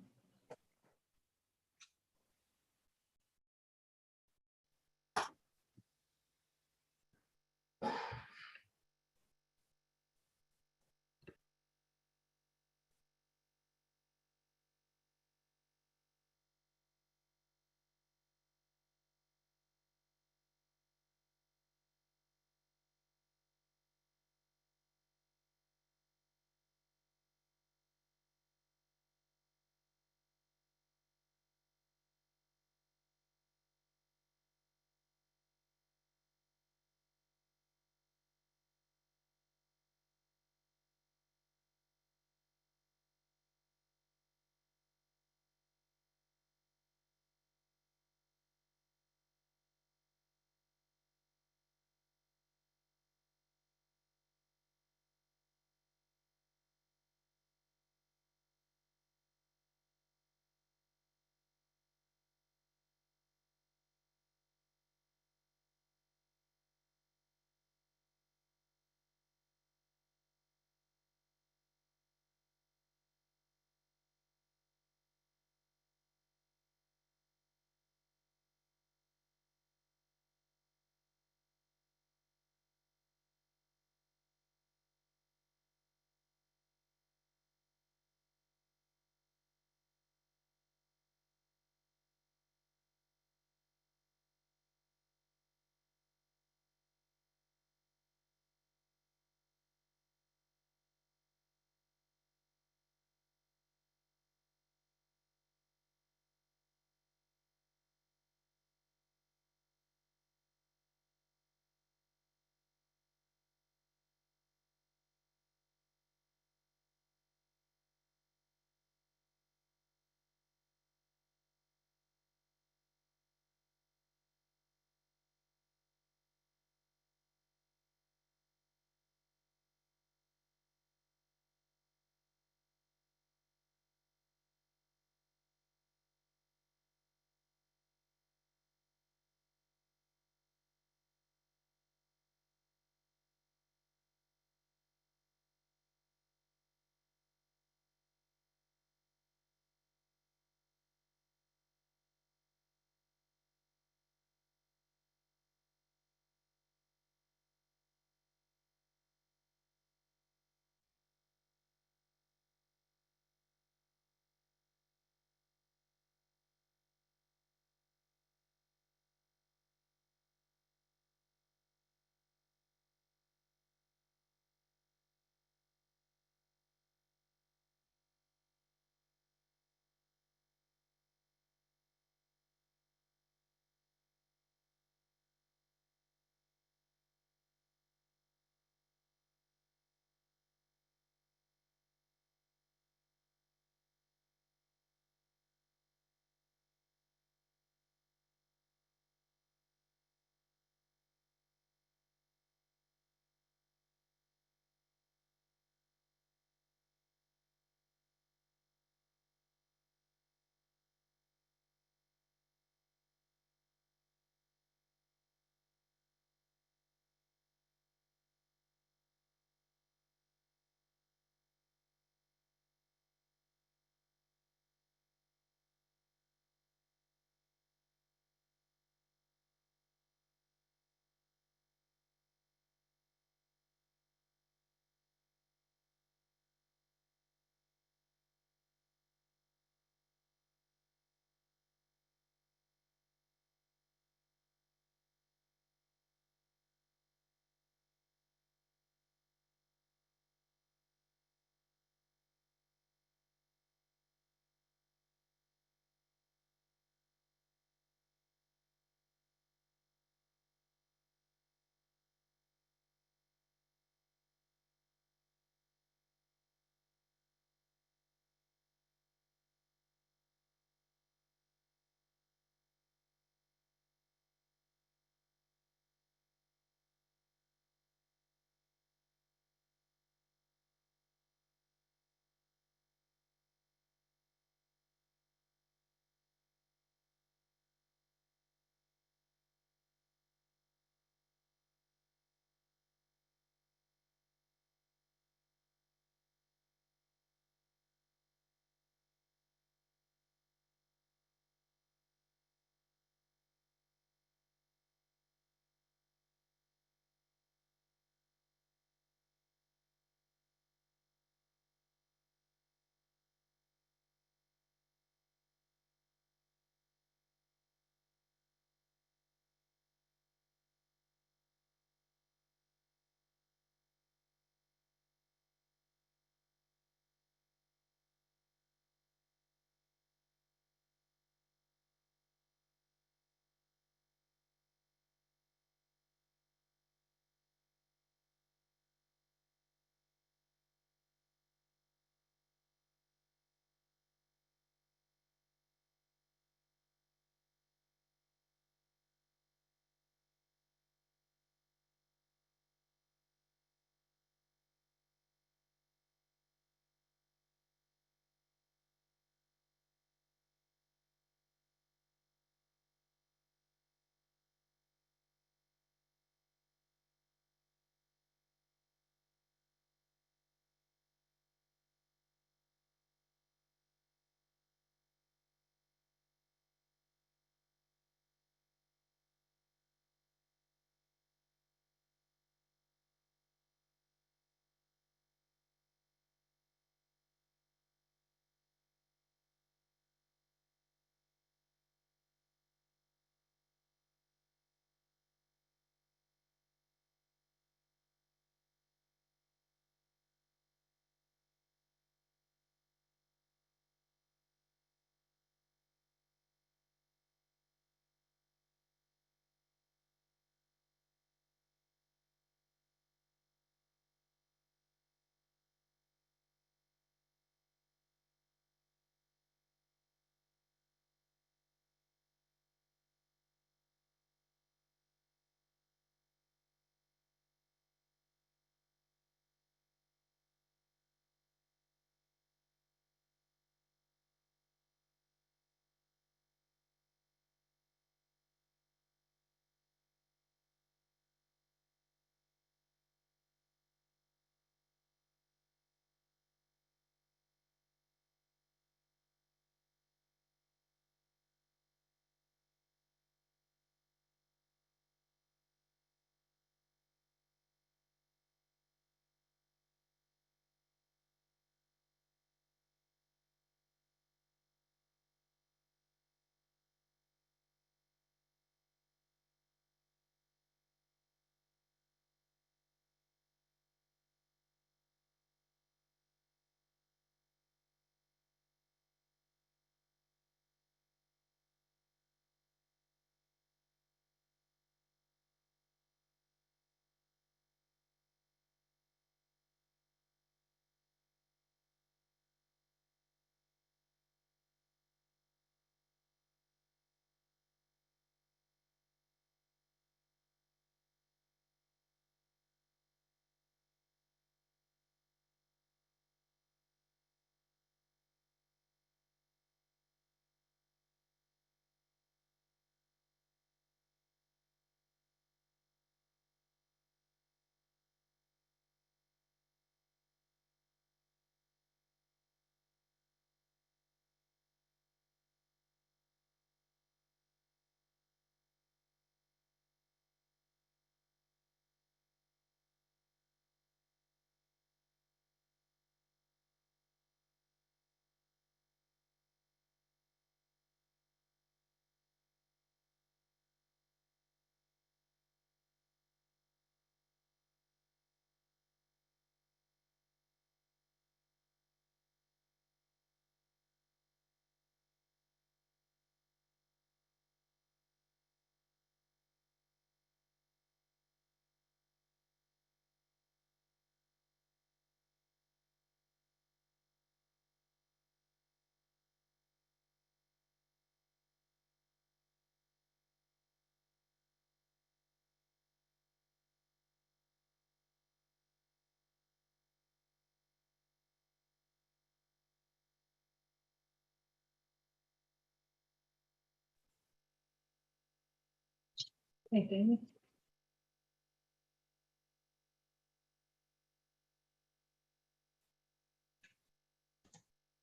Hey, David.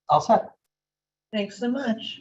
All set. Thanks so much.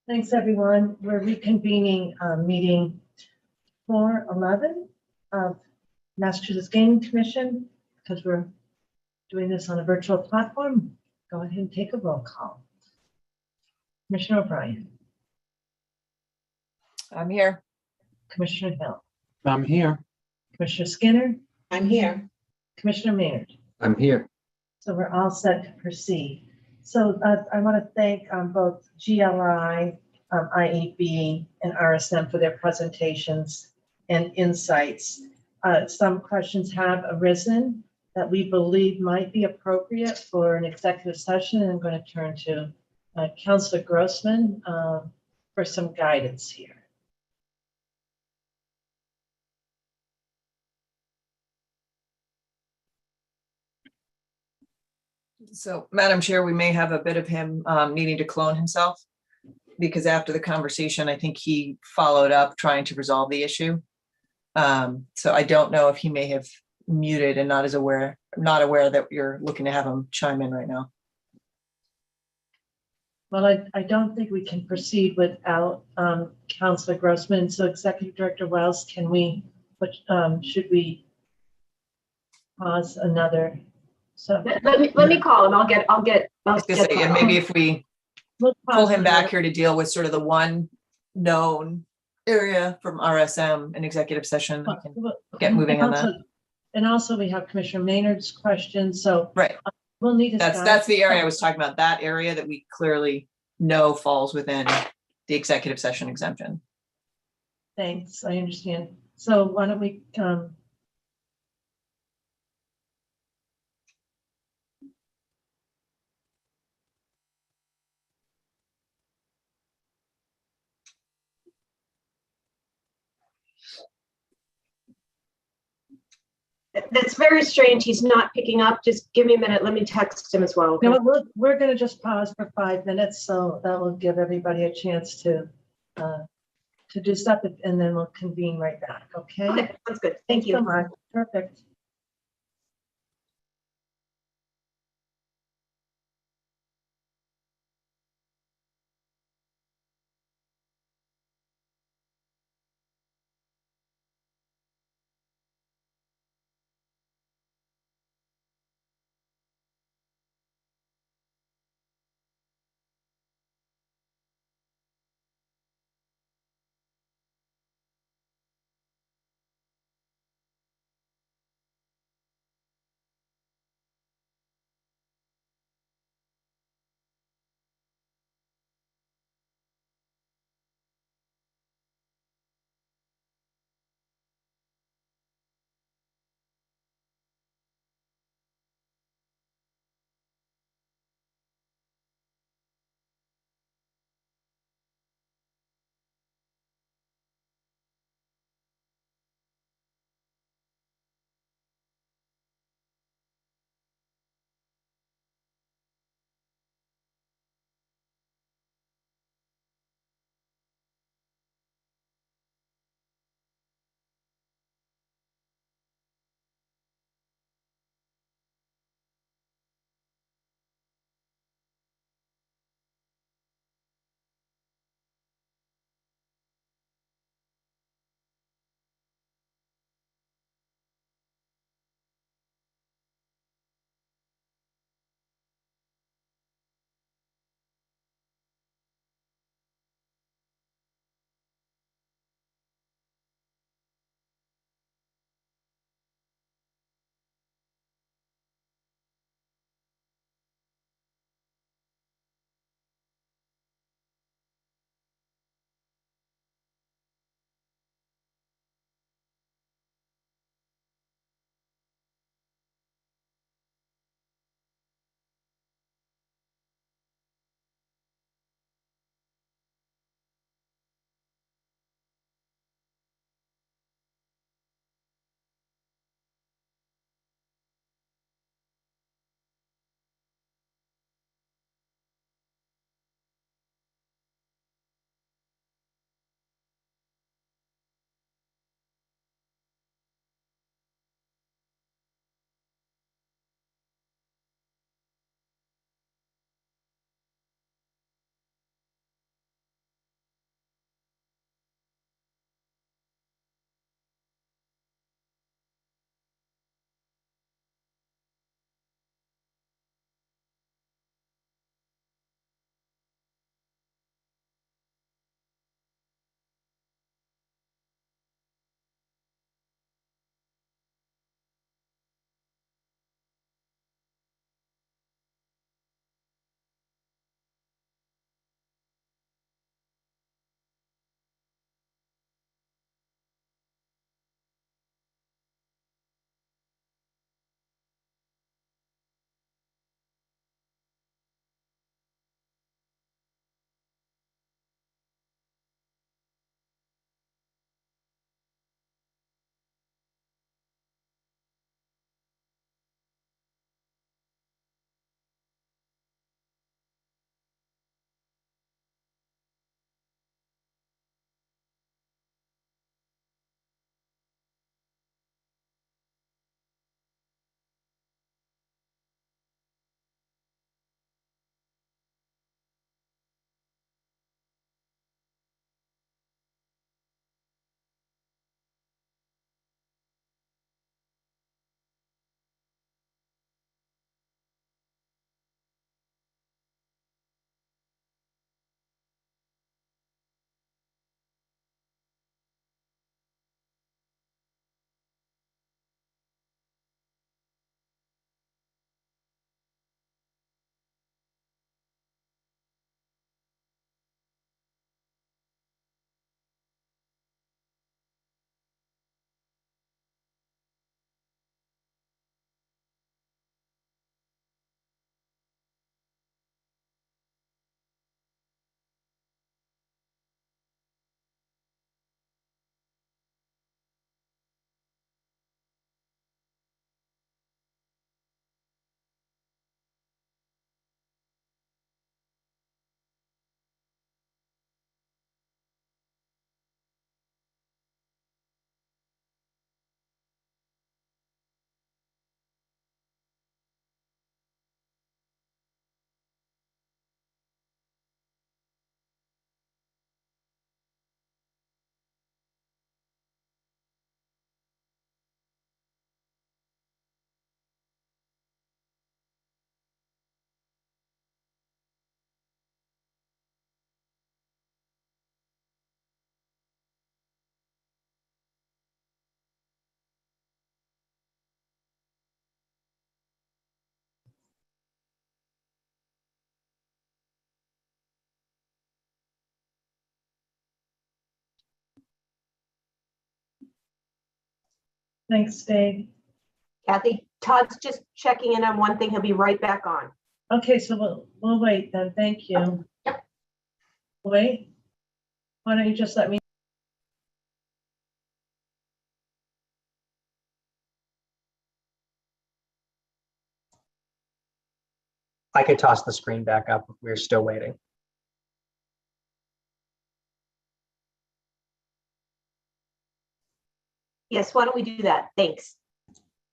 Thanks, everyone. We're reconvening meeting 411 of Massachusetts Gaming Commission because we're doing this on a virtual platform. Go ahead and take a roll call. Commissioner O'Brien, I'm here. Commissioner Hill, I'm here. Commissioner Skinner, I'm here. Commissioner Maynard. I'm here. So we're all set to proceed. So I want to thank both GLI, IEB, and RSM for their presentations and insights. Some questions have arisen that we believe might be appropriate for an executive session, and I'm going to turn to Councilor Grossman for some guidance here. So, Madam Chair, we may have a bit of him needing to clone himself because after the conversation, I think he followed up trying to resolve the issue. So I don't know if he may have muted and not aware that you're looking to have him chime in right now. Well, I don't think we can proceed without Councilor Grossman. So Executive Director Wells, can we, should we pause another? So Let me call him. I'll get. I was gonna say, and maybe if we pull him back here to deal with sort of the one known area from RSM and executive session, we can get moving on that. And also we have Commissioner Maynard's question. So right, we'll need to. That's the area I was talking about. That area that we clearly know falls within the executive session exemption. Thanks, I understand. So why don't we That's very strange. He's not picking up. Just give me a minute. Let me text him as well. Okay? No, we're going to just pause for 5 minutes, so that will give everybody a chance to do stuff, and then we'll convene right back. Okay. Okay, sounds good. Thanks so much. Perfect. Thanks, Dave. Kathy, Todd's just checking in on one thing. He'll be right back on. Okay, so we'll wait then. Thank you. Wait. Why don't you just let me? I could toss the screen back up if we're still waiting. Yes, why don't we do that? Thanks.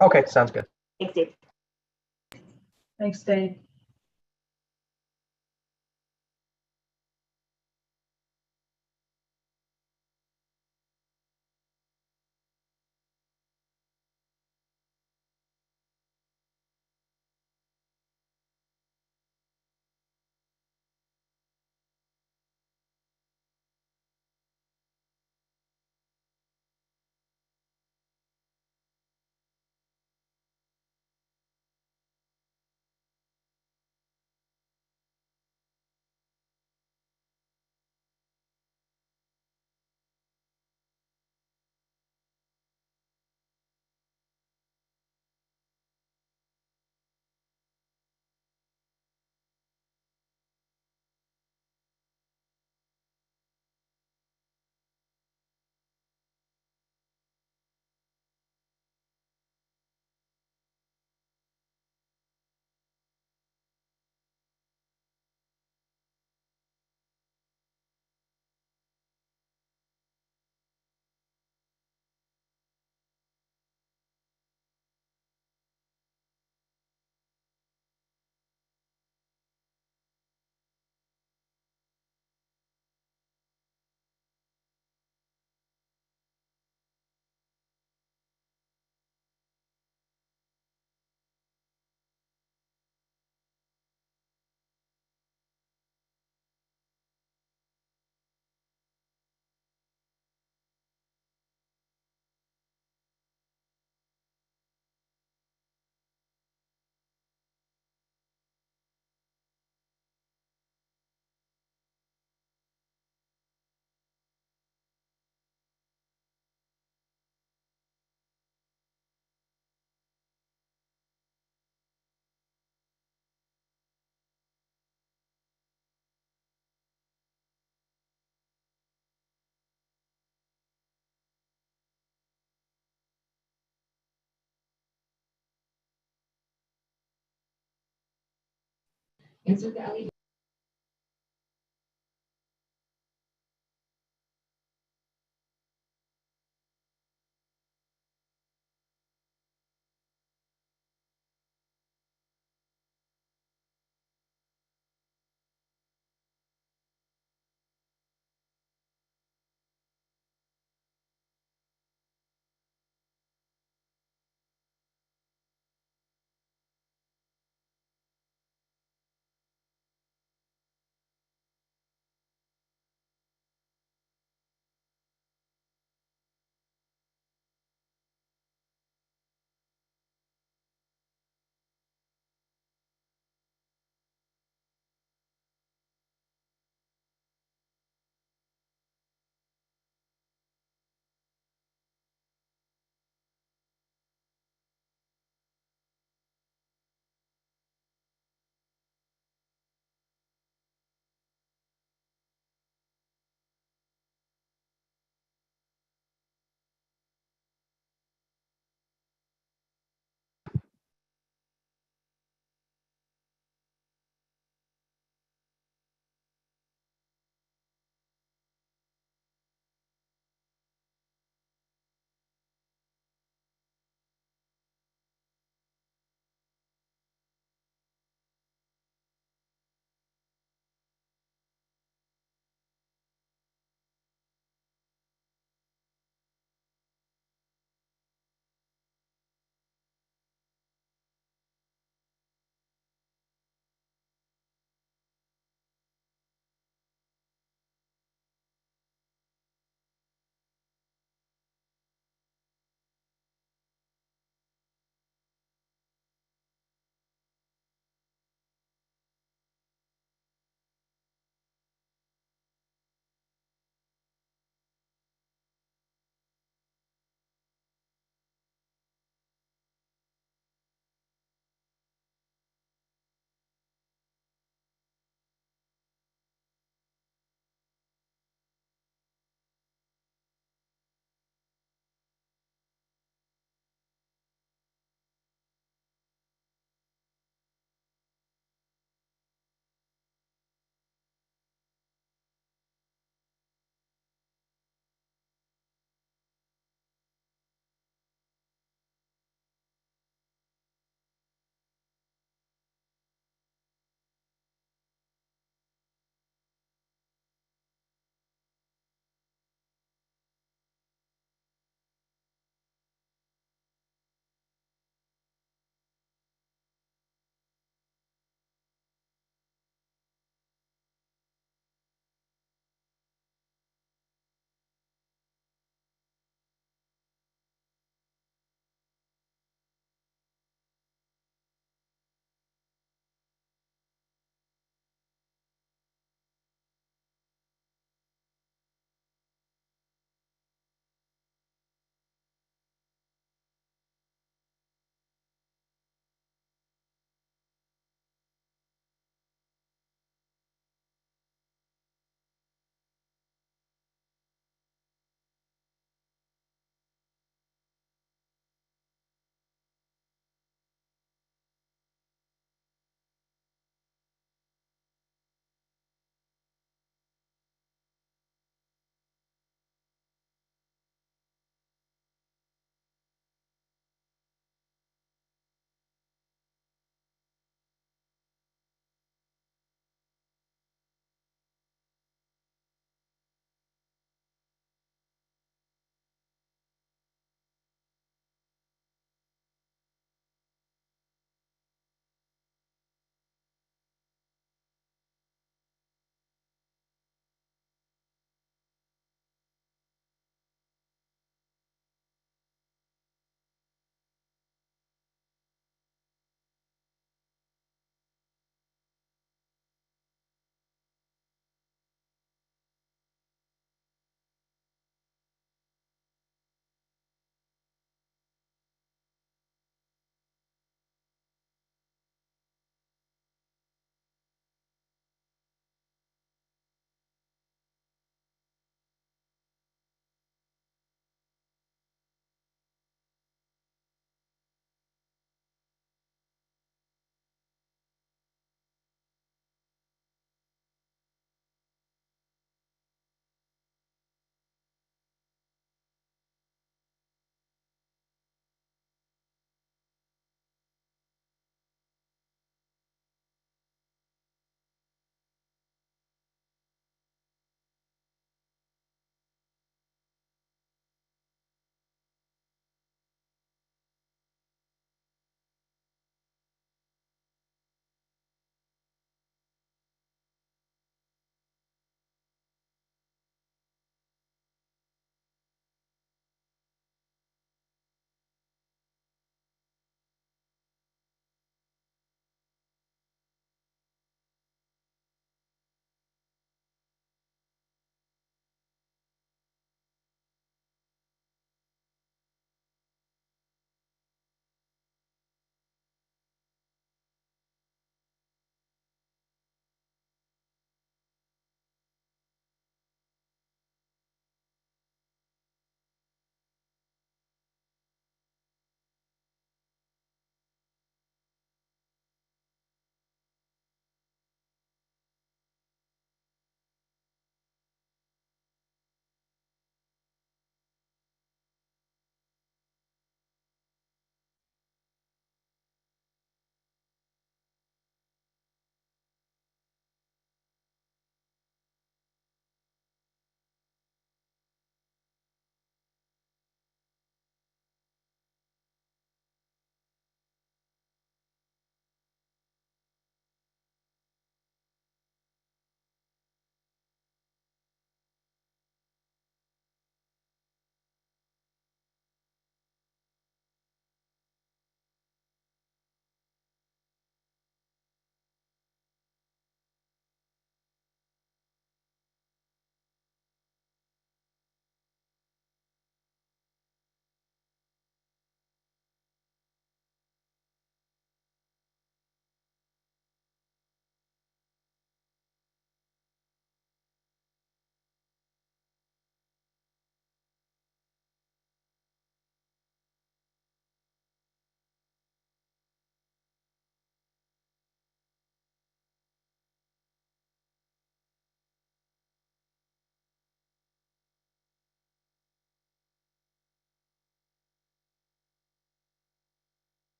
Okay, sounds good. Thanks, Dave. Thanks, Dave. Insert the LED.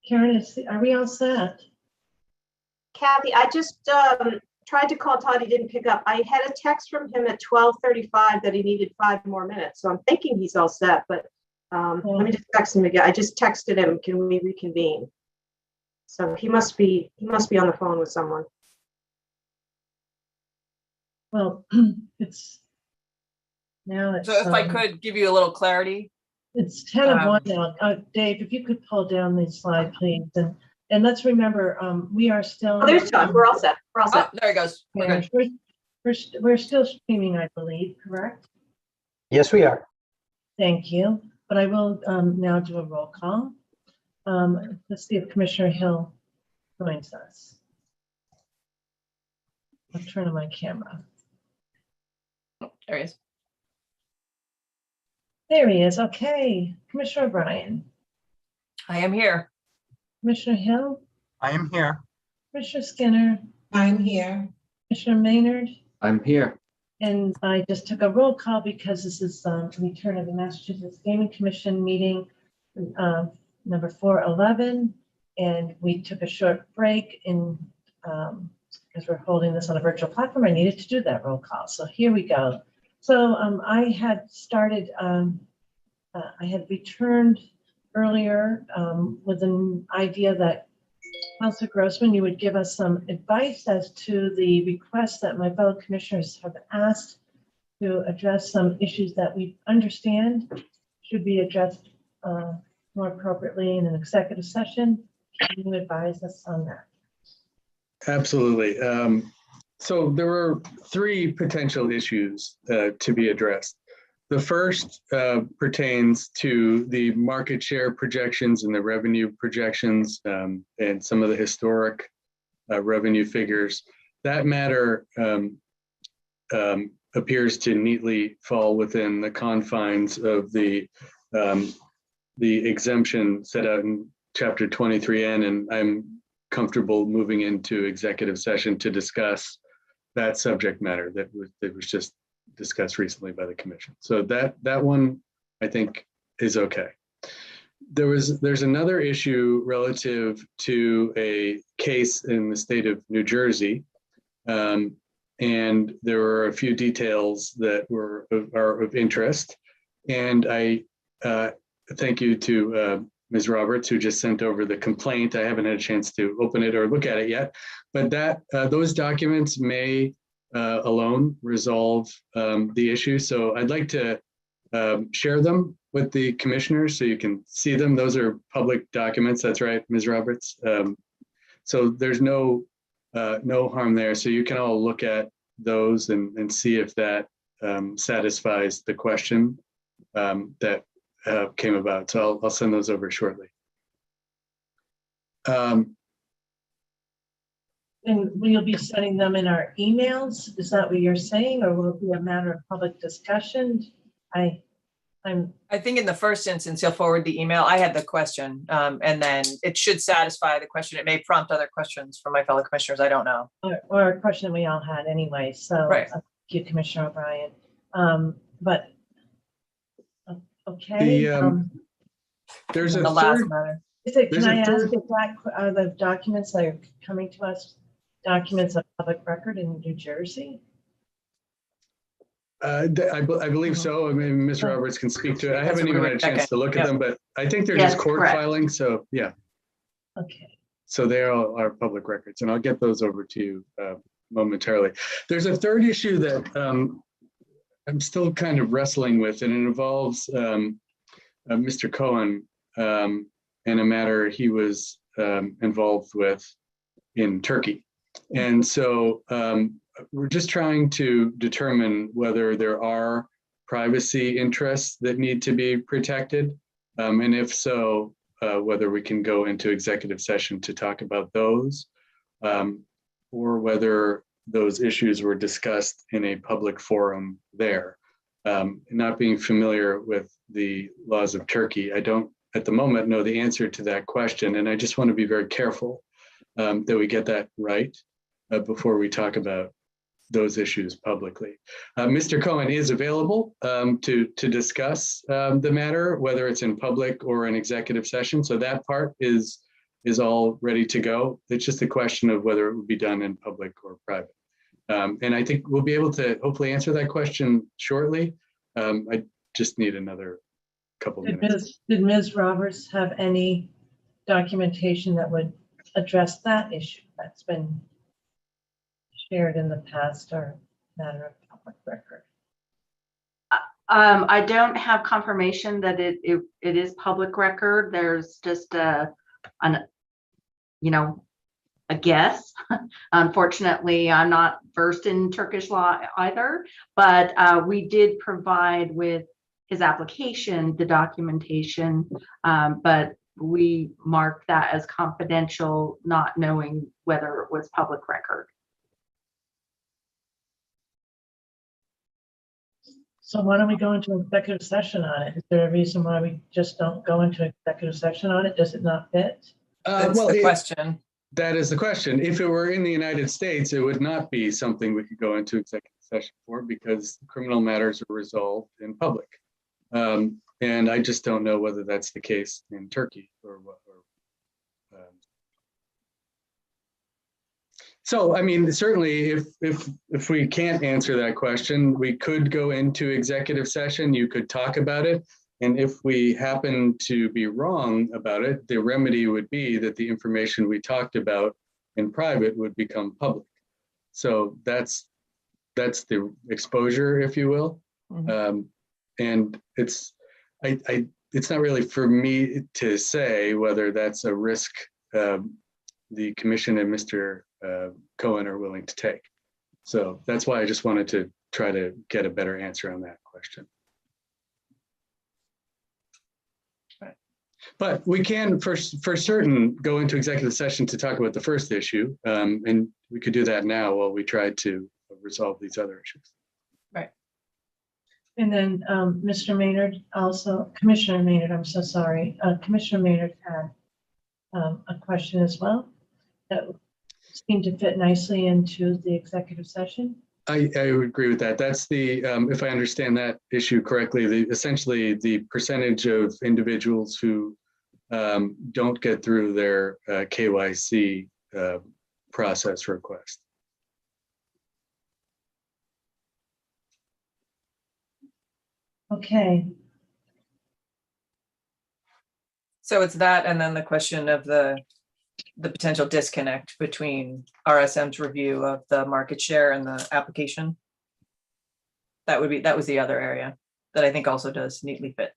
Karen, are we all set? Kathy, I just tried to call Todd. He didn't pick up. I had a text from him at 12:35 that he needed 5 more minutes. So I'm thinking he's all set, but let me just text him again. I just texted him, can we reconvene? So he must be on the phone with someone. Well, it's now it's. So if I could give you a little clarity. It's 10 of 1 now. Dave, if you could pull down the slide, please. And let's remember, we are still. Oh, there's Todd. We're all set. We're all set. Oh, there he goes. Yeah, we're still streaming, I believe, correct? Yes, we are. Thank you. But I will now do a roll call. Let's see if Commissioner Hill joins us. I'll turn on my camera. There he is. There he is. Okay. Commissioner O'Brien. I am here. Commissioner Hill. I am here. Commissioner Skinner. I'm here. Commissioner Maynard. I'm here. And I just took a roll call because this is the return of the Massachusetts Gaming Commission meeting number 411. And we took a short break because we're holding this on a virtual platform. I needed to do that roll call. So here we go. So I had started, I had returned earlier with an idea that Councilor Grossman, you would give us some advice as to the requests that my fellow commissioners have asked to address some issues that we understand should be addressed more appropriately in an executive session. Can you advise us on that? Absolutely. So there were 3 potential issues to be addressed. The first pertains to the market share projections and the revenue projections and some of the historic revenue figures. That matter appears to neatly fall within the confines of the exemption set out in Chapter 23N, and I'm comfortable moving into executive session to discuss that subject matter that was just discussed recently by the commission. So that one I think is okay. There's another issue relative to a case in the state of New Jersey, and there were a few details that are of interest. And I thank you to Ms. Roberts, who just sent over the complaint. I haven't had a chance to open it or look at it yet, but those documents may alone resolve the issue. So I'd like to share them with the commissioners so you can see them. Those are public documents. That's right, Ms. Roberts. So there's no harm there. So you can all look at those and see if that satisfies the question that came about. So I'll send those over shortly. And will you be sending them in our emails? Is that what you're saying, or will it be a matter of public discussion? I think in the first instance, you'll forward the email. I had the question, and then it should satisfy the question. It may prompt other questions from my fellow commissioners. I don't know. Or a question we all had anyway. So right. Thank you, Commissioner O'Brien. But okay. There's a the last third. matter. Can I ask if the documents that are coming to us documents of public record in New Jersey? I believe so. I mean, Ms. Roberts can speak to it. I haven't even had a chance to look at them, but I think they're just court filing. So yeah. Okay. So they are public records, and I'll get those over to you momentarily. There's a third issue that I'm still kind of wrestling with, and it involves Mr. Cohen and a matter he was involved with in Turkey. And so we're just trying to determine whether there are privacy interests that need to be protected. And if so, whether we can go into executive session to talk about those, or whether those issues were discussed in a public forum there. Not being familiar with the laws of Turkey, I don't at the moment know the answer to that question. And I just want to be very careful that we get that right before we talk about those issues publicly. Mr. Cohen is available to discuss the matter, whether it's in public or an executive session. So that part is is all ready to go. It's just a question of whether it would be done in public or private. And I think we'll be able to hopefully answer that question shortly. I just need another couple minutes. Did Ms. Roberts have any documentation that would address that issue that's been shared in the past or matter of public record? I don't have confirmation that it is public record. There's just a guess. Unfortunately, I'm not versed in Turkish law either, but we did provide with his application the documentation, but we marked that as confidential, not knowing whether it was public record. So why don't we go into executive session on it? Is there a reason why we just don't go into executive session on it? Does it not fit? That's the question. That is the question. If it were in the United States, it would not be something we could go into executive session for because criminal matters are resolved in public. And I just don't know whether that's the case in Turkey or what. So, I mean, certainly if we can't answer that question, we could go into executive session. You could talk about it. And if we happen to be wrong about it, the remedy would be that the information we talked about in private would become public. So that's the exposure, if you will. Mm-hmm. And it's not really for me to say whether that's a risk the commission and Mr. Cohen are willing to take. So that's why I just wanted to try to get a better answer on that question. But we can, for certain, go into executive session to talk about the first issue, and we could do that now while we try to resolve these other issues. Right. And then Mr. Maynard also, Commissioner Maynard, I'm so sorry. Commissioner Maynard had a question as well that seemed to fit nicely into the executive session. I would agree with that. That's the, if I understand that issue correctly, essentially the percentage of individuals who don't get through their KYC process request. Okay. So it's that, and then the question of the potential disconnect between RSM's review of the market share and the application. That was the other area that I think also does neatly fit.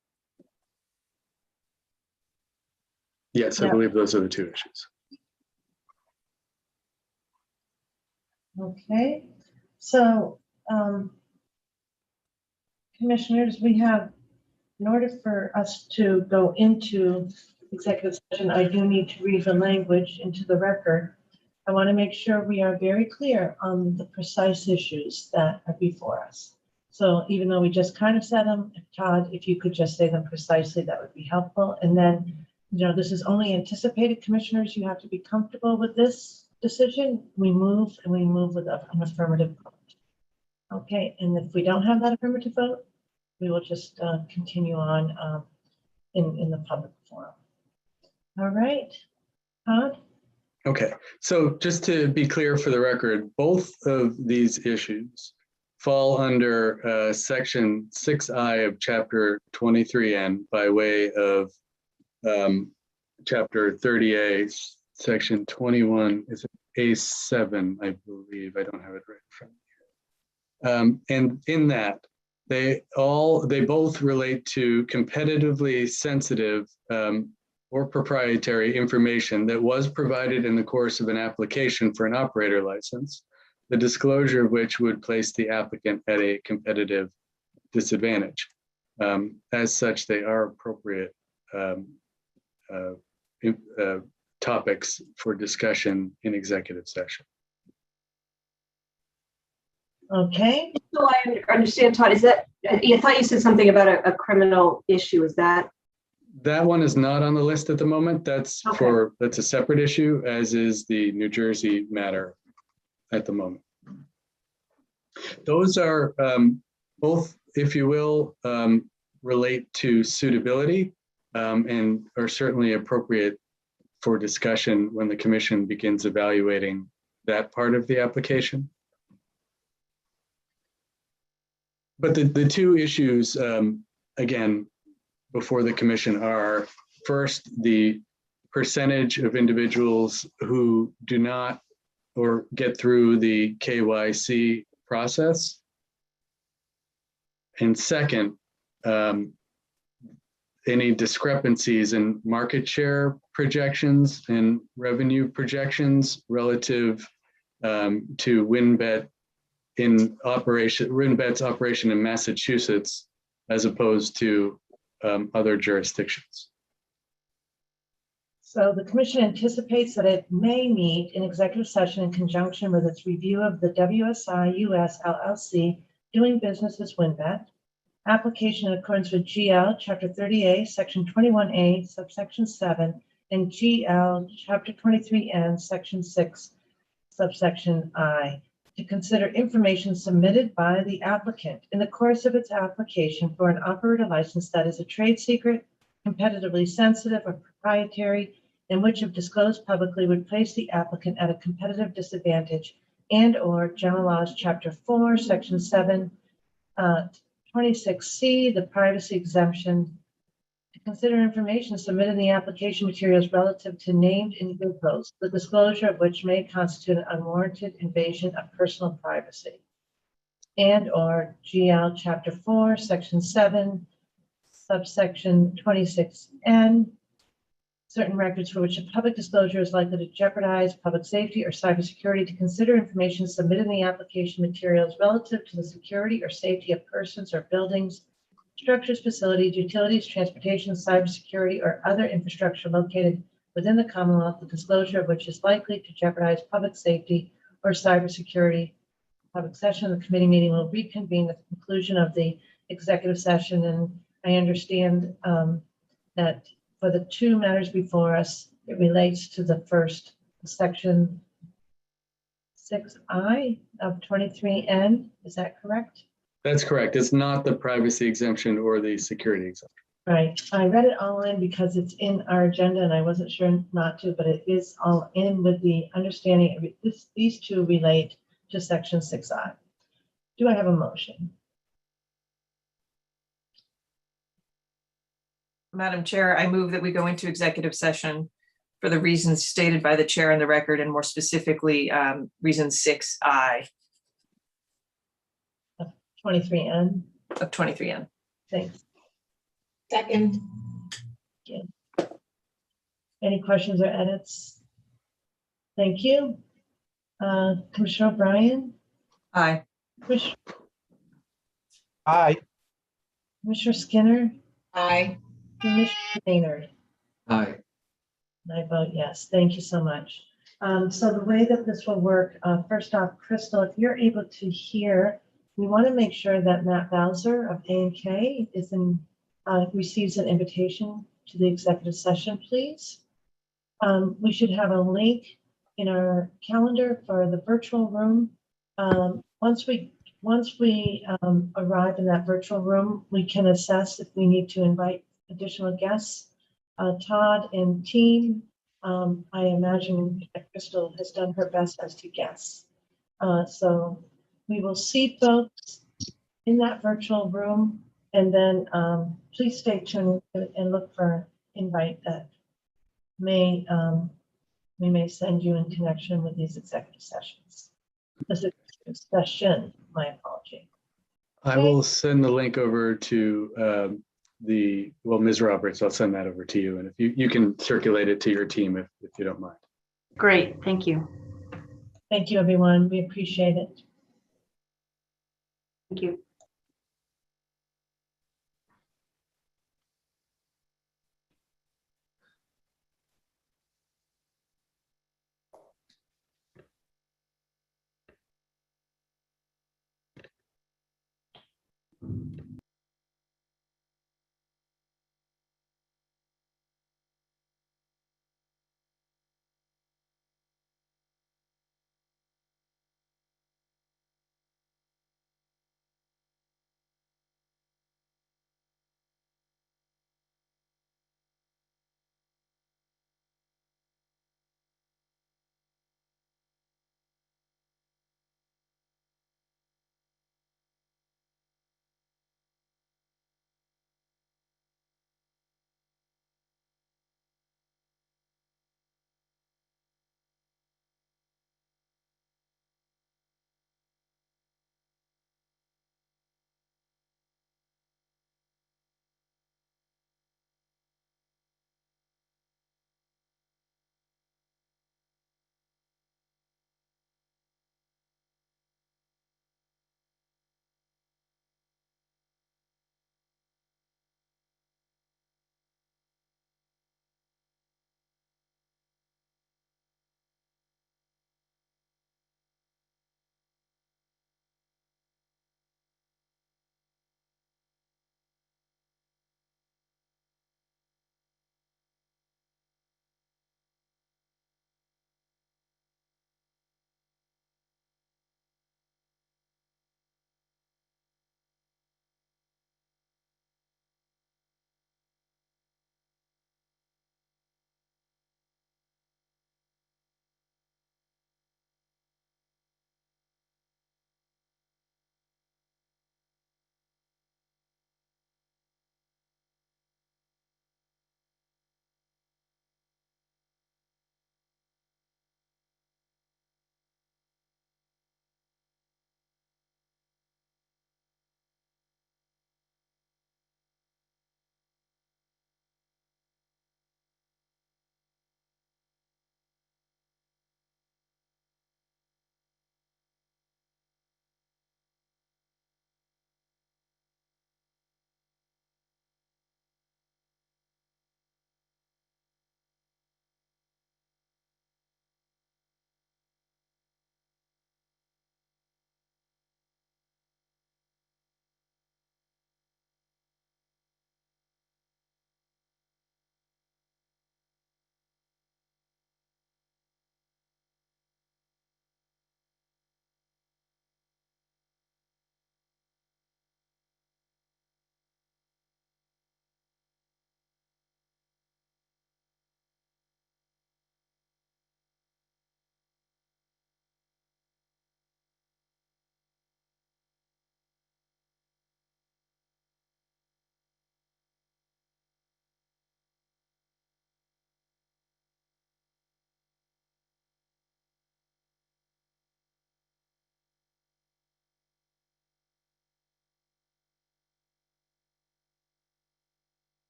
Yes, I believe those are the two issues. Okay, so commissioners, we have, in order for us to go into executive session, I do need to read the language into the record. I want to make sure we are very clear on the precise issues that are before us. So even though we just kind of said them, Todd, if you could just say them precisely, that would be helpful. And then, this is only anticipated, commissioners. You have to be comfortable with this decision. We move with an affirmative vote. Okay, and if we don't have that affirmative vote, we will just continue on in the public forum. All right, Todd? Okay, so just to be clear for the record, both of these issues fall under section 6I of chapter 23N by way of chapter 30A, section 21, is it A7, I believe. I don't have it right in front of me. And in that, they both relate to competitively sensitive or proprietary information that was provided in the course of an application for an operator license, the disclosure of which would place the applicant at a competitive disadvantage. As such, they are appropriate topics for discussion in executive session. Okay. So I understand, Todd, is that, I thought you said something about a criminal issue. Is that? That one is not on the list at the moment. That's okay. That's a separate issue, as is the New Jersey matter at the moment. Those are both, if you will, relate to suitability and are certainly appropriate for discussion when the commission begins evaluating that part of the application. But the two issues, again, before the commission are, first, the percentage of individuals who do not or get through the KYC process. And second, any discrepancies in market share projections and revenue projections relative to WinBet WinBet's operation in Massachusetts as opposed to other jurisdictions. So the commission anticipates that it may meet in executive session in conjunction with its review of the WSI US LLC doing business as WinBet, application in accordance with GL Chapter 30A, Section 21A, subsection 7, and GL Chapter 23N, Section 6, subsection I, to consider information submitted by the applicant in the course of its application for an operator license that is a trade secret, competitively sensitive, or proprietary, in which if disclosed publicly would place the applicant at a competitive disadvantage, and or General Laws Chapter 4, Section 7, 26C, the privacy exemption, to consider information submitted in the application materials relative to named individuals, the disclosure of which may constitute an unwarranted invasion of personal privacy, and or GL Chapter 4, Section 7, subsection 26N, certain records for which a public disclosure is likely to jeopardize public safety or cybersecurity, to consider information submitted in the application materials relative to the security or safety of persons or buildings, structures, facilities, utilities, transportation, cybersecurity, or other infrastructure located within the Commonwealth, the disclosure of which is likely to jeopardize public safety or cybersecurity. Public session of the committee meeting will reconvene at the conclusion of the executive session, and I understand that for the two matters before us, it relates to the first section 6I of 23N. Is that correct? That's correct. It's not the privacy exemption or the security exemption. Right. I read it all in because it's in our agenda and I wasn't sure not to, but it is all in with the understanding of this. These two relate to section 6I. Do I have a motion? Madam Chair, I move that we go into executive session for the reasons stated by the chair in the record, and more specifically, reason 6I 23N. of 23N. Thanks. Second. Any questions or edits? Thank you. Commissioner O'Brien? Aye. Aye. Commissioner Skinner? Aye. Commissioner Maynard? Aye. I vote yes. Thank you so much. So the way that this will work, first off, Crystal, if you're able to hear, we want to make sure that Matt Bowser of A&K is receives an invitation to the executive session, please. We should have a link in our calendar for the virtual room. Once we arrive in that virtual room, we can assess if we need to invite additional guests. Todd and team, I imagine that Crystal has done her best as to guess. So we will see folks in that virtual room, and then please stay tuned and look for an invite that we may send you in connection with these executive sessions. This executive session, my apology. I will send the link over to Ms. Roberts, I'll send that over to you. And if you can circulate it to your team if you don't mind. Great, thank you. Thank you, everyone. We appreciate it. Thank you.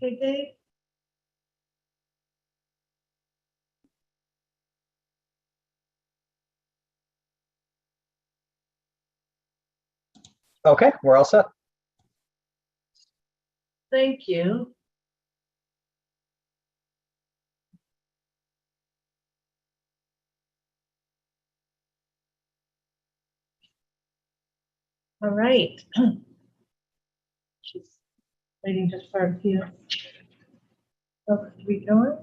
Okay, Dave? Okay, we're all set. Thank you. All right. Just waiting just for a few. Oh, we going?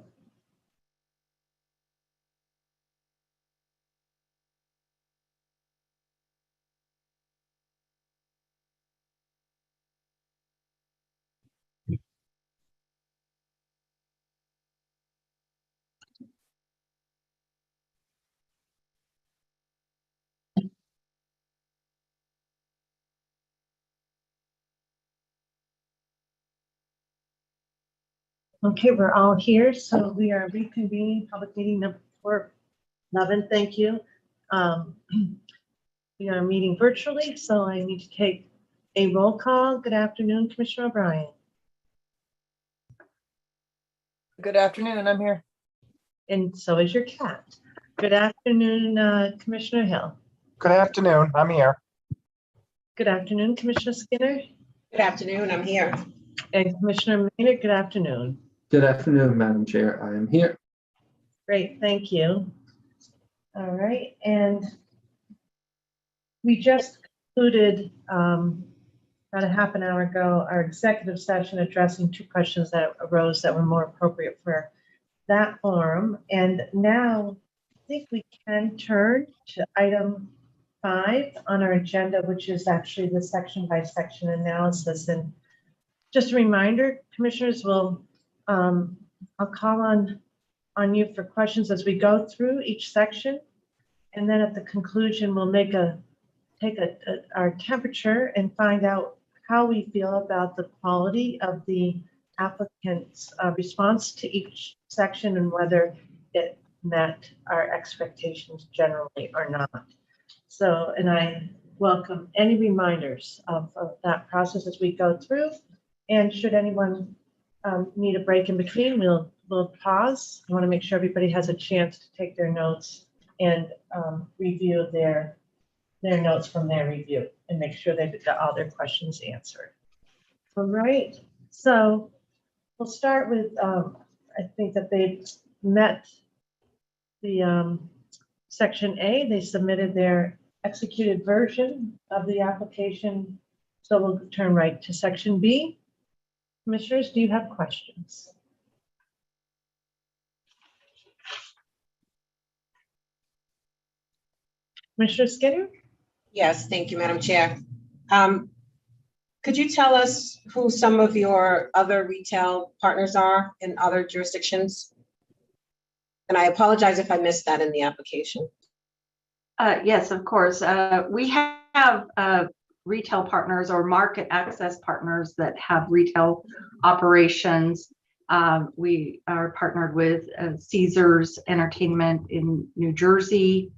Okay, we're all here, so we are reconvening public meeting number 411. Thank you. We are meeting virtually, so I need to take a roll call. Good afternoon, Commissioner O'Brien. Good afternoon, I'm here. And so is your cat. Good afternoon, Commissioner Hill. Good afternoon, I'm here. Good afternoon, Commissioner Skinner. Good afternoon, I'm here. And Commissioner Maynard, good afternoon. Good afternoon, Madam Chair. I am here. Great, thank you. All right, and we just concluded about a half an hour ago our executive session addressing two questions that arose that were more appropriate for that forum. And now I think we can turn to item 5 on our agenda, which is actually the section by section analysis. And just a reminder, commissioners will I'll call on you for questions as we go through each section. And then at the conclusion, we'll take our temperature and find out how we feel about the quality of the applicant's response to each section and whether it met our expectations generally or not. So, and I welcome any reminders of that process as we go through. And should anyone need a break in between, we'll pause. I want to make sure everybody has a chance to take their notes and review their notes from their review and make sure they've got all their questions answered. All right, so we'll start with, I think that they've met the section A. They submitted their executed version of the application. So we'll turn right to section B. Commissioners, do you have questions? Commissioner Skinner? Yes, thank you, Madam Chair. Could you tell us who some of your other retail partners are in other jurisdictions? And I apologize if I missed that in the application. Yes, of course. We have retail partners or market access partners that have retail operations. We are partnered with Caesars Entertainment in New Jersey,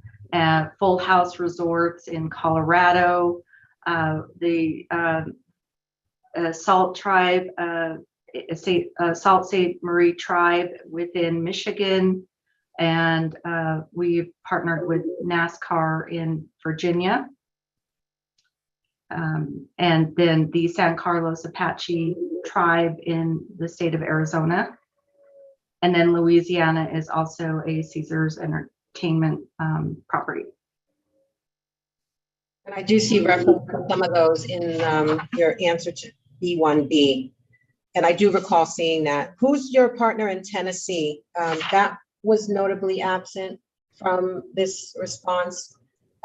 Full House Resorts in Colorado, the Salt Tribe, Salt Ste. Marie Tribe within Michigan, and we've partnered with NASCAR in Virginia. And then the San Carlos Apache Tribe in the state of Arizona. And then Louisiana is also a Caesars Entertainment property. And I do see reference to some of those in your answer to B1B. And I do recall seeing that. Who's your partner in Tennessee? That was notably absent from this response.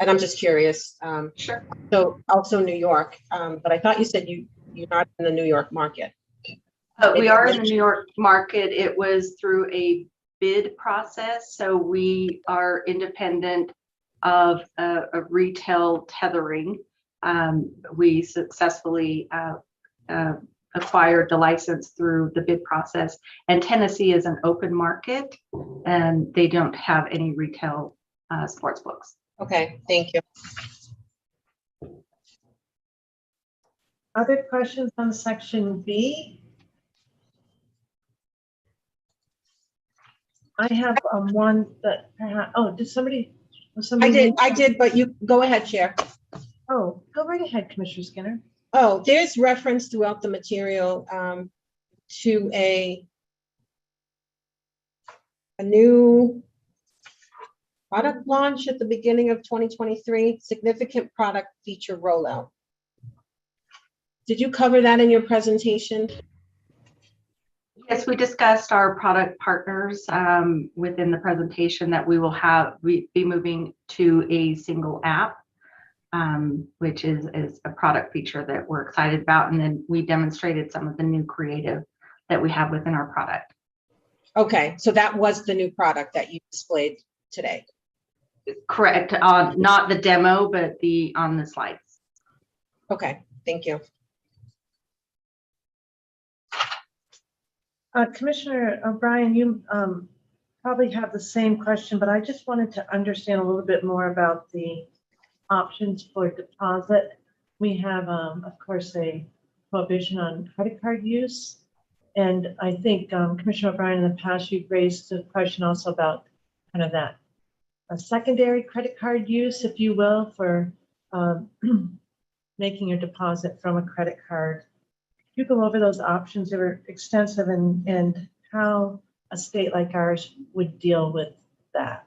And I'm just curious. Sure. So also New York, but I thought you said you're not in the New York market. We are in the New York market. It was through a bid process. So we are independent of a retail tethering. We successfully acquired the license through the bid process. And Tennessee is an open market and they don't have any retail sports books. Okay, thank you. Other questions on section B? I have one that, did somebody? Was I somebody? did, but you, go ahead, Chair. Oh, go right ahead, Commissioner Skinner. Oh, there's reference throughout the material to a new product launch at the beginning of 2023, significant product feature rollout. Did you cover that in your presentation? Yes, we discussed our product partners within the presentation that we will be moving to a single app, which is a product feature that we're excited about. And then we demonstrated some of the new creative that we have within our product. Okay, so that was the new product that you displayed today. Correct. Not the demo, but on the slides. Okay, thank you. Commissioner O'Brien, you probably have the same question, but I just wanted to understand a little bit more about the options for deposit. We have, of course, a prohibition on credit card use. And I think Commissioner O'Brien, in the past, you've raised the question also about kind of that a secondary credit card use, if you will, for making a deposit from a credit card. You go over those options that are extensive and how a state like ours would deal with that.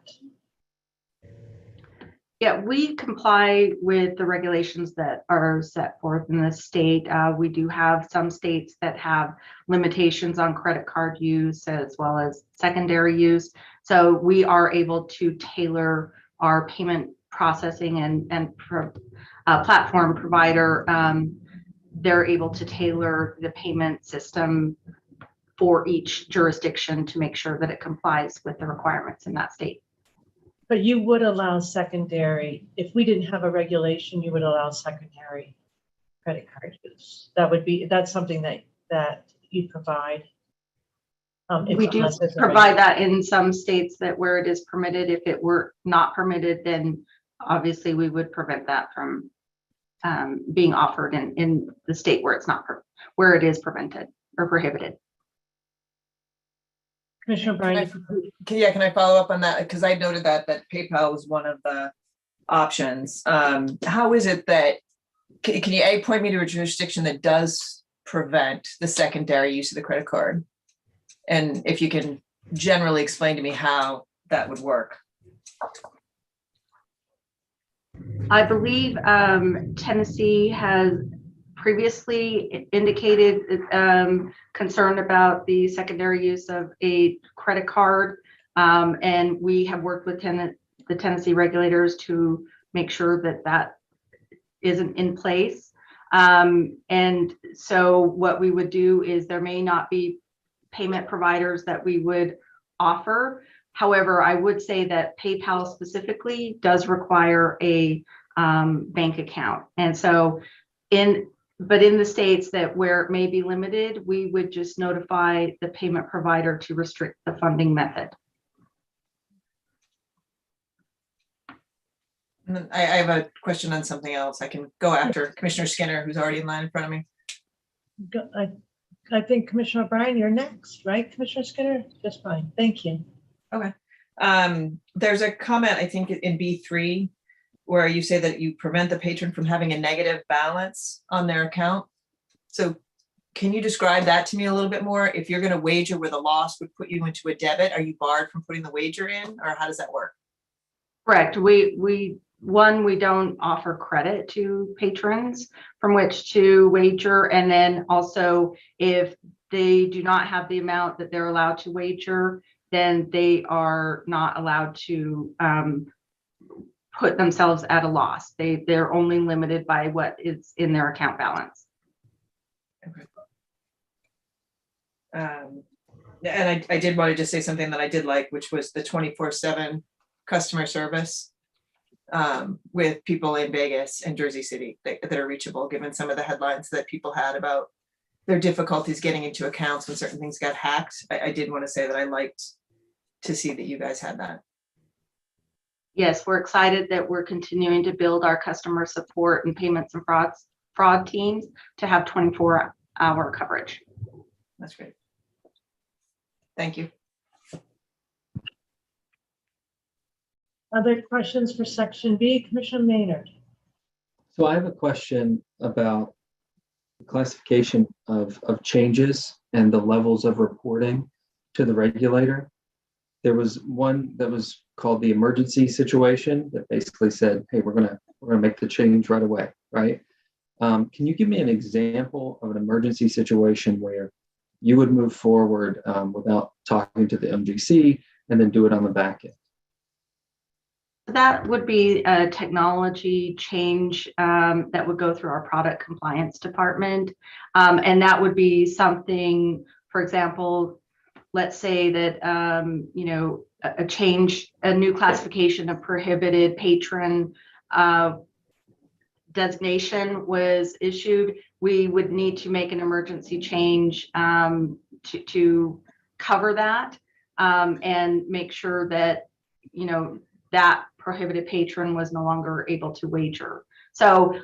Yeah, we comply with the regulations that are set forth in the state. We do have some states that have limitations on credit card use as well as secondary use. So we are able to tailor our payment processing and platform provider. They're able to tailor the payment system for each jurisdiction to make sure that it complies with the requirements in that state. But you would allow secondary, if we didn't have a regulation, you would allow secondary credit card use. That's something that you provide. We do provide that in some states that where it is permitted. If it were not permitted, then obviously we would prevent that from being offered in the state where it's not, where it is prevented or prohibited. Commissioner O'Brien. Can I follow up on that? Because I noted that PayPal was one of the options. How is it that, can you point me to a jurisdiction that does prevent the secondary use of the credit card? And if you can generally explain to me how that would work. I believe Tennessee has previously indicated concern about the secondary use of a credit card. And we have worked with the Tennessee regulators to make sure that that isn't in place. And so what we would do is there may not be payment providers that we would offer. However, I would say that PayPal specifically does require a bank account. And so but in the states that where it may be limited, we would just notify the payment provider to restrict the funding method. And then I have a question on something else. I can go after Commissioner Skinner, who's already in line in front of me. I think Commissioner O'Brien, you're next, right, Commissioner Skinner? Just fine. Thank you. Okay. There's a comment, I think, in B3, where you say that you prevent the patron from having a negative balance on their account. So can you describe that to me a little bit more? If you're going to wager where the loss would put you into a debit, are you barred from putting the wager in, or how does that work? Correct. We don't offer credit to patrons from which to wager. And then also, if they do not have the amount that they're allowed to wager, then they are not allowed to put themselves at a loss. They're only limited by what is in their account balance. Okay. And I did want to just say something that I did like, which was the 24/7 customer service with people in Vegas and Jersey City that are reachable, given some of the headlines that people had about their difficulties getting into accounts when certain things got hacked. I did want to say that I liked to see that you guys had that. Yes, we're excited that we're continuing to build our customer support and payments and fraud teams to have 24-hour coverage. That's great. Thank you. Other questions for section B, Commissioner Maynard? So I have a question about the classification of changes and the levels of reporting to the regulator. There was one that was called the emergency situation that basically said, hey, we're gonna make the change right away, right? Can you give me an example of an emergency situation where you would move forward without talking to the MGC and then do it on the back end? That would be a technology change that would go through our product compliance department. And that would be something, for example, let's say that, a change, a new classification of prohibited patron designation was issued. We would need to make an emergency change to cover that and make sure that, that prohibited patron was no longer able to wager. So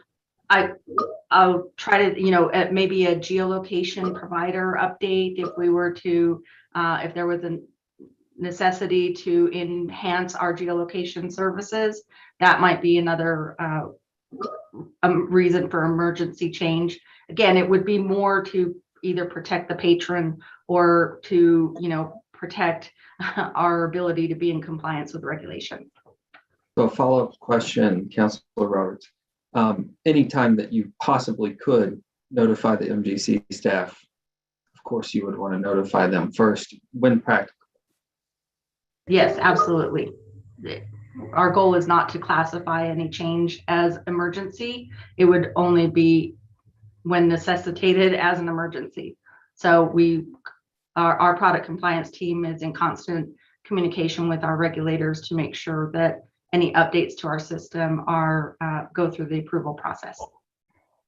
I'll try to, maybe a geolocation provider update if we were to, if there was a necessity to enhance our geolocation services, that might be another reason for emergency change. Again, it would be more to either protect the patron or to, protect our ability to be in compliance with regulation. So a follow-up question, Councilor Roberts. Anytime that you possibly could notify the MGC staff, of course, you would want to notify them first when practical. Yes, absolutely. Our goal is not to classify any change as emergency. It would only be when necessitated as an emergency. So our product compliance team is in constant communication with our regulators to make sure that any updates to our system are go through the approval process.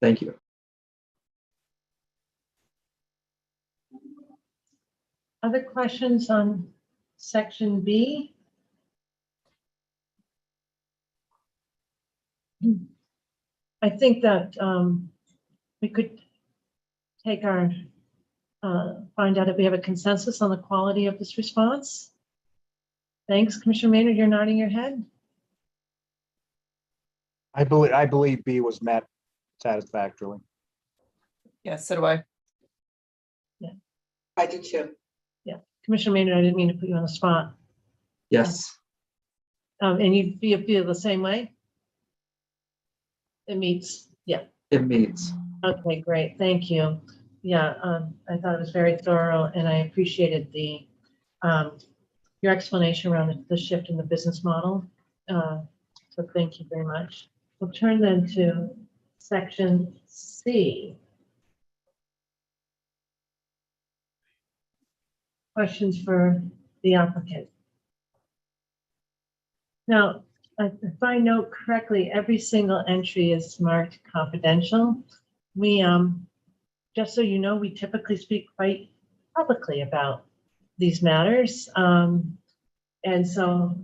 Thank you. Other questions on section B? I think that we could take our, find out if we have a consensus on the quality of this response. Thanks, Commissioner Maynard, you're nodding your head. I believe B was met satisfactorily. Yes, so do I. I do too. Yeah, Commissioner Maynard, I didn't mean to put you on the spot. Yes. And you feel the same way? It meets, yeah. It meets. Okay, great, thank you. Yeah, I thought it was very thorough and I appreciated the your explanation around the shift in the business model. So thank you very much. We'll turn then to section C. Questions for the applicant. Now, if I note correctly, every single entry is marked confidential. We, just so you know, we typically speak quite publicly about these matters. And so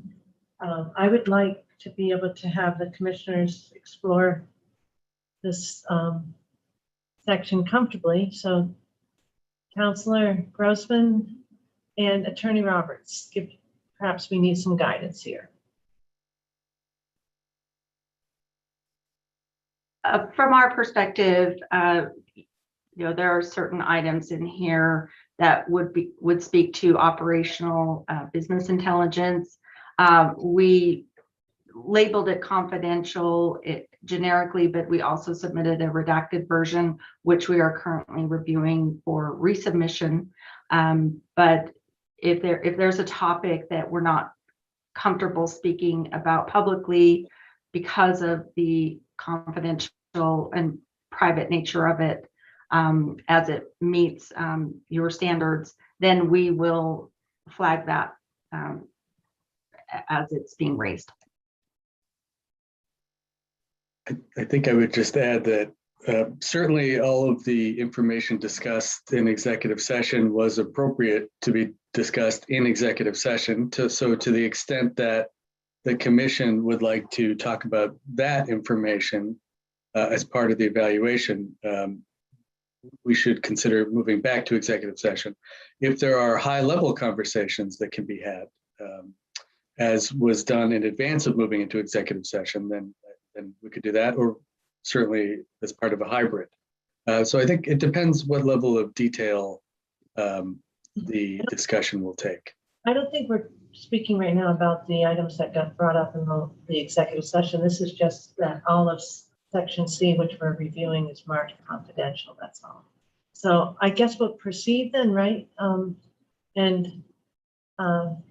I would like to be able to have the commissioners explore this section comfortably. So Councilor Grossman and Attorney Roberts, perhaps we need some guidance here. From our perspective, there are certain items in here that would speak to operational business intelligence. We labeled it confidential generically, but we also submitted a redacted version, which we are currently reviewing for resubmission. But if there's a topic that we're not comfortable speaking about publicly because of the confidential and private nature of it, as it meets your standards, then we will flag that as it's being raised. I think I would just add that certainly all of the information discussed in executive session was appropriate to be discussed in executive session. So to the extent that the commission would like to talk about that information as part of the evaluation, we should consider moving back to executive session. If there are high-level conversations that can be had as was done in advance of moving into executive session, then we could do that, or certainly as part of a hybrid. So I think it depends what level of detail the discussion will take. I don't think we're speaking right now about the items that got brought up in the executive session. This is just that all of section C, which we're reviewing, is marked confidential, that's all. So I guess we'll proceed then, right?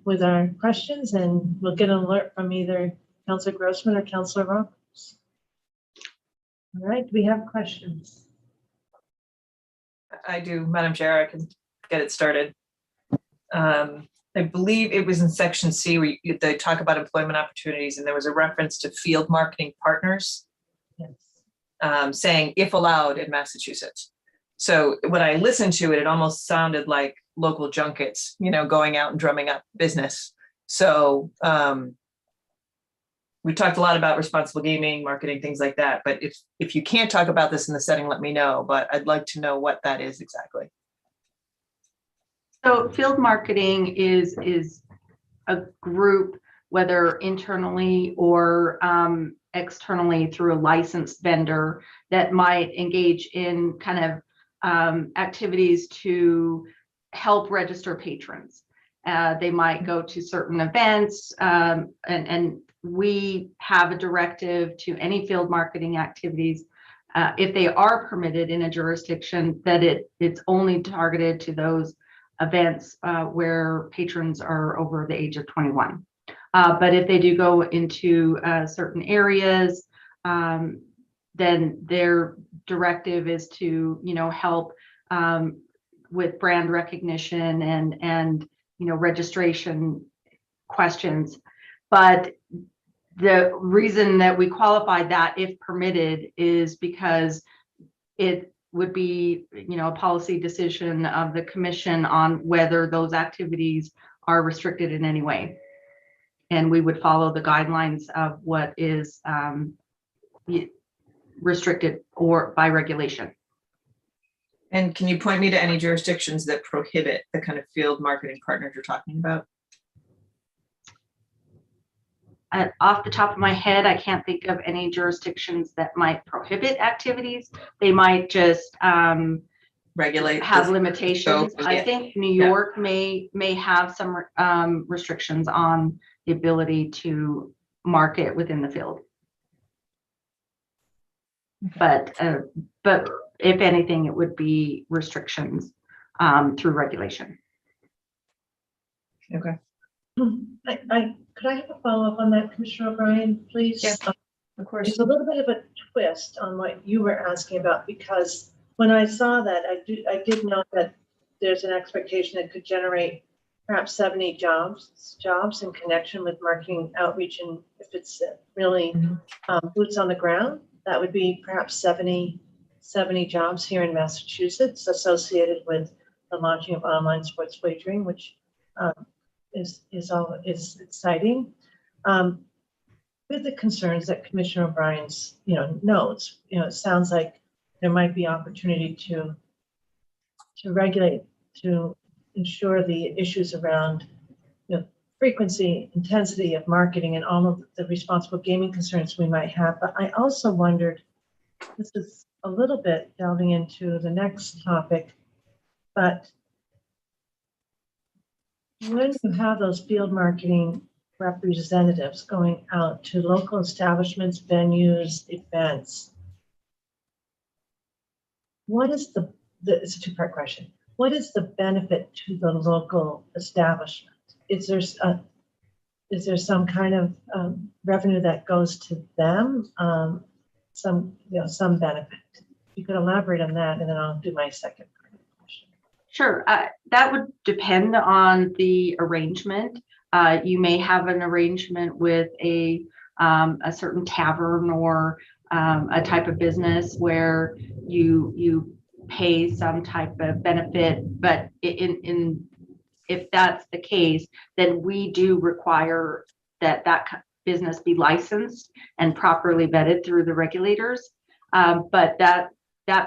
With our questions, and we'll get an alert from either Councilor Grossman or Councilor Roberts. All right, do we have questions? I do, Madam Chair, I can get it started. I believe it was in section C where they talk about employment opportunities, and there was a reference to field marketing partners. Yes. Saying if allowed in Massachusetts. So when I listened to it, it almost sounded like local junkets, going out and drumming up business. So we talked a lot about responsible gaming, marketing, things like that. But if you can't talk about this in the setting, let me know. But I'd like to know what that is exactly. So field marketing is a group, whether internally or externally through a licensed vendor, that might engage in kind of activities to help register patrons. They might go to certain events, and we have a directive to any field marketing activities, if they are permitted in a jurisdiction, that it's only targeted to those events where patrons are over the age of 21. But if they do go into certain areas, then their directive is to, help with brand recognition and registration questions. But the reason that we qualified that if permitted is because it would be, a policy decision of the commission on whether those activities are restricted in any way. And we would follow the guidelines of what is restricted or by regulation. And can you point me to any jurisdictions that prohibit the kind of field marketing partners you're talking about? Off the top of my head, I can't think of any jurisdictions that might prohibit activities. They might just regulate, have limitations. scope. I think New York may have some restrictions on the ability to market within the field. But if anything, it would be restrictions through regulation. Okay. Could I have a follow-up on that, Commissioner O'Brien, please? Yeah, of course. It's a little bit of a twist on what you were asking about, because when I saw that, I did know that there's an expectation that could generate perhaps 70 jobs in connection with marketing outreach, and if it's really boots on the ground, that would be perhaps 70 jobs here in Massachusetts associated with the launching of online sports wagering, which is exciting. With the concerns that Commissioner O'Brien's notes, it sounds like there might be opportunity to regulate, to ensure the issues around frequency, intensity of marketing, and all of the responsible gaming concerns we might have. But I also wondered, this is a little bit delving into the next topic, but when you have those field marketing representatives going out to local establishments, venues, events, what is it's a two-part question. What is the benefit to the local establishment? Is there some kind of revenue that goes to them? Some benefit. You could elaborate on that, and then I'll do my second part of the question. Sure, that would depend on the arrangement. You may have an arrangement with a certain tavern or a type of business where you pay some type of benefit, but if that's the case, then we do require that business be licensed and properly vetted through the regulators. But that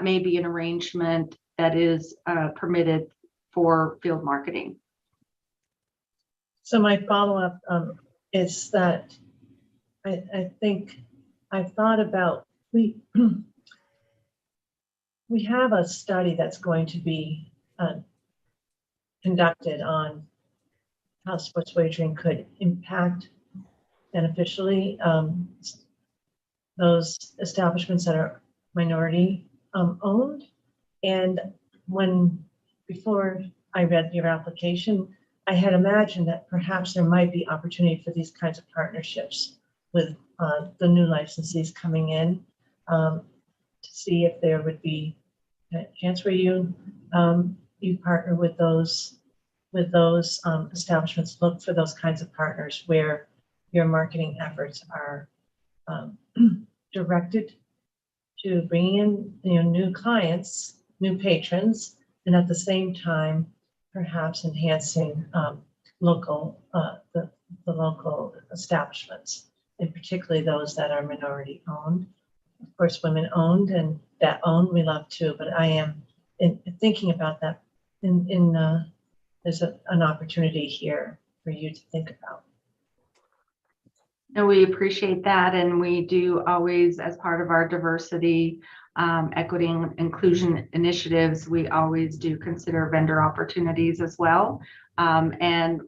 may be an arrangement that is permitted for field marketing. So my follow-up, it's that I think I've thought about, we have a study that's going to be conducted on how sports wagering could impact beneficially those establishments that are minority owned. And before I read your application, I had imagined that perhaps there might be opportunity for these kinds of partnerships with the new licensees coming in, to see if there would be a chance where you partner with those establishments. Look for those kinds of partners where your marketing efforts are directed to bringing in new clients, new patrons, and at the same time perhaps enhancing the local establishments, and particularly those that are minority owned. Of course, women owned and that owned we love too, but I am thinking about that there's an opportunity here for you to think about. And we appreciate that. And we do always, as part of our diversity, equity, and inclusion initiatives, we always do consider vendor opportunities as well. And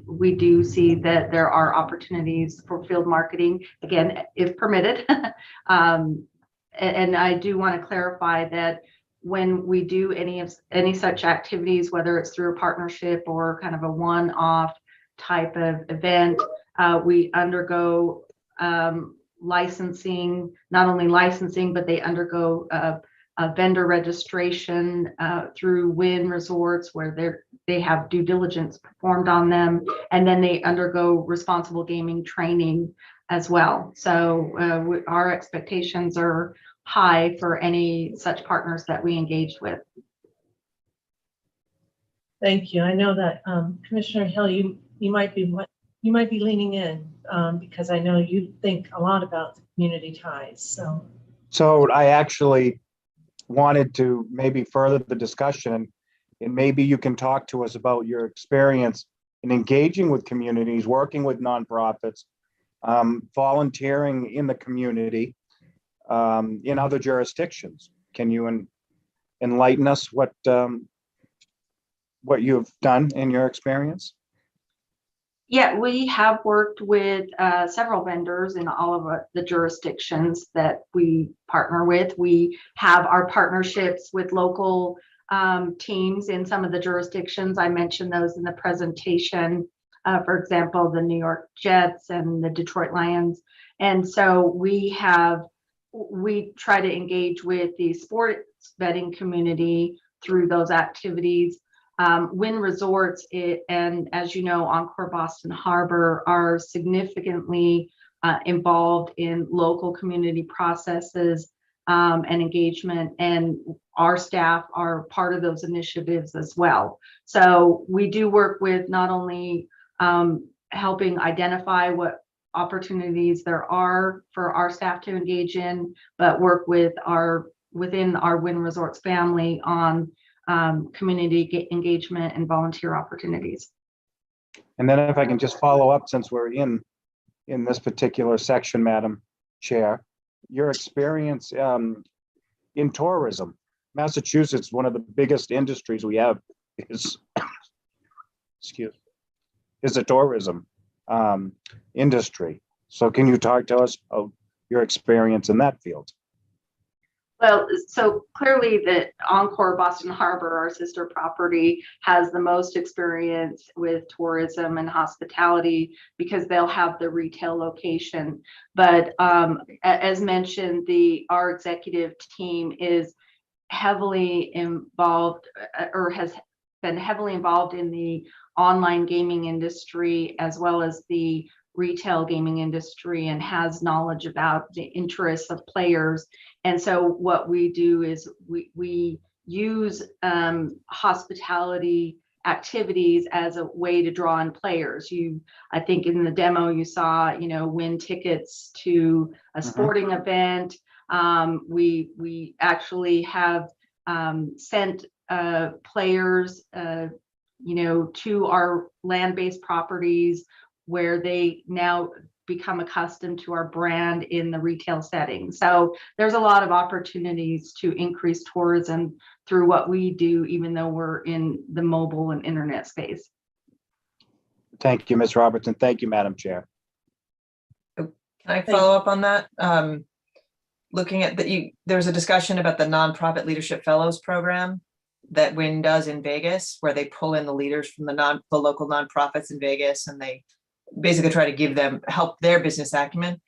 we do see that there are opportunities for field marketing, again, if permitted. And I do want to clarify that when we do any such activities, whether it's through a partnership or kind of a one-off type of event, we undergo licensing, not only licensing, but they undergo a vendor registration through Wynn Resorts, where they have due diligence performed on them, and then they undergo responsible gaming training as well. So our expectations are high for any such partners that we engage with. Thank you. I know that Commissioner Hill, you might be leaning in because I know you think a lot about the community ties. So I actually wanted to maybe further the discussion, and maybe you can talk to us about your experience in engaging with communities, working with nonprofits, volunteering in the community, in other jurisdictions. Can you enlighten us what you've done in your experience? Yeah, we have worked with several vendors in all of the jurisdictions that we partner with. We have our partnerships with local teams in some of the jurisdictions. I mentioned those in the presentation. For example, the New York Jets and the Detroit Lions. And so we try to engage with the sports betting community through those activities. Wynn Resorts, and as you know, Encore Boston Harbor are significantly involved in local community processes and engagement, and our staff are part of those initiatives as well. So we do work with not only helping identify what opportunities there are for our staff to engage in, but work with within our Wynn Resorts family on community engagement and volunteer opportunities. And then if I can just follow up, since we're in this particular section, Madam Chair, your experience in tourism. Massachusetts, one of the biggest industries we have is the tourism industry. So can you talk to us about your experience in that field? Well, so clearly that Encore Boston Harbor, our sister property, has the most experience with tourism and hospitality because they'll have the retail location. But as mentioned, our executive team is heavily involved or has been heavily involved in the online gaming industry as well as the retail gaming industry, and has knowledge about the interests of players. And so what we do is we use hospitality activities as a way to draw in players. I think in the demo you saw, win tickets to a sporting event. We actually have sent players, to our land-based properties where they now become accustomed to our brand in the retail setting. So there's a lot of opportunities to increase tourism through what we do, even though we're in the mobile and internet space. Thank you, Ms. Robertson. Thank you, Madam Chair. Can I follow up on that? Looking at there's a discussion about the Nonprofit Leadership Fellows program that WIN does in Vegas, where they pull in the leaders from the local nonprofits in Vegas, and they basically try to give them help their business acumen.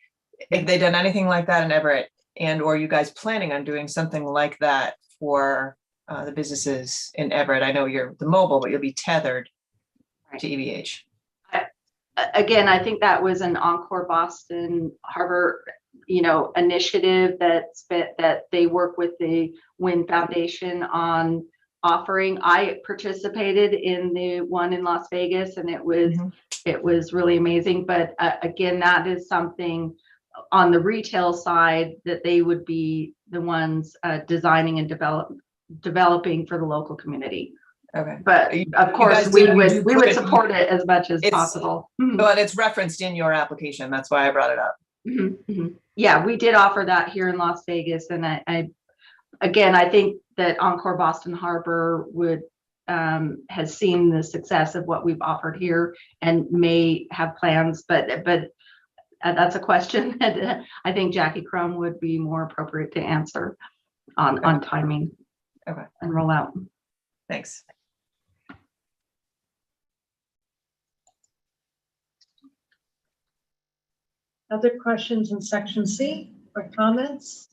If they done anything like that in Everett, and or you guys planning on doing something like that for the businesses in Everett? I know you're the mobile, but you'll be tethered to EVH. Again, I think that was an Encore Boston Harbor, initiative that they work with the WIN Foundation on offering. I participated in the one in Las Vegas, and it was really amazing. But again, that is something on the retail side that they would be the ones designing and developing for the local community. Okay. But of course, we would support it as much as possible. But it's referenced in your application. That's why I brought it up. Yeah, we did offer that here in Las Vegas, and I think that Encore Boston Harbor has seen the success of what we've offered here and may have plans, but that's a question that I think Jackie Crum would be more appropriate to answer on timing and rollout. Thanks. Other questions in section C or comments?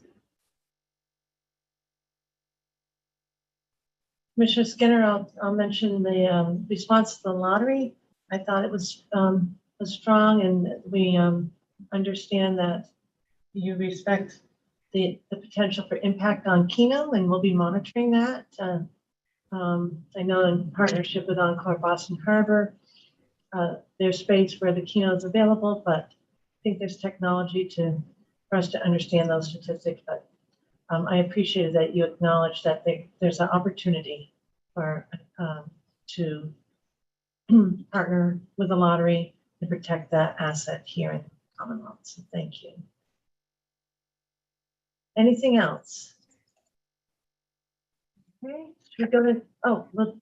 Commissioner Skinner, I'll mention the response to the lottery. I thought it was strong, and we understand that you respect the potential for impact on Keno, and we'll be monitoring that. I know in partnership with Encore Boston Harbor, there's space where the Keno is available, but I think there's technology for us to understand those statistics. But I appreciated that you acknowledged that there's an opportunity to partner with the lottery to protect that asset here in the Commonwealth. So thank you. Anything else? Okay, should we go to, we'll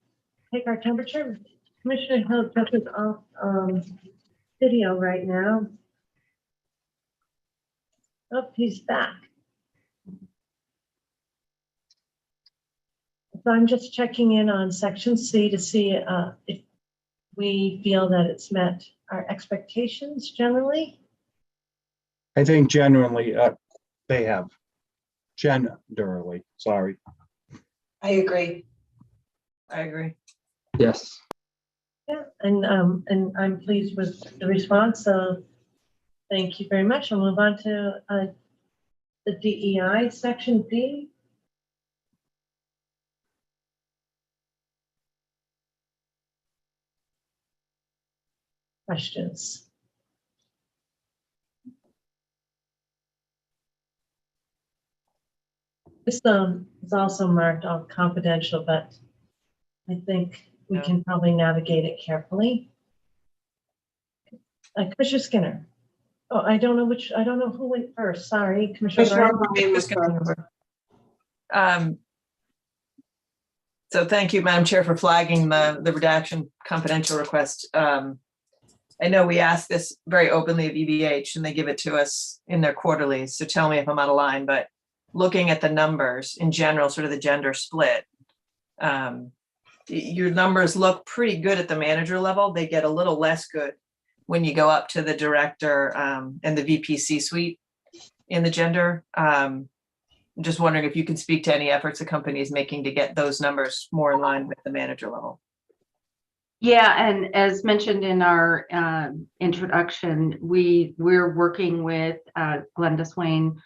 take our temperature. Commissioner Hill is off video right now. Oh, he's back. So I'm just checking in on section C to see if we feel that it's met our expectations generally. I think generally they have. Generally, sorry. I agree. Yes. Yeah, and I'm pleased with the response. So thank you very much. I'll move on to the DEI section B. Questions? This is also marked all confidential, but I think we can probably navigate it carefully. Commissioner Skinner. Oh, I don't know who went first. Sorry, Commissioner. So thank you, Madam Chair, for flagging the redaction confidential request. I know we ask this very openly of EVH, and they give it to us in their quarterlies. So tell me if I'm out of line, but looking at the numbers in general, sort of the gender split, your numbers look pretty good at the manager level. They get a little less good when you go up to the director and the VP C-suite in the gender. I'm just wondering if you can speak to any efforts the company is making to get those numbers more in line with the manager level. Yeah, and as mentioned in our introduction, we're working with Glenda Swain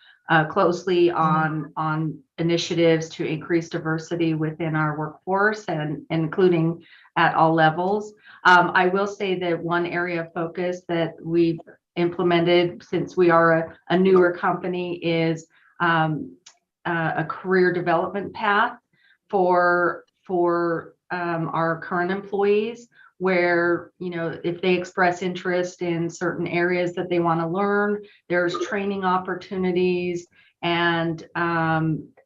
closely on initiatives to increase diversity within our workforce and including at all levels. I will say that one area of focus that we've implemented since we are a newer company is a career development path for our current employees, where, you know, if they express interest in certain areas that they want to learn, there's training opportunities and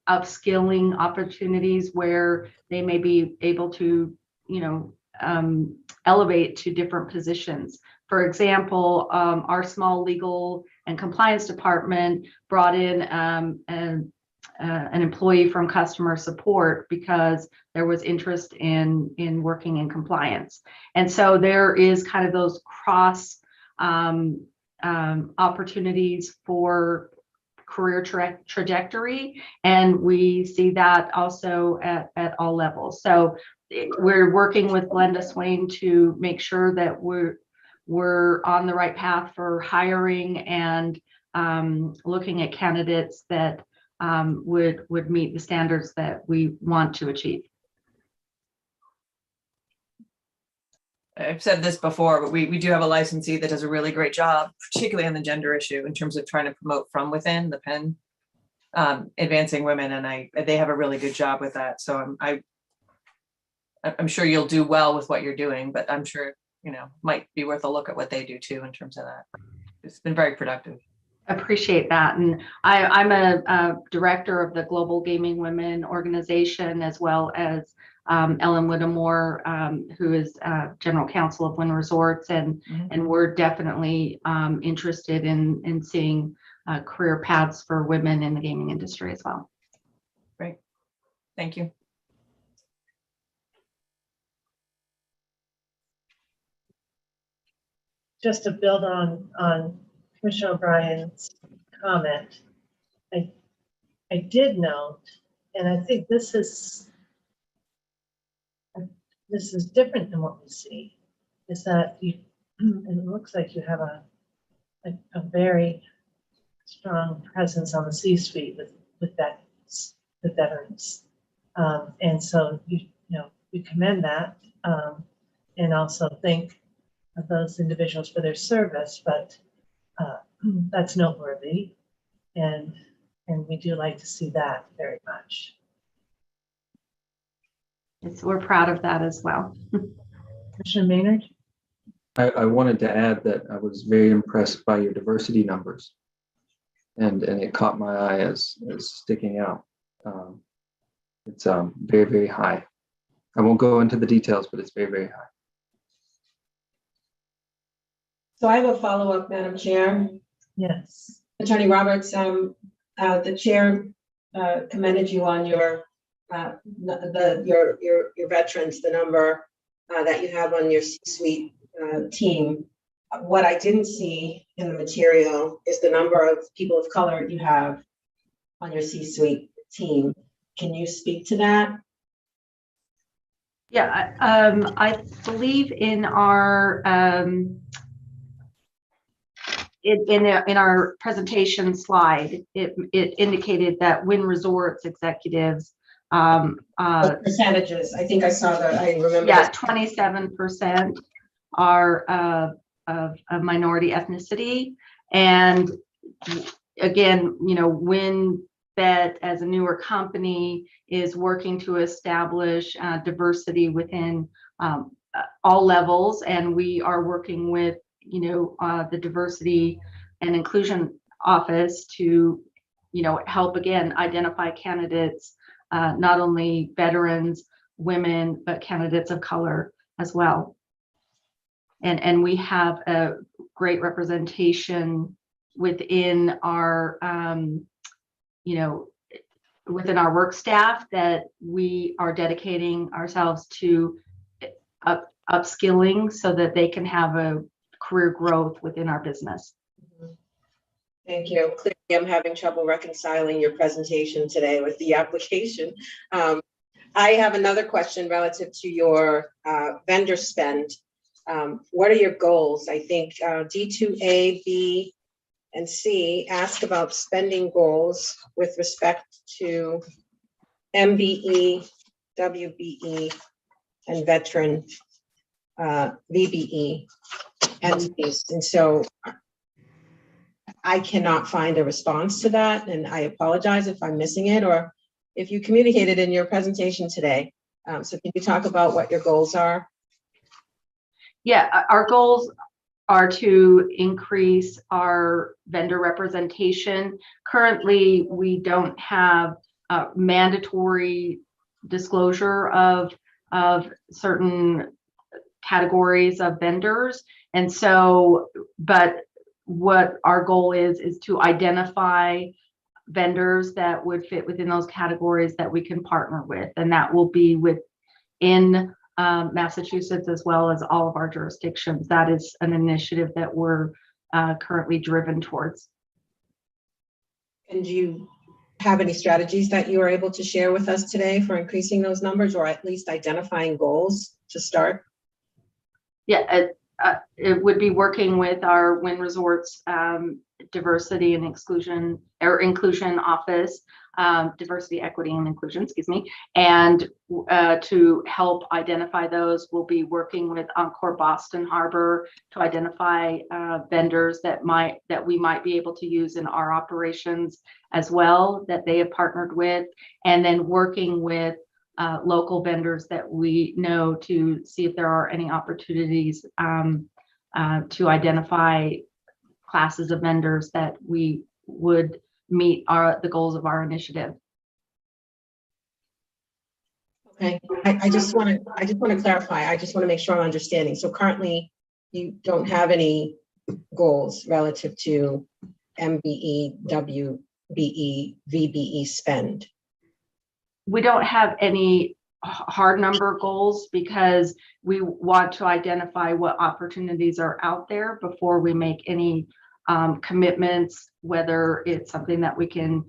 upskilling opportunities where they may be able to, you know, elevate to different positions. For example, our small legal and compliance department brought in an employee from customer support because there was interest in working in compliance. And so there is kind of those cross opportunities for career trajectory, and we see that also at all levels. So we're working with Glenda Swain to make sure that we're on the right path for hiring and looking at candidates that would meet the standards that we want to achieve. I've said this before, but we do have a licensee that does a really great job, particularly on the gender issue in terms of trying to promote from within the pen, advancing women, and they have a really good job with that. So I'm sure you'll do well with what you're doing, but I'm sure, you know, might be worth a look at what they do too in terms of that. It's been very productive. Appreciate that. And I'm a director of the Global Gaming Women organization, as well as Ellen Whittemore, who is general counsel of Wynn Resorts, and we're definitely interested in seeing career paths for women in the gaming industry as well. Great, thank you. Just to build on Commissioner O'Brien's comment, I did note, and I think this is different than what we see, is that it looks like you have a very strong presence on the C-suite with veterans, and so we commend that, and also thank those individuals for their service, but that's noteworthy, and we do like to see that very much. Yes, we're proud of that as well. Commissioner Maynard? I wanted to add that I was very impressed by your diversity numbers, and it caught my eye as sticking out. It's very, very high. I won't go into the details, but it's very, very high. So I have a follow-up, Madam Chair. Yes. Attorney Roberts, the chair commended you on your veterans, the number that you have on your C-suite team. What I didn't see in the material is the number of people of color you have on your C-suite team. Can you speak to that? Yeah, I believe in our in our presentation slide, it indicated that Wynn Resorts executives percentages. I think I saw that. I remember. Yeah, 27% are of a minority ethnicity, and again, you know, WynnBET as a newer company is working to establish diversity within all levels, and we are working with, you know, the diversity and inclusion office to, you know, help again identify candidates, not only veterans, women, but candidates of color as well. And we have a great representation within our, you know, within our work staff, that we are dedicating ourselves to upskilling so that they can have a career growth within our business. Thank you. Clearly, I'm having trouble reconciling your presentation today with the application. I have another question relative to your vendor spend. What are your goals? I think D2A, B, and C ask about spending goals with respect to MBE, WBE, and veteran VBE entities. And so I cannot find a response to that, and I apologize if I'm missing it, or if you communicated in your presentation today. So can you talk about what your goals are? Yeah, our goals are to increase our vendor representation. Currently, we don't have mandatory disclosure of certain categories of vendors. And so, but what our goal is to identify vendors that would fit within those categories that we can partner with. And that will be within Massachusetts as well as all of our jurisdictions. That is an initiative that we're currently driven towards. And do you have any strategies that you are able to share with us today for increasing those numbers, or at least identifying goals to start? Yeah, it would be working with our Wynn Resorts diversity and inclusion office, diversity, equity, and inclusion, excuse me. And to help identify those, we'll be working with Encore Boston Harbor to identify vendors that we might be able to use in our operations as well, that they have partnered with, and then working with local vendors that we know to see if there are any opportunities to identify classes of vendors that we would meet the goals of our initiative. Okay, I just want to clarify. I just want to make sure I'm understanding. So currently, you don't have any goals relative to MBE, WBE, VBE spend. We don't have any hard number goals because we want to identify what opportunities are out there before we make any commitments, whether it's something that we can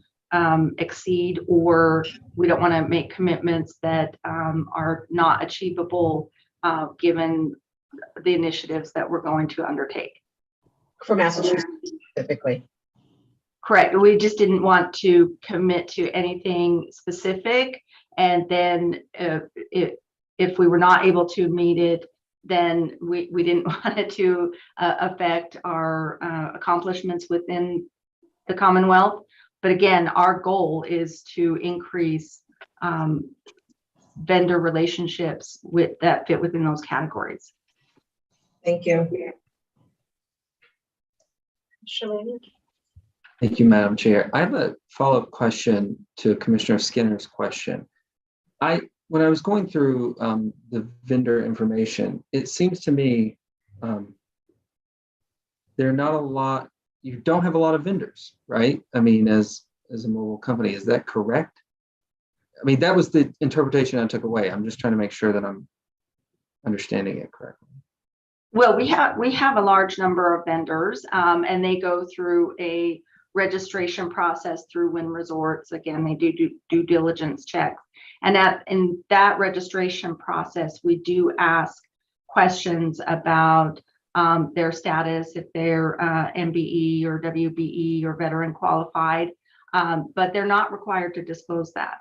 exceed, or we don't want to make commitments that are not achievable given the initiatives that we're going to undertake. For Massachusetts specifically. Correct. We just didn't want to commit to anything specific. And then if we were not able to meet it, then we didn't want it to affect our accomplishments within the Commonwealth. But again, our goal is to increase vendor relationships that fit within those categories. Thank you. Shalane? Thank you, Madam Chair. I have a follow-up question to Commissioner Skinner's question. When I was going through the vendor information, it seems to me there are not a lot, you don't have a lot of vendors, right? I mean, as a mobile company, is that correct? I mean, that was the interpretation I took away. I'm just trying to make sure that I'm understanding it correctly. Well, we have a large number of vendors, and they go through a registration process through Wynn Resorts. Again, they do due diligence checks, and in that registration process, we do ask questions about their status, if they're MBE or WBE or veteran qualified, but they're not required to disclose that.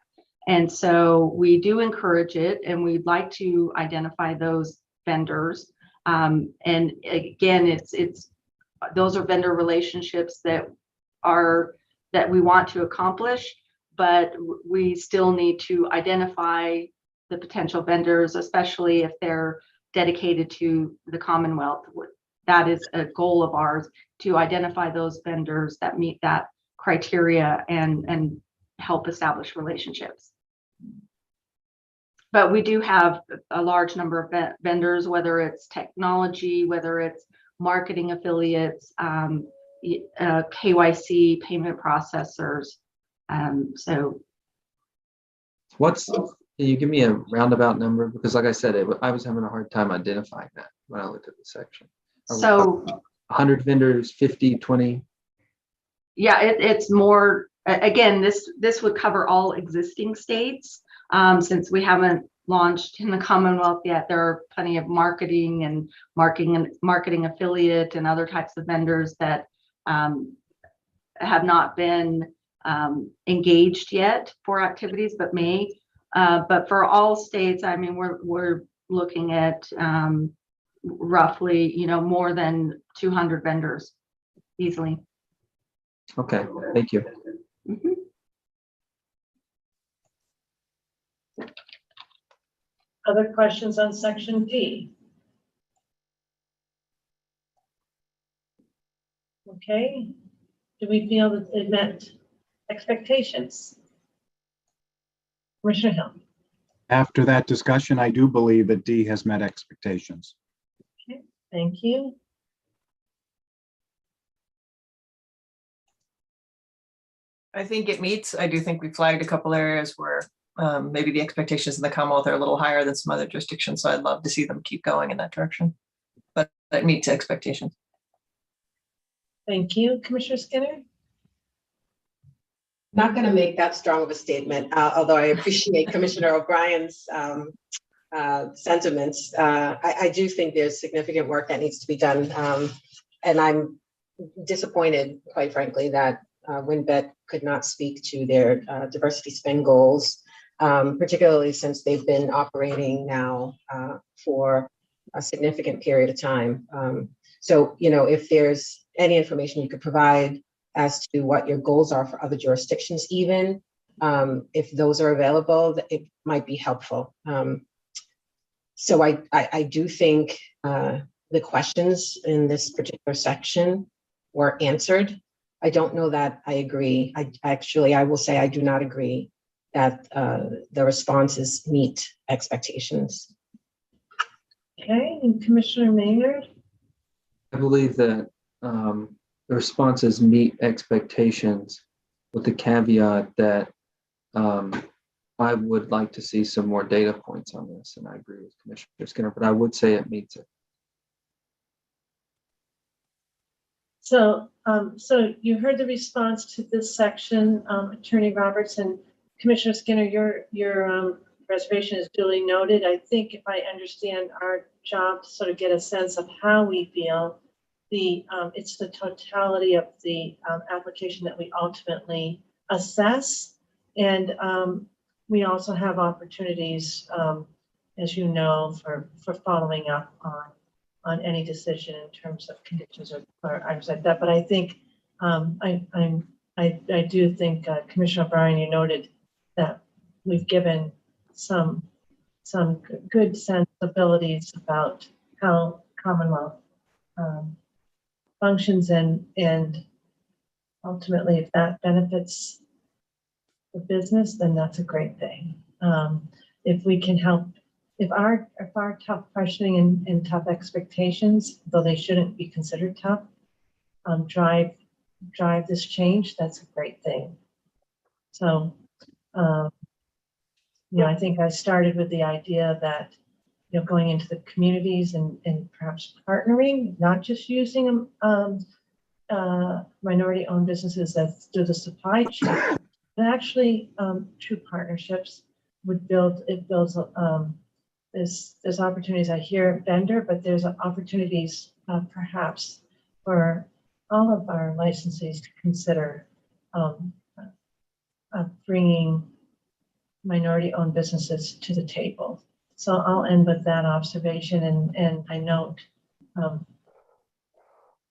And so we do encourage it, and we'd like to identify those vendors. And again, those are vendor relationships that we want to accomplish, but we still need to identify the potential vendors, especially if they're dedicated to the Commonwealth. That is a goal of ours, to identify those vendors that meet that criteria and help establish relationships. But we do have a large number of vendors, whether it's technology, whether it's marketing affiliates, KYC, payment processors. So Can you give me a roundabout number? Because like I said, I was having a hard time identifying that when I looked at the section. So 100 vendors, 50, 20? Yeah, it's more, again, this would cover all existing states. Since we haven't launched in the Commonwealth yet, there are plenty of marketing and marketing affiliate and other types of vendors that have not been engaged yet for activities, but may. But for all states, I mean, we're looking at roughly, more than 200 vendors easily. Okay, thank you. Mm-hmm. Other questions on section D? Okay, do we feel that it met expectations? Commissioner Hill? After that discussion, I do believe that D has met expectations. Okay, thank you. I think it meets. I do think we flagged a couple areas where maybe the expectations in the Commonwealth are a little higher than some other jurisdictions. So I'd love to see them keep going in that direction. But it meets expectations. Thank you, Commissioner Skinner. Not going to make that strong of a statement, although I appreciate Commissioner O'Brien's sentiments. I do think there's significant work that needs to be done. And I'm disappointed, quite frankly, that WinBet could not speak to their diversity spend goals, particularly since they've been operating now for a significant period of time. So, you know, if there's any information you could provide as to what your goals are for other jurisdictions, even if those are available, it might be helpful. So I do think the questions in this particular section were answered. I don't know that I agree. I will say I do not agree that the responses meet expectations. Okay, and Commissioner Maynard? I believe that the responses meet expectations with the caveat that I would like to see some more data points on this, and I agree with Commissioner Skinner, but I would say it meets it. So, so you heard the response to this section, Attorney Roberts, and Commissioner Skinner, your reservation is duly noted. I think if I understand our job to sort of get a sense of how we feel, it's the totality of the application that we ultimately assess. And we also have opportunities, as you know, for following up on any decision in terms of conditions or items like that. But I think I do think Commissioner O'Brien, you noted that we've given some good sensibilities about how Commonwealth functions and ultimately if that benefits the business, then that's a great thing. If we can help, if our tough questioning and tough expectations, though they shouldn't be considered tough, drive this change, that's a great thing. So, you know, I think I started with the idea that, you know, going into the communities and perhaps partnering, not just using minority-owned businesses as through the supply chain, but actually true partnerships would build. It builds. There's opportunities. I hear vendor, but there's opportunities perhaps for all of our licensees to consider bringing minority-owned businesses to the table. So I'll end with that observation, and I note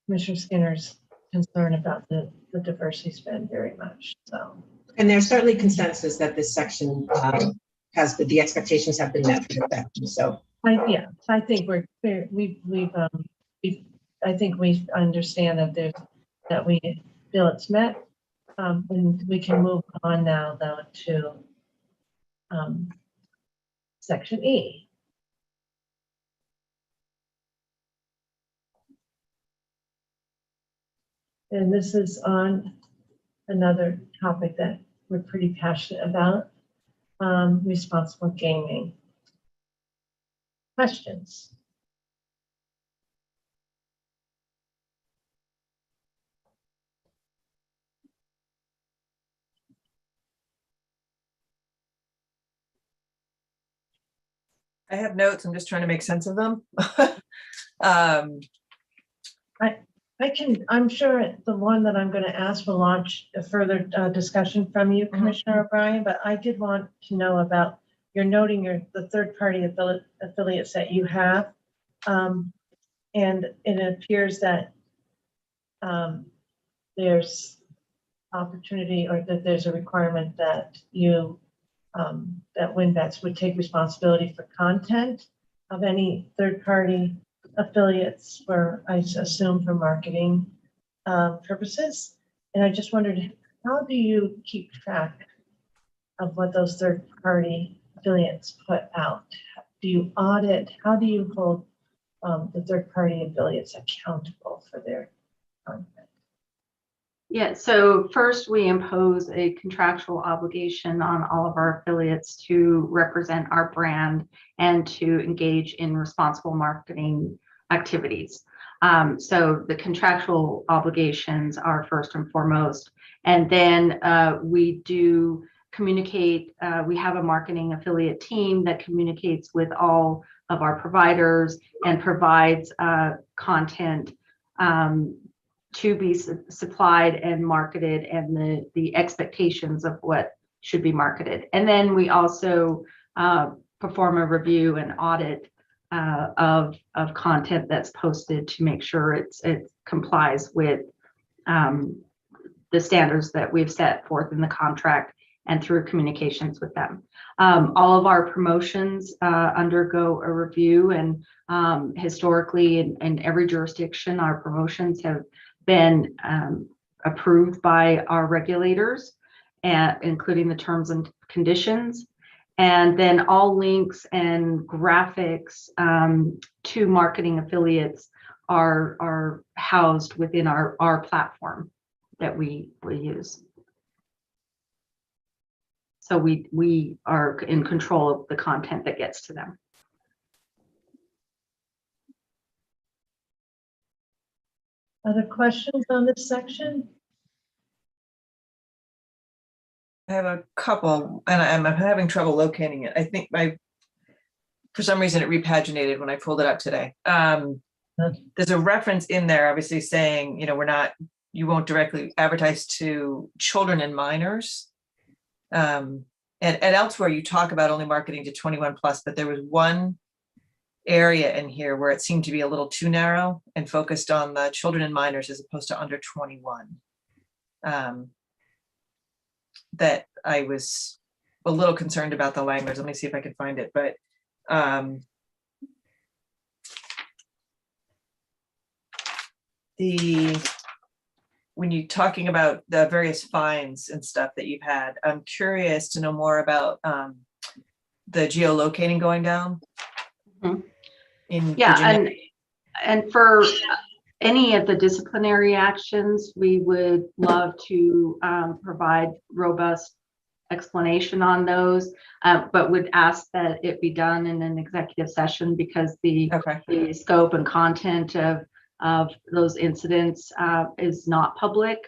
Commissioner Skinner's concern about the diversity spend very much. So, and there's certainly consensus that this section has the expectations have been met for the section. So I think I think we understand that we feel it's met, and we can move on now though to section E. And this is on another topic that we're pretty passionate about, responsible gaming. Questions? I have notes. I'm just trying to make sense of them. I'm sure the one that I'm going to ask will launch a further discussion from you, Commissioner O'Brien, but I did want to know about, you're noting the third-party affiliates that you have, and it appears that there's opportunity, or that there's a requirement that that WinBets would take responsibility for content of any third-party affiliates, for I assume for marketing purposes. And I just wondered, how do you keep track of what those third-party affiliates put out? Do you audit? How do you hold the third-party affiliates accountable for their content? Yeah, so first we impose a contractual obligation on all of our affiliates to represent our brand and to engage in responsible marketing activities. So the contractual obligations are first and foremost. And then we do communicate, we have a marketing affiliate team that communicates with all of our providers and provides content to be supplied and marketed, and the expectations of what should be marketed. And then we also perform a review and audit of content that's posted to make sure it complies with the standards that we've set forth in the contract and through communications with them. All of our promotions undergo a review, and historically in every jurisdiction, our promotions have been approved by our regulators, including the terms and conditions. And then all links and graphics to marketing affiliates are housed within our platform that we use. So we are in control of the content that gets to them. Other questions on this section? I have a couple, and I'm having trouble locating it. I think for some reason it repaginated when I pulled it up today. There's a reference in there, obviously saying, you won't directly advertise to children and minors. And elsewhere you talk about only marketing to 21 plus, but there was one area in here where it seemed to be a little too narrow and focused on the children and minors as opposed to under 21. That I was a little concerned about the language. Let me see if I can find it. But when you're talking about the various fines and stuff that you've had, I'm curious to know more about the geolocating going down. Mm-hmm. In yeah, Virginia. and for any of the disciplinary actions, we would love to provide robust explanation on those, but would ask that it be done in an executive session because the scope and content of those incidents is not public,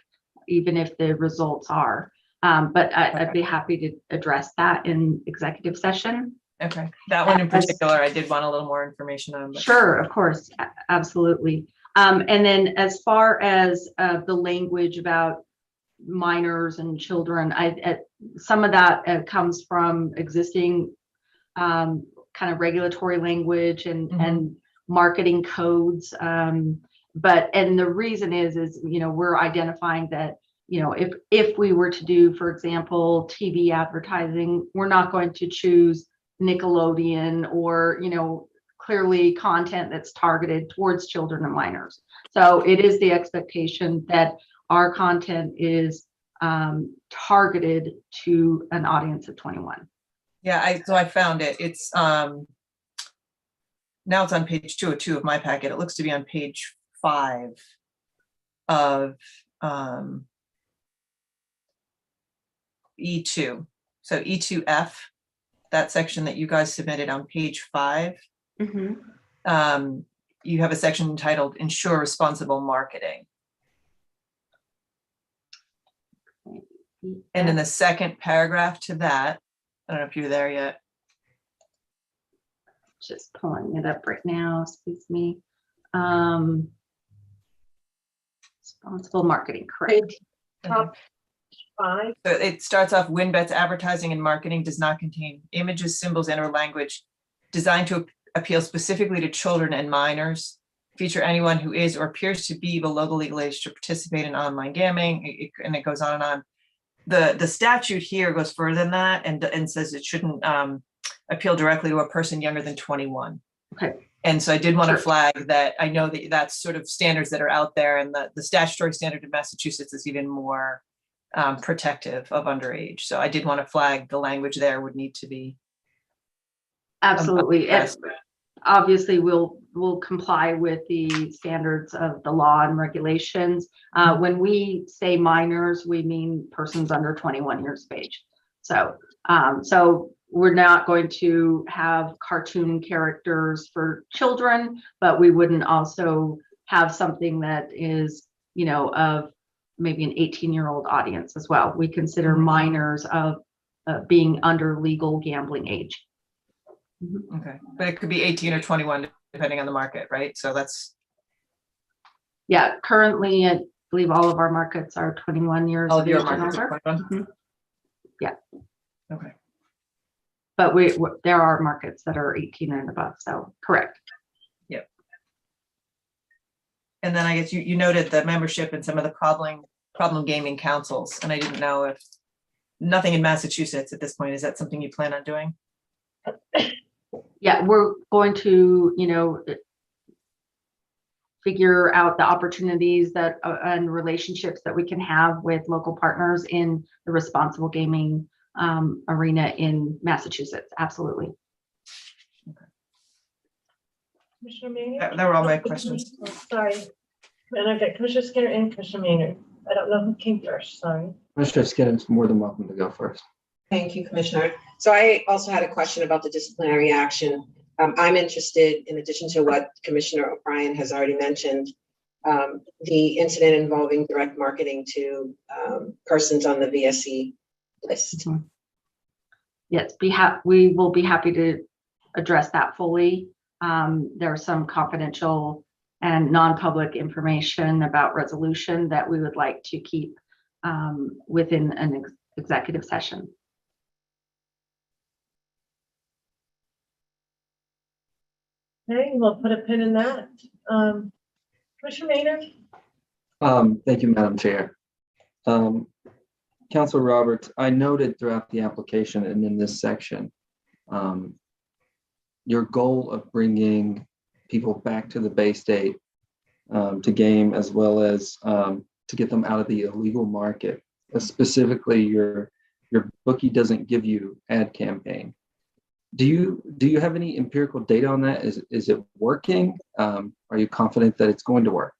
even if the results are. But I'd be happy to address that in executive session. Okay, that one in particular, I did want a little more information on. But. Sure, of course, absolutely. And then as far as the language about minors and children, some of that comes from existing kind of regulatory language and marketing codes. And the reason is we're identifying that if we were to do, for example, TV advertising, we're not going to choose Nickelodeon or clearly content that's targeted towards children and minors. So it is the expectation that our content is targeted to an audience of 21. Yeah, so I found it. It's now it's on page 202 of my packet. It looks to be on page 5 of E2. So E2F, that section that you guys submitted on page 5. Mm-hmm. You have a section entitled Ensure Responsible Marketing. And in the second paragraph to that, I don't know if you're there yet. Just pulling it up right now, excuse me. Responsible marketing, correct. Top 5. So it starts off, WinBet's advertising and marketing does not contain images, symbols, and/or language designed to appeal specifically to children and minors, feature anyone who is or appears to be below the legal age to participate in online gambling, and it goes on and on. The statute here goes further than that and says it shouldn't appeal directly to a person younger than 21. Okay. And so I did want to Sure. flag that I know that that's sort of standards that are out there, and the statutory standard in Massachusetts is even more protective of underage. So I did want to flag the language there would need to be. Absolutely. And addressed. obviously, we'll comply with the standards of the law and regulations. When we say minors, we mean persons under 21 years of age. So we're not going to have cartoon characters for children, but we wouldn't also have something that is, of maybe an 18-year-old audience as well. We consider minors of being under legal gambling age. Okay, but it could be 18 or 21 depending on the market, right? So that's. Yeah, currently I believe all of our markets are 21 years All of of your age and markets are older. 21? Yeah. Okay. But there are markets that are 18 and above, so correct. Yep. And then I guess you noted the membership in some of the problem gaming councils, and I didn't know if nothing in Massachusetts at this point. Is that something you plan on doing? Yeah, we're going to, figure out the opportunities that and relationships that we can have with local partners in the responsible gaming arena in Massachusetts. Absolutely. Commissioner Maynard? That were all my questions. Oh, sorry. And I've got Commissioner Skinner and Commissioner Maynard. I don't know who came first, sorry. Commissioner Skinner is more than welcome to go first. Thank you, Commissioner. So I also had a question about the disciplinary action. I'm interested, in addition to what Commissioner O'Brien has already mentioned, the incident involving direct marketing to persons on the VSE list. Yes, we will be happy to address that fully. There's some confidential and non-public information about resolution that we would like to keep within an executive session. Okay, we'll put a pin in that. Commissioner Maynard? Thank you, Madam Chair. Councilor Roberts, I noted throughout the application and in this section, your goal of bringing people back to the Bay State to game, as well as to get them out of the illegal market. Specifically, your bookie doesn't give you ad campaign. Do you have any empirical data on that? Is it working? Are you confident that it's going to work?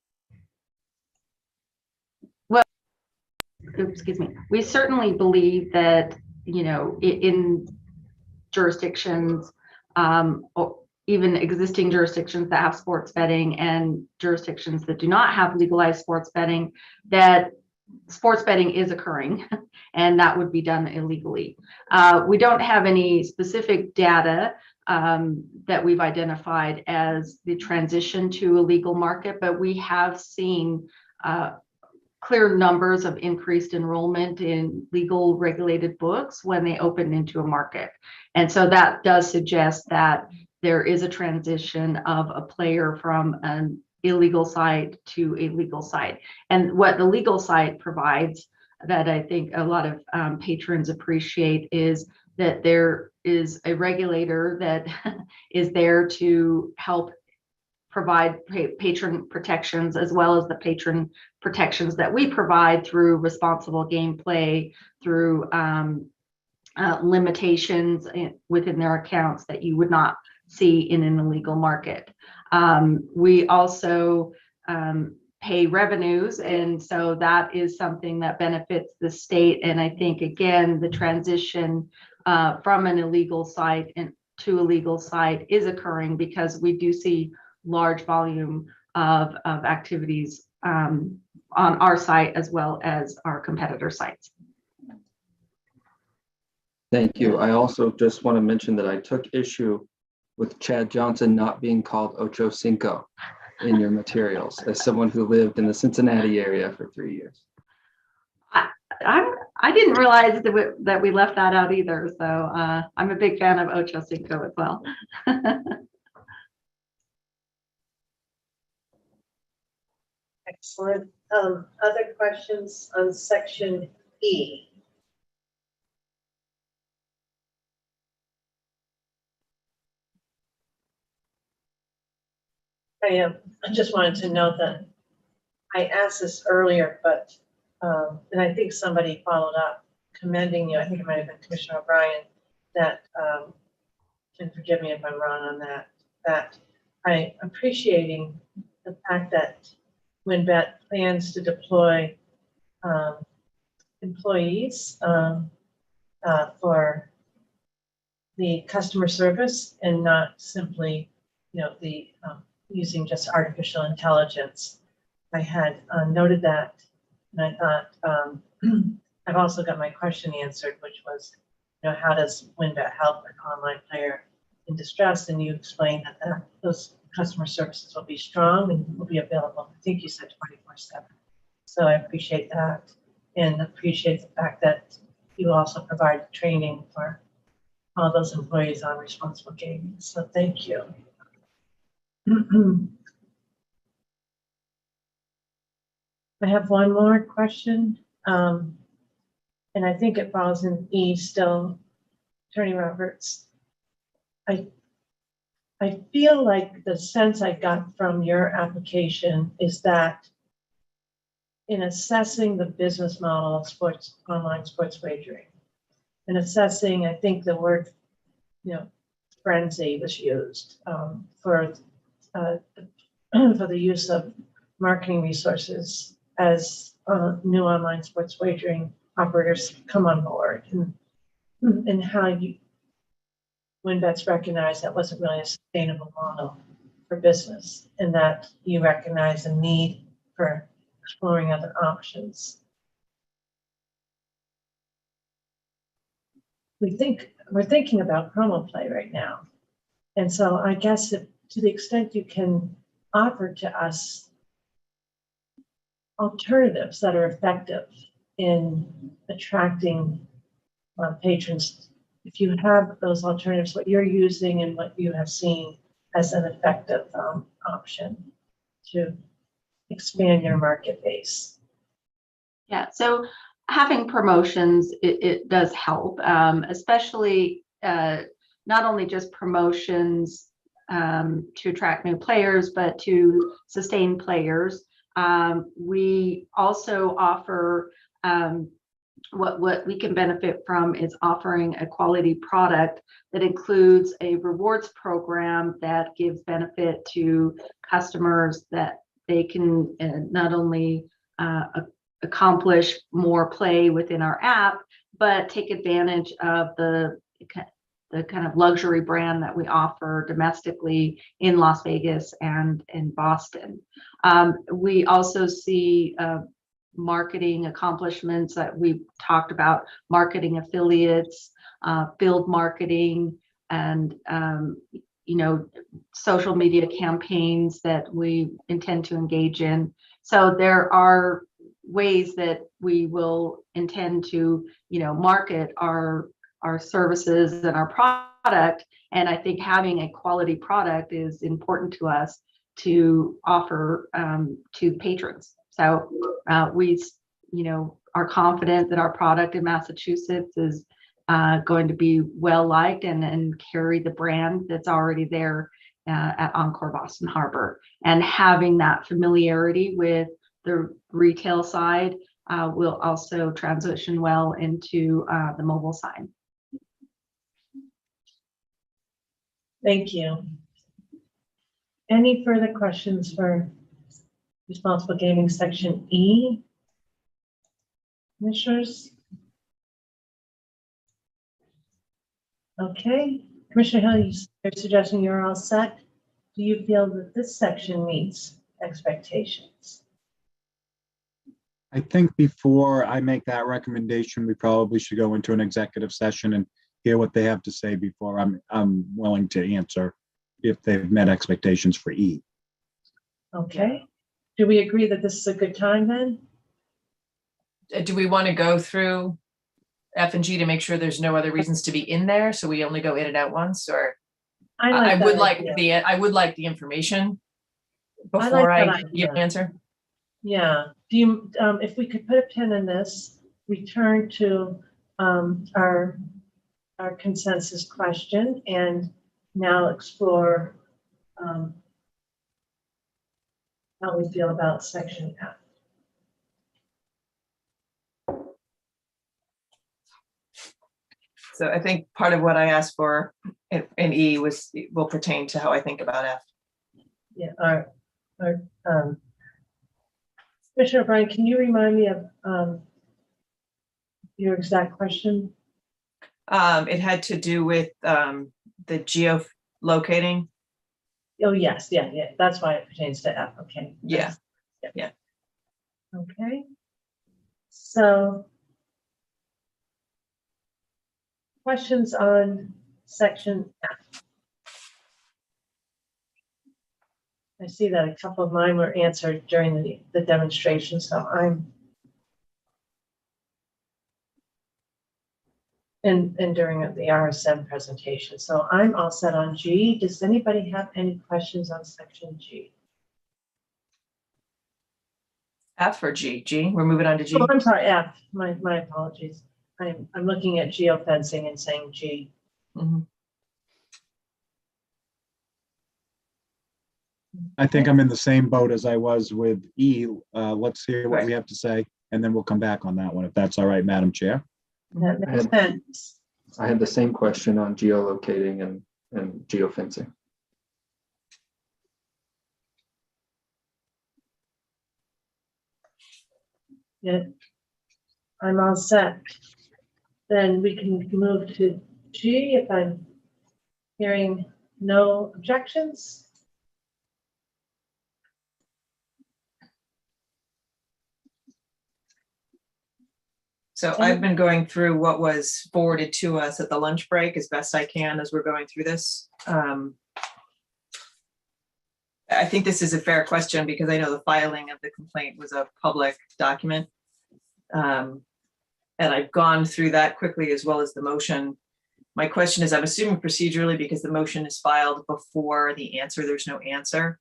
Well, excuse me. We certainly believe that, in jurisdictions, or even existing jurisdictions that have sports betting and jurisdictions that do not have legalized sports betting, that sports betting is occurring and that would be done illegally. We don't have any specific data that we've identified as the transition to a legal market, but we have seen clear numbers of increased enrollment in legal regulated books when they open into a market. And so that does suggest that there is a transition of a player from an illegal site to a legal site. And what the legal site provides that I think a lot of patrons appreciate is that there is a regulator that is there to help provide patron protections, as well as the patron protections that we provide through responsible gameplay, through limitations within their accounts that you would not see in an illegal market. We also pay revenues, and so that is something that benefits the state. And I think, again, the transition from an illegal site to a legal site is occurring because we do see large volume of activities on our site as well as our competitor sites. Thank you. I also just want to mention that I took issue with Chad Johnson not being called Ocho Cinco in your materials, as someone who lived in the Cincinnati area for 3 years. I didn't realize that we left that out either. So I'm a big fan of Ocho Cinco as well. Excellent. Other questions on section E? I just wanted to note that I asked this earlier, but, and I think somebody followed up commending you. I think it might have been Commissioner O'Brien that, and forgive me if I'm wrong on that I appreciating the fact that WinBet plans to deploy employees for the customer service and not simply, the using just artificial intelligence. I had noted that, and I thought I've also got my question answered, which was, how does WinBet help an online player in distress? And you explained that those customer services will be strong and will be available. I think you said 24/7. So I appreciate that, and appreciate the fact that you also provide training for all those employees on responsible gaming. So thank you. I have one more question, and I think it falls in E still. Attorney Roberts, I feel like the sense I got from your application is that in assessing the business model of online sports wagering, and assessing, I think the word, frenzy was used for the use of marketing resources as new online sports wagering operators come on board, and how WinBet's recognized that wasn't really a sustainable model for business, and that you recognize a need for exploring other options. We're thinking about promo play right now. And so I guess if, to the extent you can offer to us alternatives that are effective in attracting patrons, if you have those alternatives, what you're using and what you have seen as an effective option to expand your market base. Yeah, so having promotions, it does help, especially not only just promotions to attract new players, but to sustain players. We also offer what we can benefit from is offering a quality product that includes a rewards program that gives benefit to customers, that they can not only accomplish more play within our app, but take advantage of the kind of luxury brand that we offer domestically in Las Vegas and in Boston. We also see marketing accomplishments that we've talked about, marketing affiliates, field marketing, and social media campaigns that we intend to engage in. So there are ways that we will intend to, market our services and our product. And I think having a quality product is important to us to offer to patrons. So we, are confident that our product in Massachusetts is going to be well liked and carry the brand that's already there at Encore Boston Harbor. And having that familiarity with the retail side will also transition well into the mobile side. Thank you. Any further questions for Responsible Gaming Section E? Commissioners? Okay, Commissioner Hill, you're suggesting you're all set. Do you feel that this section meets expectations? I think before I make that recommendation, we probably should go into an executive session and hear what they have to say before I'm willing to answer if they've met expectations for E. Okay. Do we agree that this is a good time then? Do we want to go through F and G to make sure there's no other reasons to be in there, so we only go in and out once? Or I would like the information before I give an answer. Yeah. Do you, if we could put a pin in this, return to our consensus question, and now explore how we feel about section F. So I think part of what I asked for in E will pertain to how I think about F. Yeah, Commissioner O'Brien, can you remind me of your exact question? It had to do with the geolocating. Oh, yes, yeah, that's why it pertains to F, okay. Yeah. Okay. So questions on section F? I see that a couple of mine were answered during the demonstration, so and during the RSM presentation. So I'm all set on G. Does anybody have any questions on section G? F or G? G, we're moving on to G. Oh, I'm sorry, F, my apologies. I'm looking at geofencing and saying G. I think I'm in the same boat as I was with E. Let's hear what we have to say, and then we'll come back on that one, if that's all right, Madam Chair. That makes sense. I had the same question on geolocating and geofencing. Yeah, I'm all set. Then we can move to G if I'm hearing no objections. So I've been going through what was forwarded to us at the lunch break as best I can as we're going through this. I think this is a fair question because I know the filing of the complaint was a public document. And I've gone through that quickly as well as the motion. My question is, I'm assuming procedurally because the motion is filed before the answer, there's no answer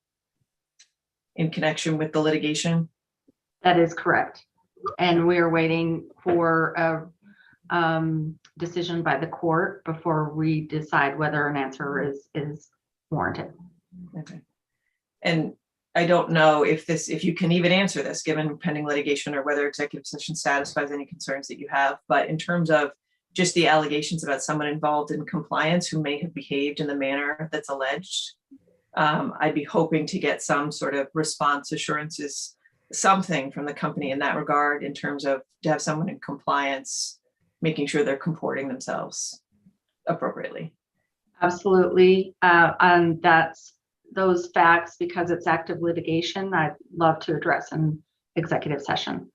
in connection with the litigation? That is correct. And we are waiting for a decision by the court before we decide whether an answer is warranted. Okay. And I don't know if you can even answer this given pending litigation or whether executive session satisfies any concerns that you have. But in terms of just the allegations about someone involved in compliance who may have behaved in the manner that's alleged, I'd be hoping to get some sort of response assurances, something from the company in that regard, in terms of to have someone in compliance, making sure they're comporting themselves appropriately. Absolutely. And that's those facts, because it's active litigation, I'd love to address in executive session.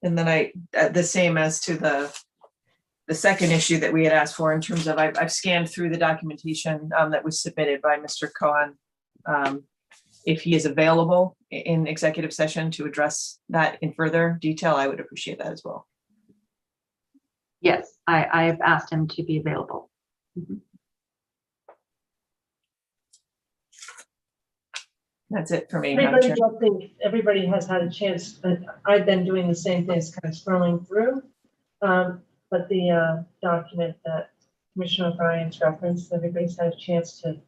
And then the same as to the second issue that we had asked for in terms of, I've scanned through the documentation that was submitted by Mr. Cohen. If he is available in executive session to address that in further detail, I would appreciate that as well. Yes, I have asked him to be available. That's it for me. Everybody has had a chance, but I've been doing the same things, kind of scrolling through. But the document that Commissioner O'Brien's referenced, everybody's had a chance to.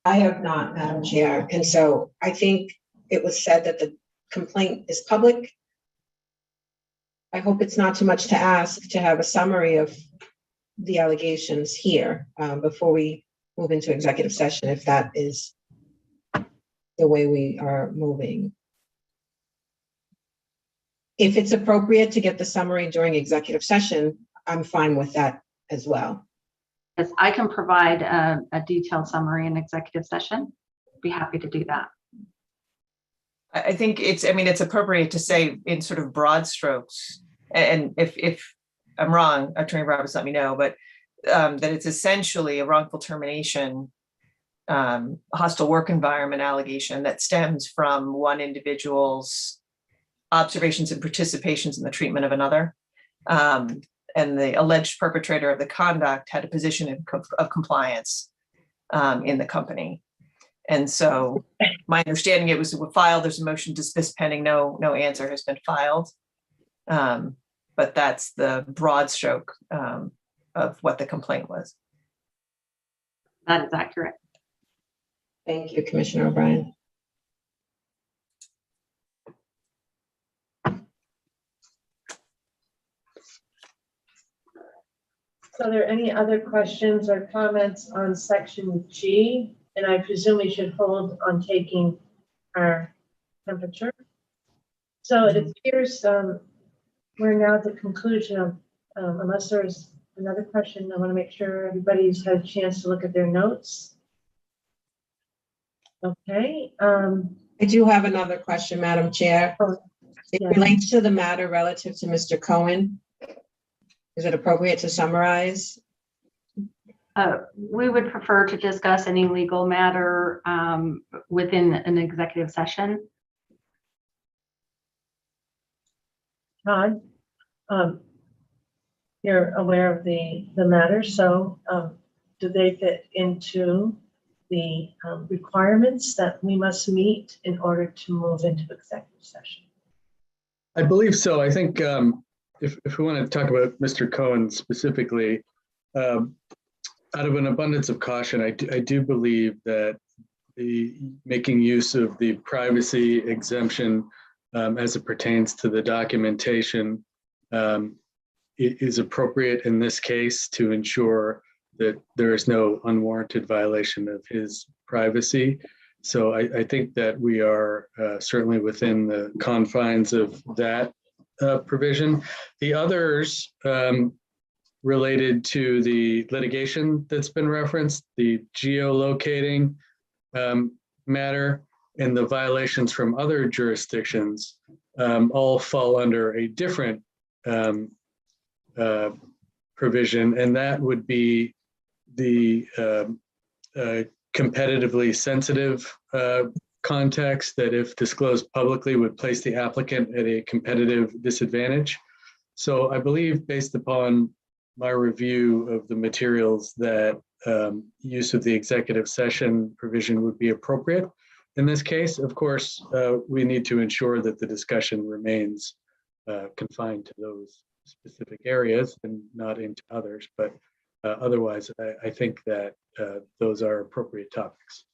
I have not, Madam Chair. And so I think it was said that the complaint is public. I hope it's not too much to ask to have a summary of the allegations here before we move into executive session, if that is the way we are moving. If it's appropriate to get the summary during executive session, I'm fine with that as well. Yes, I can provide a detailed summary in executive session. Be happy to do that. I think it's appropriate to say in sort of broad strokes, and if I'm wrong, Attorney Roberts, let me know, but that it's essentially a wrongful termination, hostile work environment allegation that stems from one individual's observations and participations in the treatment of another. And the alleged perpetrator of the conduct had a position of compliance in the company. And so my understanding, it was filed, there's a motion to dismiss pending, no answer has been filed. But that's the broad stroke of what the complaint was. That is accurate. Thank you, Commissioner O'Brien. So are there any other questions or comments on section G? And I presume we should hold on taking our temperature. So it appears we're now at the conclusion of, unless there's another question, I want to make sure everybody's had a chance to look at their notes. Okay. I do have another question, Madam Chair. It relates to the matter relative to Mr. Cohen. Is it appropriate to summarize? We would prefer to discuss any legal matter within an executive session. Todd, you're aware of the matter, so do they fit into the requirements that we must meet in order to move into executive session? I believe so. I think if we want to talk about Mr. Cohen specifically, out of an abundance of caution, I do believe that making use of the privacy exemption as it pertains to the documentation is appropriate in this case to ensure that there is no unwarranted violation of his privacy. So I think that we are certainly within the confines of that provision. The others related to the litigation that's been referenced, the geolocating matter, and the violations from other jurisdictions all fall under a different provision, and that would be the competitively sensitive context that, if disclosed publicly, would place the applicant at a competitive disadvantage. So I believe, based upon my review of the materials, that use of the executive session provision would be appropriate. In this case, of course, we need to ensure that the discussion remains confined to those specific areas and not into others. But otherwise, I think that those are appropriate topics.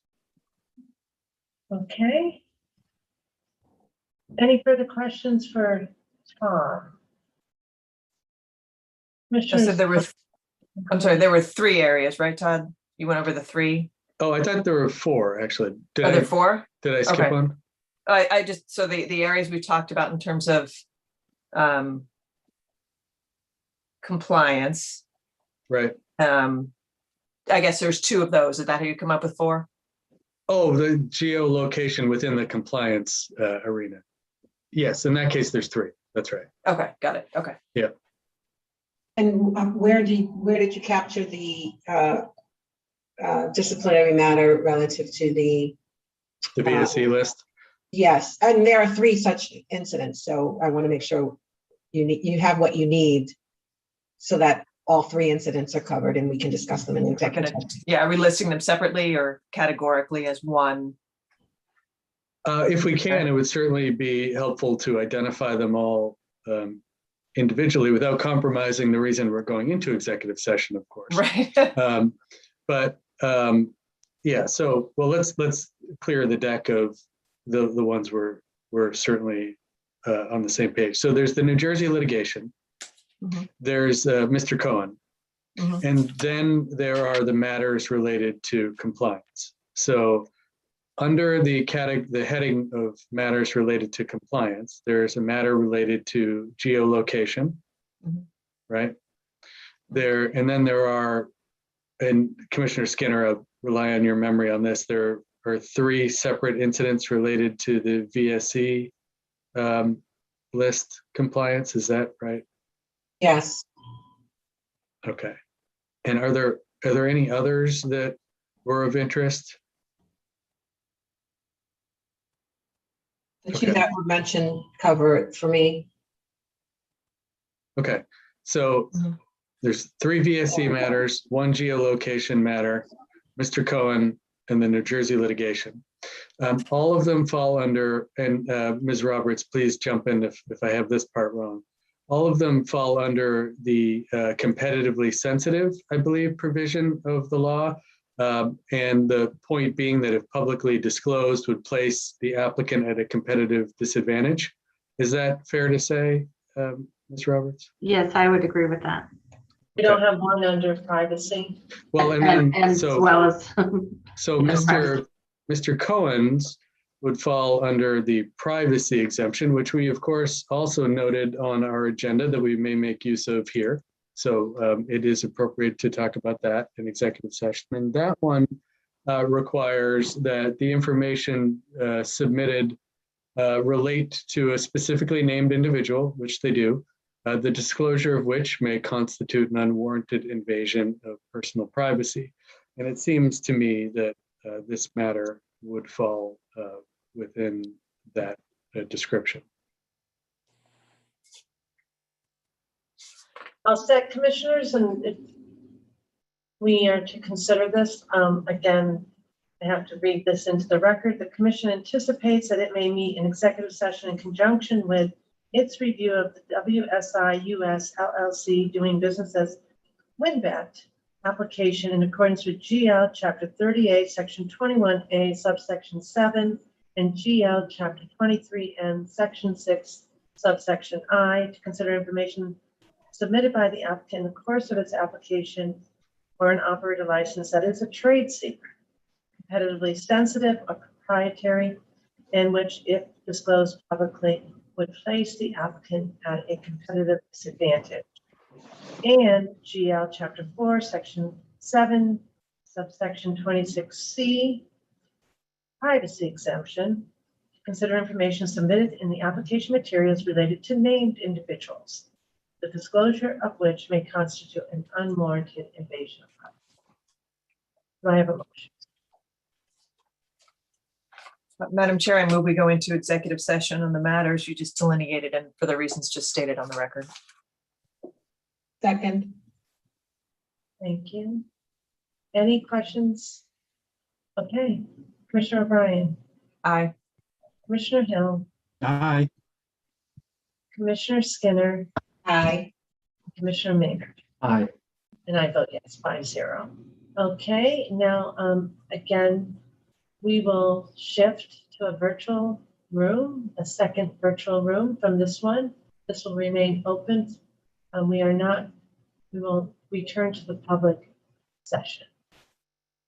Okay. Any further questions for Tom? So there were, I'm sorry, there were 3 areas, right, Todd? You went over the 3? Oh, I thought there were 4, actually. Are there 4? Did I skip Okay. one? I just, so the areas we talked about in terms of compliance. Right. I guess there's 2 of those. Is that how you come up with 4? Oh, the geolocation within the compliance arena. Yes, in that case, there's 3. That's right. Okay, got it. Okay. Yeah. And where did you capture the disciplinary matter relative to the VSE list? Yes, and there are 3 such incidents, so I want to make sure you have what you need so that all 3 incidents are covered and we can discuss them in the executive session. Yeah, are we listing them separately or categorically as one? If we can, it would certainly be helpful to identify them all individually without compromising the reason we're going into executive session, of course. Right. Yeah, so, well, let's clear the deck of the ones we're certainly on the same page. So there's the New Jersey litigation. Mm-hmm. There's Mr. Cohen. Mm-hmm. And then there are the matters related to compliance. So under the heading of matters related to compliance, there's a matter related to geolocation, mm-hmm. right? And then there are, and Commissioner Skinner, I'll rely on your memory on this, there are 3 separate incidents related to the VSE list compliance, is that right? Yes. Okay. And are there any others that were of interest? The 2 that were mentioned cover it for me. Okay, so there's 3 VSE matters, 1 geolocation matter, Mr. Cohen, and the New Jersey litigation. All of them fall under, and Ms. Roberts, please jump in if I have this part wrong. All of them fall under the competitively sensitive, I believe, provision of the law. And the point being that if publicly disclosed would place the applicant at a competitive disadvantage. Is that fair to say, Ms. Roberts? Yes, I would agree with that. We don't have one under privacy. Well, and And then, as so, well as. so Mr. Cohen's would fall under the privacy exemption, which we of course also noted on our agenda that we may make use of here. So it is appropriate to talk about that in executive session. And that one requires that the information submitted relate to a specifically named individual, which they do, the disclosure of which may constitute an unwarranted invasion of personal privacy. And it seems to me that this matter would fall within that description. I'll set commissioners, and if we are to consider this, again, I have to read this into the record. The commission anticipates that it may meet in executive session in conjunction with its review of the WSI US LLC doing business as WinBet application in accordance with GL Chapter 38, Section 21A, subsection 7, and GL Chapter 23N, Section 6, subsection I, to consider information submitted by the applicant in the course of its application for an operator license that is a trade secret, competitively sensitive or proprietary, and which, if disclosed publicly, would place the applicant at a competitive disadvantage. And GL Chapter 4, Section 7, subsection 26C, privacy exemption, to consider information submitted in the application materials related to named individuals, the disclosure of which may constitute an unwarranted invasion of privacy. Do I have a motion? Madam Chair, I move we go into executive session on the matters you just delineated and for the reasons just stated on the record. Second. Thank you. Any questions? Okay, Commissioner O'Brien. Aye. Commissioner Hill. Aye. Commissioner Skinner. Aye. Commissioner Maynard. Aye. And I vote yes, 5-0. Okay, now, again, we will shift to a virtual room, a second virtual room from this one. This will remain open. We will return to the public session.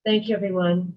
Thank you, everyone.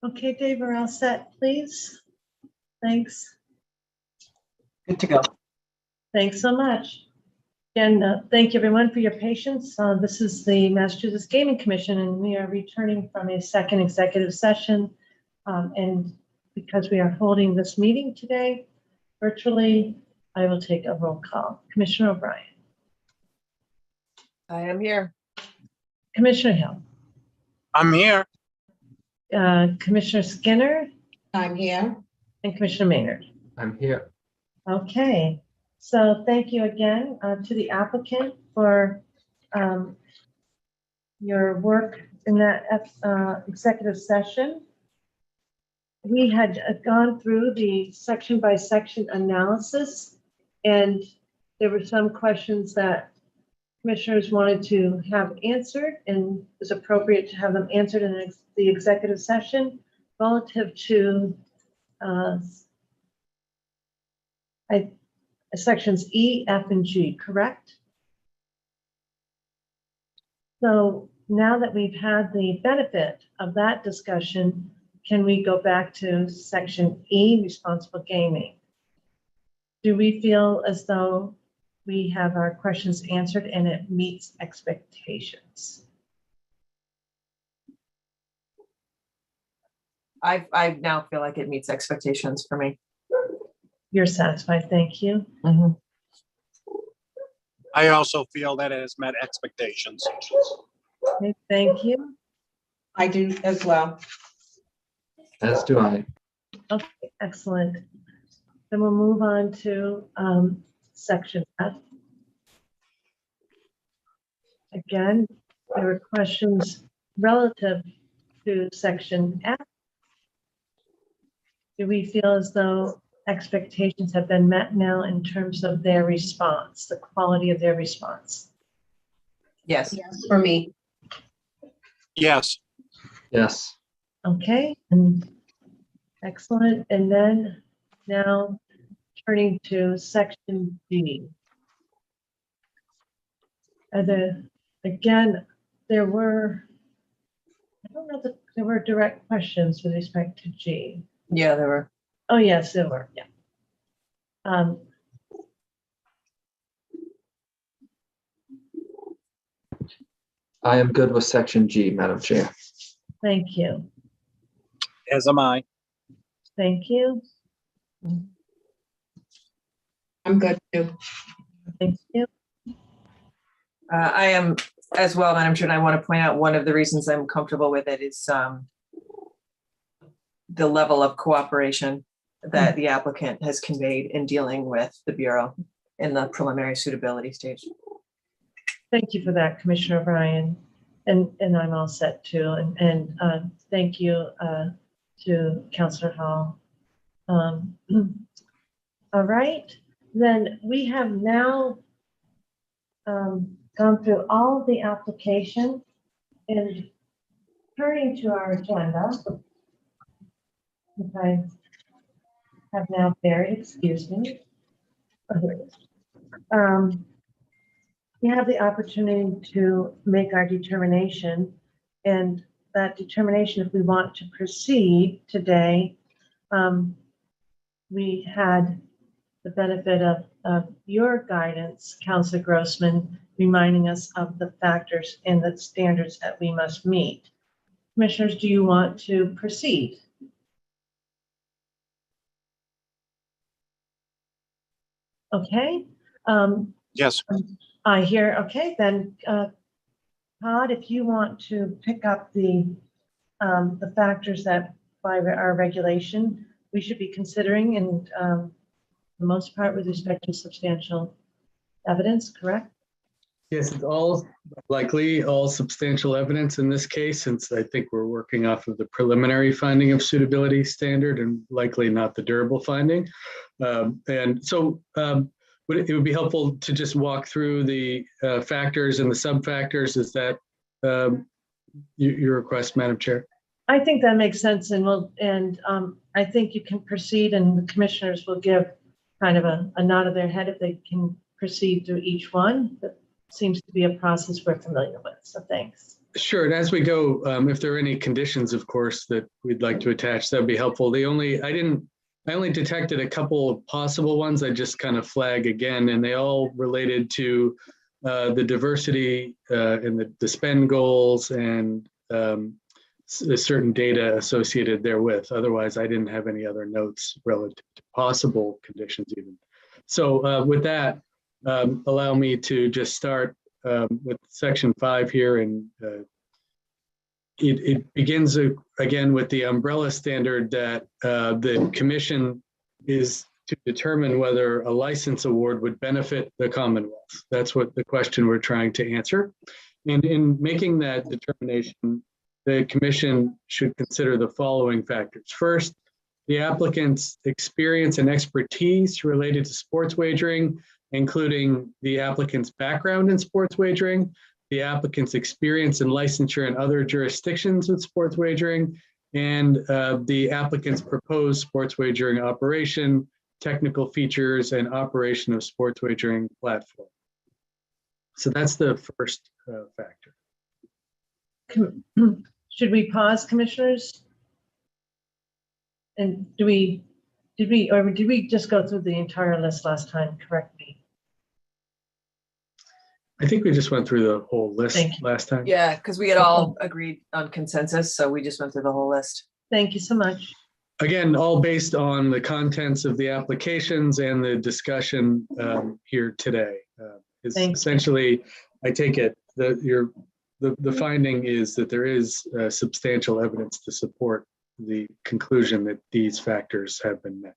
Okay, Dave, we're all set, please. Thanks. Good to go. Thanks so much. And thank you everyone for your patience. This is the Massachusetts Gaming Commission, and we are returning from a second executive session. And because we are holding this meeting today virtually, I will take a roll call. Commissioner O'Brien. I am here. Commissioner Hill. I'm here. Commissioner Skinner. I'm here. And Commissioner Maynard. I'm here. Okay, so thank you again to the applicant for your work in that executive session. We had gone through the section by section analysis, and there were some questions that commissioners wanted to have answered, and it was appropriate to have them answered in the executive session relative to sections E, F, and G, correct? So now that we've had the benefit of that discussion, can we go back to section E, responsible gaming? Do we feel as though we have our questions answered and it meets expectations? I now feel like it meets expectations for me. You're satisfied, thank you. I also feel that it has met expectations. Okay, thank you. I do as well. As do I. Okay, excellent. Then we'll move on to section F. Again, there were questions relative to section F. Do we feel as though expectations have been met now in terms of their response, the quality of their response? Yes. Yes, for me. Yes. Yes. Okay, and excellent. And then now turning to section G. Again, there were, I don't know that there were direct questions with respect to G. Yeah, there were. Oh, yes, there were, yeah. I am good with section G, Madam Chair. Thank you. As am I. Thank you. I'm good too. Thank you. I am as well, Madam Chair, and I want to point out one of the reasons I'm comfortable with it is the level of cooperation that the applicant has conveyed in dealing with the Bureau in the preliminary suitability stage. Thank you for that, Commissioner O'Brien. And I'm all set too. And thank you to Councillor Hall. All right, then we have now gone through all of the application and turning to our agenda, which I have now buried, excuse me. We have the opportunity to make our determination, and that determination, if we want to proceed today, we had the benefit of your guidance, Councilor Grossman, reminding us of the factors and the standards that we must meet. Commissioners, do you want to proceed? Okay. Yes. I hear, okay, then Todd, if you want to pick up the factors that by our regulation we should be considering, and the most part with respect to substantial evidence, correct? Yes, it's all likely all substantial evidence in this case, since I think we're working off of the preliminary finding of suitability standard and likely not the durable finding. And so it would be helpful to just walk through the factors and the sub-factors. Is that your request, Madam Chair? I think that makes sense, and I think you can proceed, and the commissioners will give kind of a nod of their head if they can proceed through each one. That seems to be a process we're familiar with, so thanks. Sure, and as we go, if there are any conditions, of course, that we'd like to attach, that'd be helpful. I only detected a couple of possible ones. I just kind of flag again, and they all related to the diversity and the spend goals and certain data associated therewith. Otherwise, I didn't have any other notes relative to possible conditions even. So with that, allow me to just start with section 5 here, and it begins again with the umbrella standard that the commission is to determine whether a license award would benefit the Commonwealth. That's what the question we're trying to answer. And in making that determination, the commission should consider the following factors. First, the applicant's experience and expertise related to sports wagering, including the applicant's background in sports wagering, the applicant's experience in licensure in other jurisdictions with sports wagering, and the applicant's proposed sports wagering operation, technical features, and operation of sports wagering platform. So that's the first factor. Should we pause, commissioners? And did we just go through the entire list last time? Correct me. I think we just went through the whole list last time. Yeah, because we had all agreed on consensus, so we just went through the whole list. Thank you so much. Again, all based on the contents of the applications and the discussion here today. Essentially, I take it that the finding is that there is substantial evidence to support the conclusion that these factors have been met.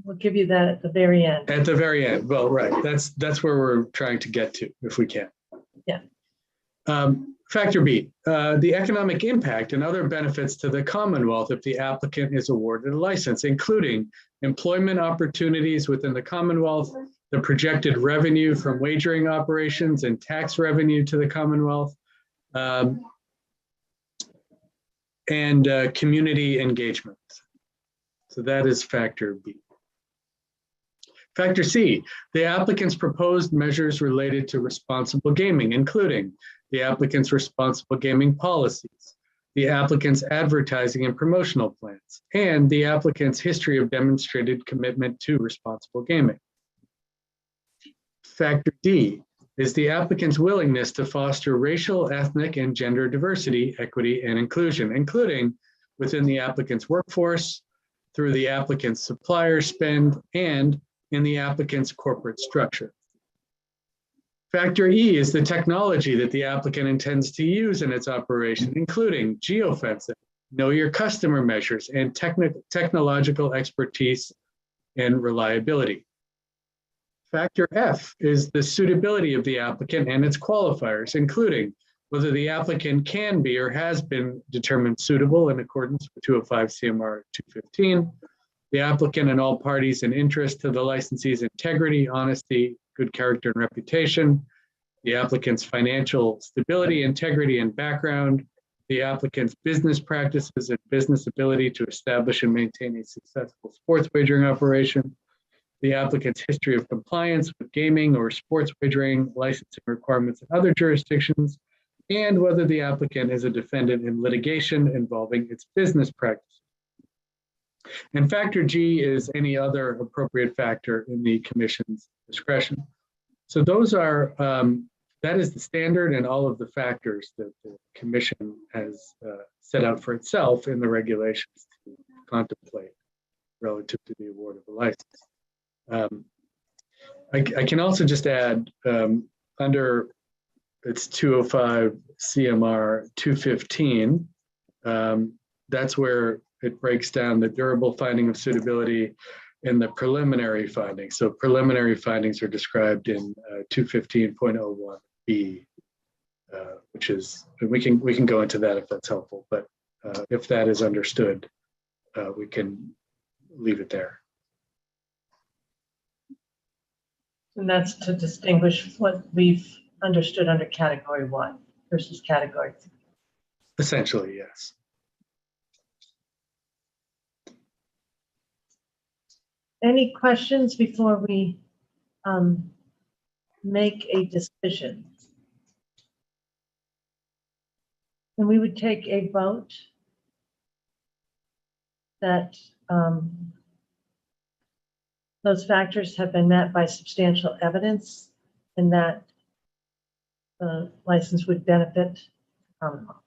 We'll give you that at the very end. At the very end. Well, right. That's where we're trying to get to, if we can. Yeah. Factor B, the economic impact and other benefits to the Commonwealth if the applicant is awarded a license, including employment opportunities within the Commonwealth, the projected revenue from wagering operations and tax revenue to the Commonwealth, and community engagement. So that is factor B. Factor C, the applicant's proposed measures related to responsible gaming, including the applicant's responsible gaming policies, the applicant's advertising and promotional plans, and the applicant's history of demonstrated commitment to responsible gaming. Factor D is the applicant's willingness to foster racial, ethnic, and gender diversity, equity, and inclusion, including within the applicant's workforce, through the applicant's supplier spend, and in the applicant's corporate structure. Factor E is the technology that the applicant intends to use in its operation, including geofencing, know your customer measures, and technological expertise and reliability. Factor F is the suitability of the applicant and its qualifiers, including whether the applicant can be or has been determined suitable in accordance with 205 CMR 215, the applicant and all parties in interest to the licensee's integrity, honesty, good character, and reputation, the applicant's financial stability, integrity, and background, the applicant's business practices and business ability to establish and maintain a successful sports wagering operation, the applicant's history of compliance with gaming or sports wagering licensing requirements in other jurisdictions, and whether the applicant is a defendant in litigation involving its business practices. And factor G is any other appropriate factor in the commission's discretion. So those are, that is the standard and all of the factors that the commission has set out for itself in the regulations to contemplate relative to the award of a license. I can also just add under it's 205 CMR 215, that's where it breaks down the durable finding of suitability and the preliminary findings. So preliminary findings are described in 215.01B, which is, we can go into that if that's helpful, but if that is understood, we can leave it there. And that's to distinguish what we've understood under category 1 versus category 3. Essentially, yes. Any questions before we make a decision? And we would take a vote that those factors have been met by substantial evidence and that the license would benefit the Commonwealth.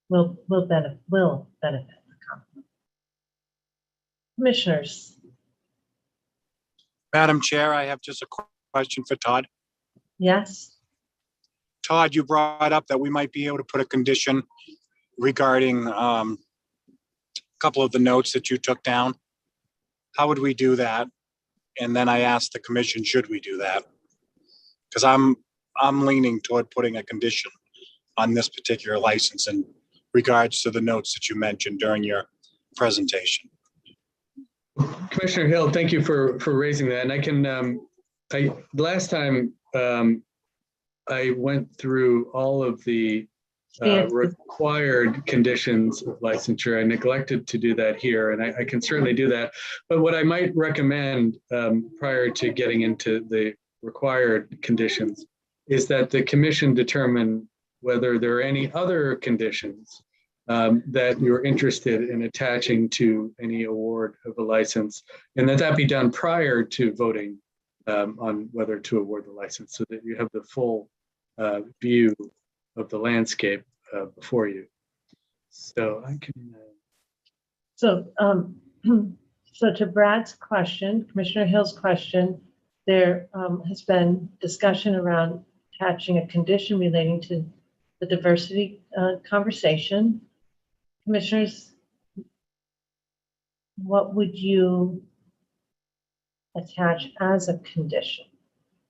Will benefit the Commonwealth. Commissioners. Madam Chair, I have just a question for Todd. Yes. Todd, you brought up that we might be able to put a condition regarding a couple of the notes that you took down. How would we do that? And then I asked the commission, should we do that? Because I'm leaning toward putting a condition on this particular license in regards to the notes that you mentioned during your presentation. Commissioner Hill, thank you for raising that. And I can, last time I went through all of the required conditions of licensure. I neglected to do that here, and I can certainly do that. But what I might recommend prior to getting into the required conditions is that the commission determine whether there are any other conditions that you're interested in attaching to any award of a license, and that be done prior to voting on whether to award the license, so that you have the full view of the landscape before you. So I can. So, so to Brad's question, Commissioner Hill's question, there has been discussion around attaching a condition relating to the diversity conversation. Commissioners, what would you attach as a condition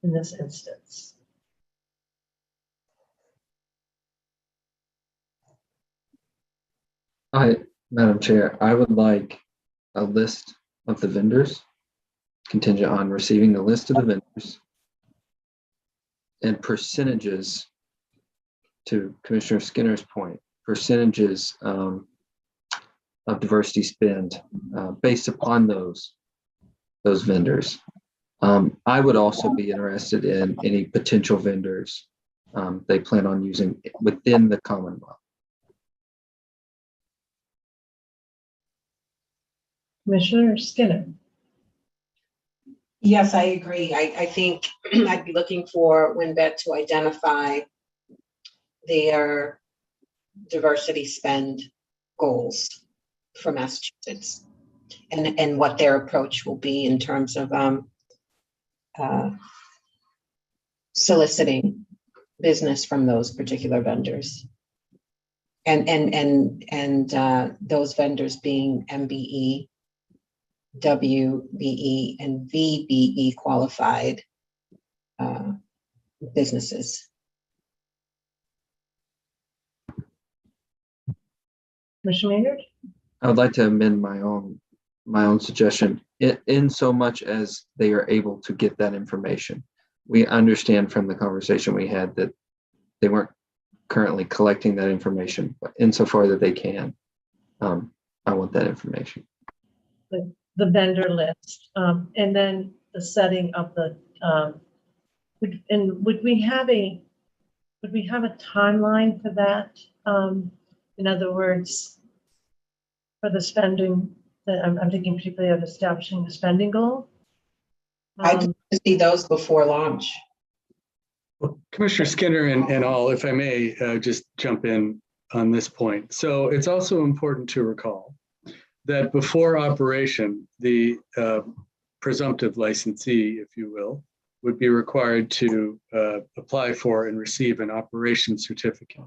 in this instance? Madam Chair, I would like a list of the vendors, contingent on receiving the list of the vendors, and percentages, to Commissioner Skinner's point, percentages of diversity spend based upon those vendors. I would also be interested in any potential vendors they plan on using within the Commonwealth. Commissioner Skinner. Yes, I agree. I think I'd be looking for WinBet to identify their diversity spend goals for Massachusetts and what their approach will be in terms of soliciting business from those particular vendors. And those vendors being MBE, WBE, and VBE qualified businesses. Commissioner Maynard? I would like to amend my own suggestion in so much as they are able to get that information. We understand from the conversation we had that they weren't currently collecting that information, but insofar that they can, I want that information. The vendor list, and then the setting of the, would we have a timeline for that? In other words, for the spending, that I'm thinking particularly of establishing the spending goal. I'd like to see those before launch. Commissioner Skinner and all, if I may just jump in on this point. So it's also important to recall that before operation, the presumptive licensee, if you will, would be required to apply for and receive an operation certificate.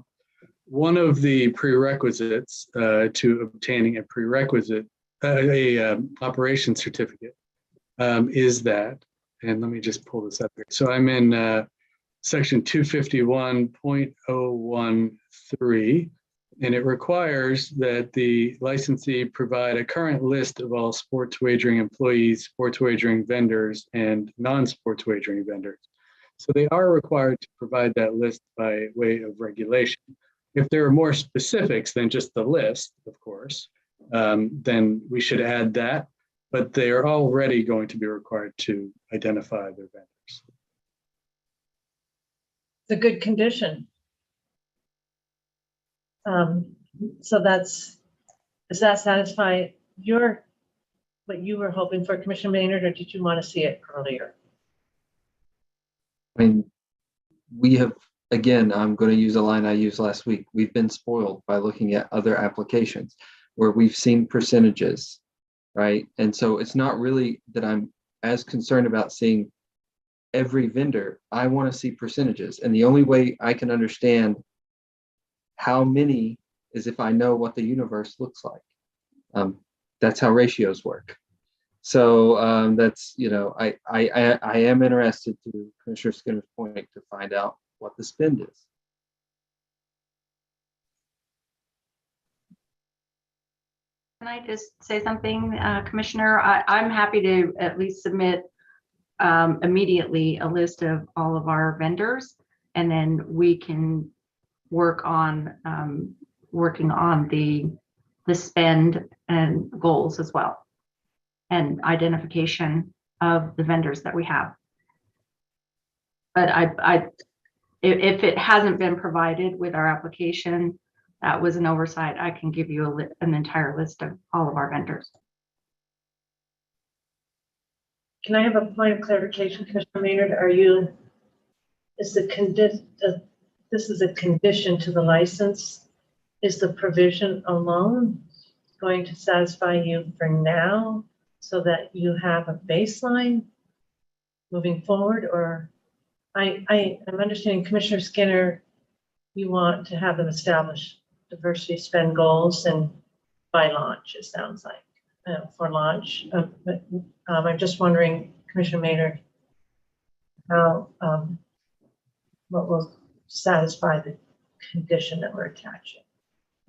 One of the prerequisites to obtaining a prerequisite, operation certificate is that, and let me just pull this up here. So I'm in section 251.013, and it requires that the licensee provide a current list of all sports wagering employees, sports wagering vendors, and non-sports wagering vendors. So they are required to provide that list by way of regulation. If there are more specifics than just the list, of course, then we should add that, but they are already going to be required to identify their vendors. It's a good condition. So does that satisfy what you were hoping for, Commissioner Maynard, or did you want to see it earlier? I mean, we have, again, I'm going to use a line I used last week. We've been spoiled by looking at other applications where we've seen percentages, right? And so it's not really that I'm as concerned about seeing every vendor. I want to see percentages. And the only way I can understand how many is if I know what the universe looks like. That's how ratios work. So that's, I am interested, to Commissioner Skinner's point, to find out what the spend is. Can I just say something, Commissioner? I'm happy to at least submit immediately a list of all of our vendors, and then we can work on working on the spend and goals as well, and identification of the vendors that we have. But if it hasn't been provided with our application, that was an oversight. I can give you an entire list of all of our vendors. Can I have a point of clarification, Commissioner Maynard? This is a condition to the license. Is the provision alone going to satisfy you for now so that you have a baseline moving forward? Or I'm understanding, Commissioner Skinner, you want to have them establish diversity spend goals and by launch, it sounds like, for launch. But I'm just wondering, Commissioner Maynard, how, what will satisfy the condition that we're attaching?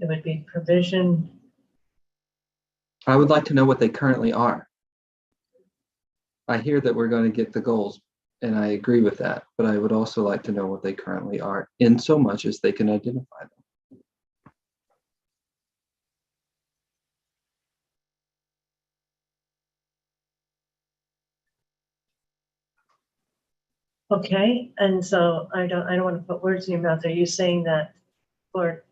It would be provision. I would like to know what they currently are. I hear that we're going to get the goals, and I agree with that, but I would also like to know what they currently are, in so much as they can identify them. Okay, and so I don't want to put words in your mouth. Are you saying that for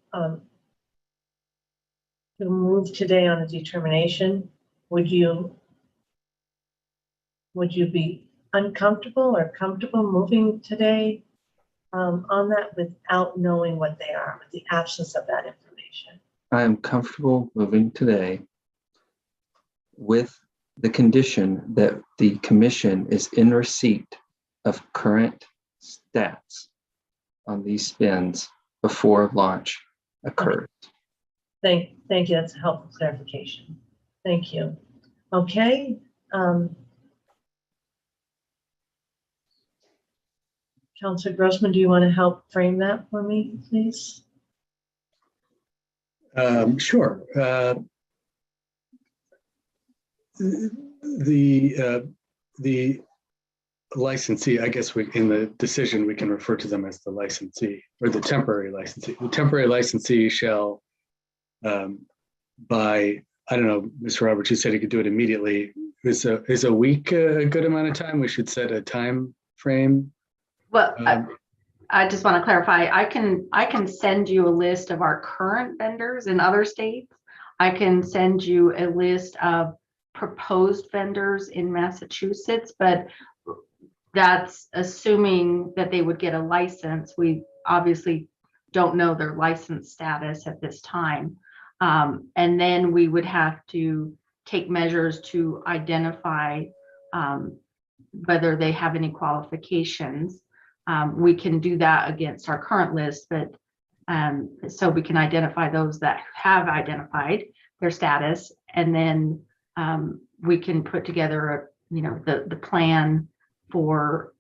to move today on a determination, would you be uncomfortable or comfortable moving today on that without knowing what they are, with the absence of that information? I am comfortable moving today with the condition that the commission is in receipt of current stats on these spends before launch occurs. Thank you. That's a helpful clarification. Thank you. Okay. Councilor Grossman, do you want to help frame that for me, please? Sure. The licensee, I guess in the decision, we can refer to them as the licensee or the temporary licensee. The temporary licensee shall, by, I don't know, Mr. Roberts, you said he could do it immediately. Is a week a good amount of time? We should set a time frame. Well, I just want to clarify. I can send you a list of our current vendors in other states. I can send you a list of proposed vendors in Massachusetts, but that's assuming that they would get a license. We obviously don't know their license status at this time. And then we would have to take measures to identify whether they have any qualifications. We can do that against our current list, but so we can identify those that have identified their status, and then we can put together the plan for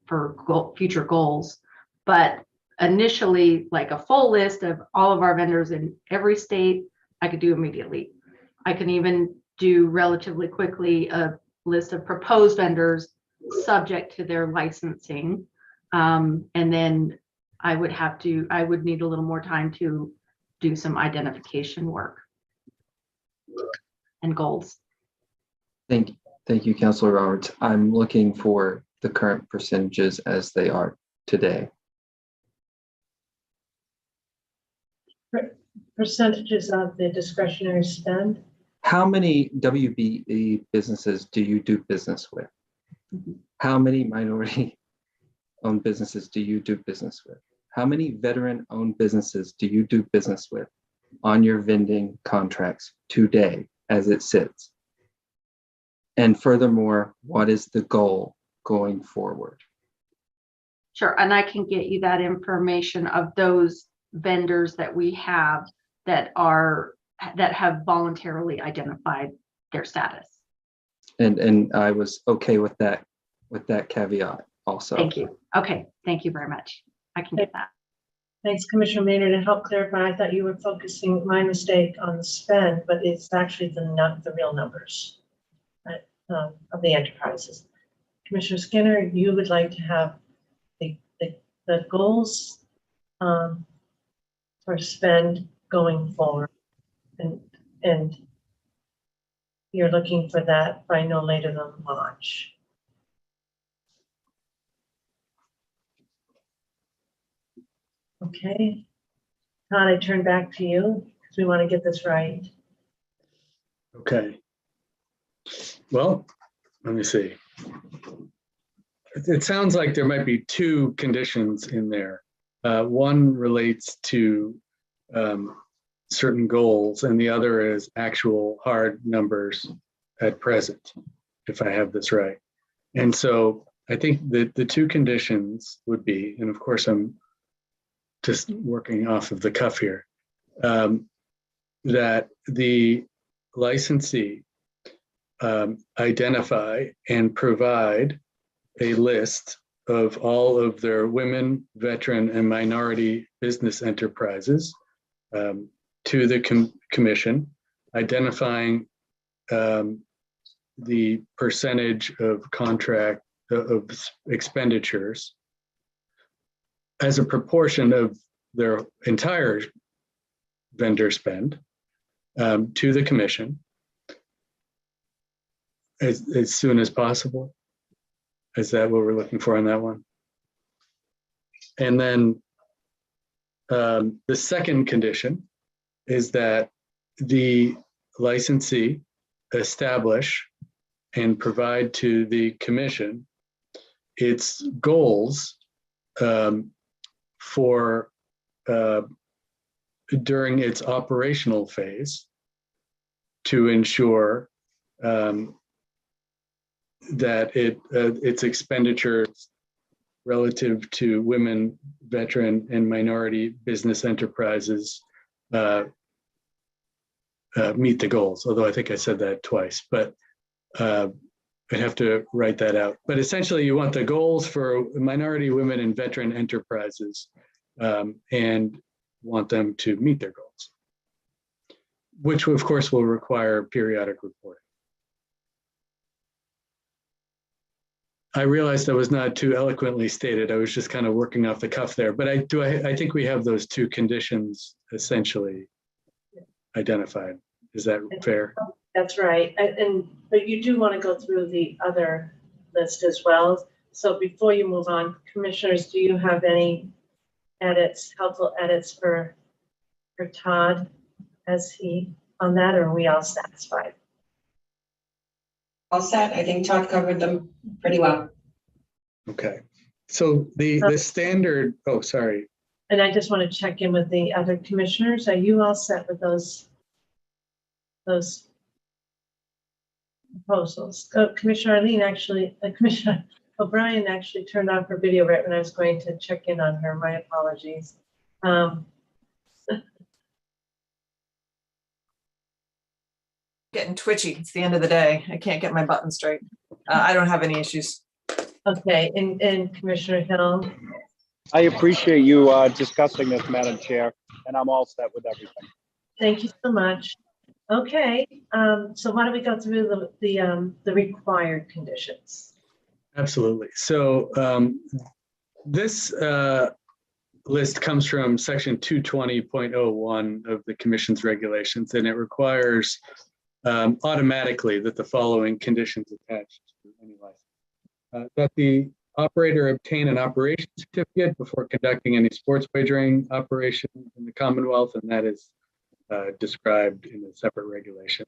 future goals. But initially, like a full list of all of our vendors in every state, I could do immediately. I can even do relatively quickly a list of proposed vendors subject to their licensing. And then I would need a little more time to do some identification work and goals. Thank you, Councilor Roberts. I'm looking for the current percentages as they are today. percentages of the discretionary spend. How many WBE businesses do you do business with? How many minority-owned businesses do you do business with? How many veteran-owned businesses do you do business with on your vending contracts today as it sits? And furthermore, what is the goal going forward? Sure, and I can get you that information of those vendors that we have that have voluntarily identified their status. And I was okay with that caveat also. Thank you. Okay, thank you very much. I can get that. Thanks, Commissioner Maynard. To help clarify, I thought you were focusing, my mistake, on the spend, but it's actually the real numbers of the enterprises. Commissioner Skinner, you would like to have the goals for spend going forward, and you're looking for that by no later than March. Okay, Todd, I turn back to you because we want to get this right. Okay. Well, let me see. It sounds like there might be two conditions in there. One relates to certain goals, and the other is actual hard numbers at present, if I have this right. And so I think that the two conditions would be, and of course I'm just working off of the cuff here, that the licensee identify and provide a list of all of their women, veteran, and minority business enterprises to the commission, identifying the percentage of contract of expenditures as a proportion of their entire vendor spend to the commission as soon as possible. Is that what we're looking for on that one? And then the second condition is that the licensee establish and provide to the commission its goals for during its operational phase to ensure that its expenditures relative to women, veteran, and minority business enterprises meet the goals. Although I think I said that twice, but I'd have to write that out. But essentially, you want the goals for minority, women, and veteran enterprises, and want them to meet their goals, which of course will require periodic reporting. I realized that was not too eloquently stated. I was just kind of working off the cuff there, but I think we have those two conditions essentially identified. Is that fair? That's right. But you do want to go through the other list as well. So before you move on, commissioners, do you have any edits, helpful edits for Todd as he on that, or are we all satisfied? All set. I think Todd covered them pretty well. Okay. So the standard, oh, sorry. And I just want to check in with the other commissioners. Are you all set with those proposals? Commissioner Arlene actually, Commissioner O'Brien actually turned off her video right when I was going to check in on her. My apologies. Getting twitchy. It's the end of the day. I can't get my button straight. I don't have any issues. Okay, and Commissioner Hill. I appreciate you discussing this, Madam Chair, and I'm all set with everything. Thank you so much. Okay, so why don't we go through the required conditions? Absolutely. So this list comes from section 220.01 of the Commission's regulations, and it requires automatically that the following conditions attached to any license. That the operator obtain an operation certificate before conducting any sports wagering operation in the Commonwealth, and that is described in a separate regulation.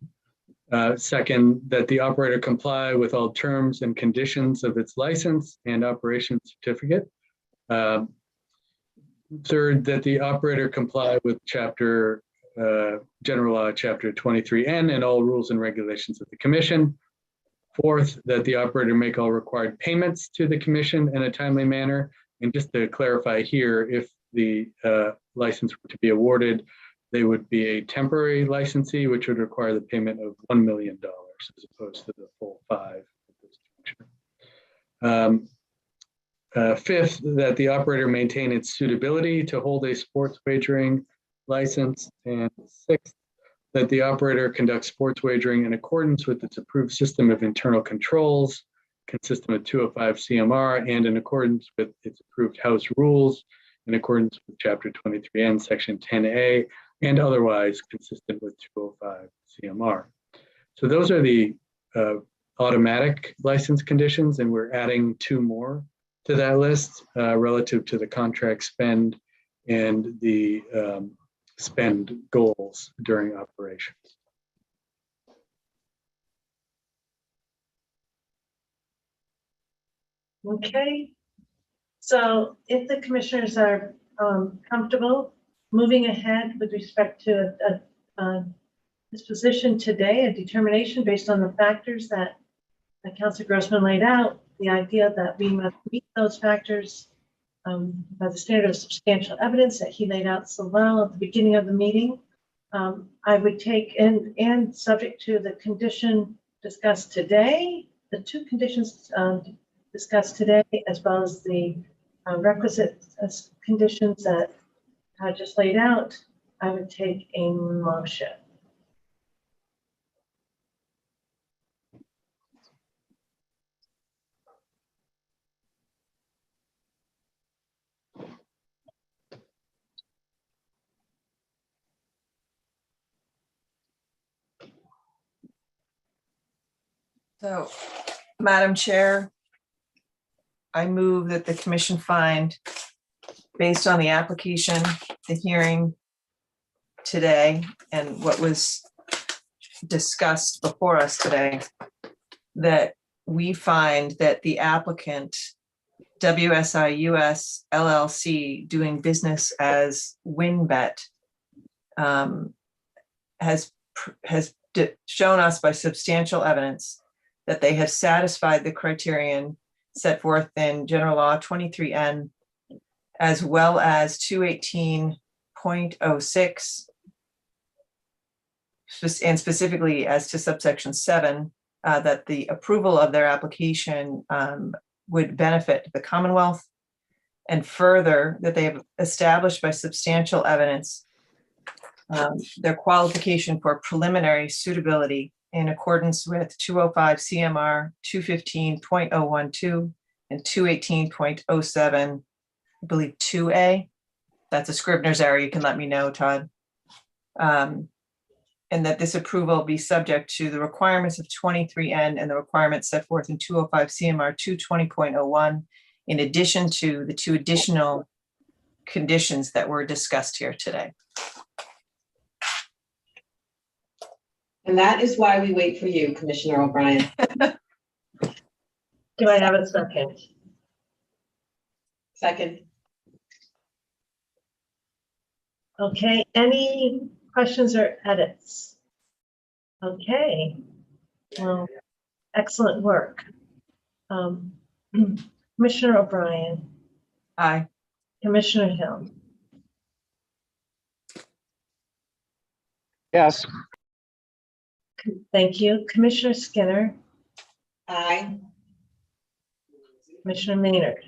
Second, that the operator comply with all terms and conditions of its license and operation certificate. Third, that the operator comply with General Law, Chapter 23N, and all rules and regulations of the Commission. Fourth, that the operator make all required payments to the Commission in a timely manner. And just to clarify here, if the license were to be awarded, they would be a temporary licensee, which would require the payment of $1 million as opposed to the full $5 million. Fifth, that the operator maintain its suitability to hold a sports wagering license. And sixth, that the operator conducts sports wagering in accordance with its approved system of internal controls, consistent with 205 CMR, and in accordance with its approved house rules, in accordance with Chapter 23N, Section 10A, and otherwise consistent with 205 CMR. So those are the automatic license conditions, and we're adding 2 more to that list relative to the contract spend and the spend goals during operations. Okay, so if the commissioners are comfortable moving ahead with respect to this position today, a determination based on the factors that Councilor Grossman laid out, the idea that we must meet those factors by the standard of substantial evidence that he laid out so well at the beginning of the meeting, I would take and subject to the condition discussed today, the 2 conditions discussed today, as well as the requisite conditions that I just laid out, I would take a motion. So, Madam Chair, I move that the commission find, based on the application, the hearing today, and what was discussed before us today, that we find that the applicant, WSI US LLC, doing business as WinBet, has shown us by substantial evidence that they have satisfied the criterion set forth in General Law 23N, as well as 218.06, and specifically as to subsection 7, that the approval of their application would benefit the Commonwealth, and further, that they have established by substantial evidence their qualification for preliminary suitability in accordance with 205 CMR 215.012 and 218.07, I believe 2A. That's a Scrivener's error. You can let me know, Todd. And that this approval be subject to the requirements of 23N and the requirements set forth in 205 CMR 220.01, in addition to the 2 additional conditions that were discussed here today. And that is why we wait for you, Commissioner O'Brien. Do I have a second? Second. Okay, any questions or edits? Okay, well, excellent work. Commissioner O'Brien. Aye. Commissioner Hill. Yes. Thank you. Commissioner Skinner. Aye. Commissioner Maynard.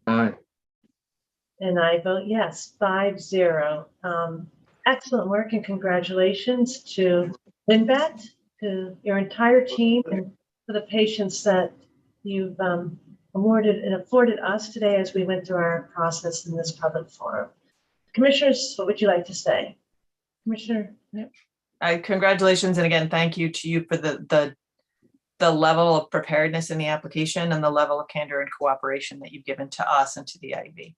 Aye. And I vote yes, 5-0. Excellent work and congratulations to WinBet, to your entire team, and for the patience that you've awarded and afforded us today as we went through our process in this public forum. Commissioners, what would you like to say? Commissioner? Yep. Congratulations, and again, thank you to you for the level of preparedness in the application and the level of candor and cooperation that you've given to us and to the IEB.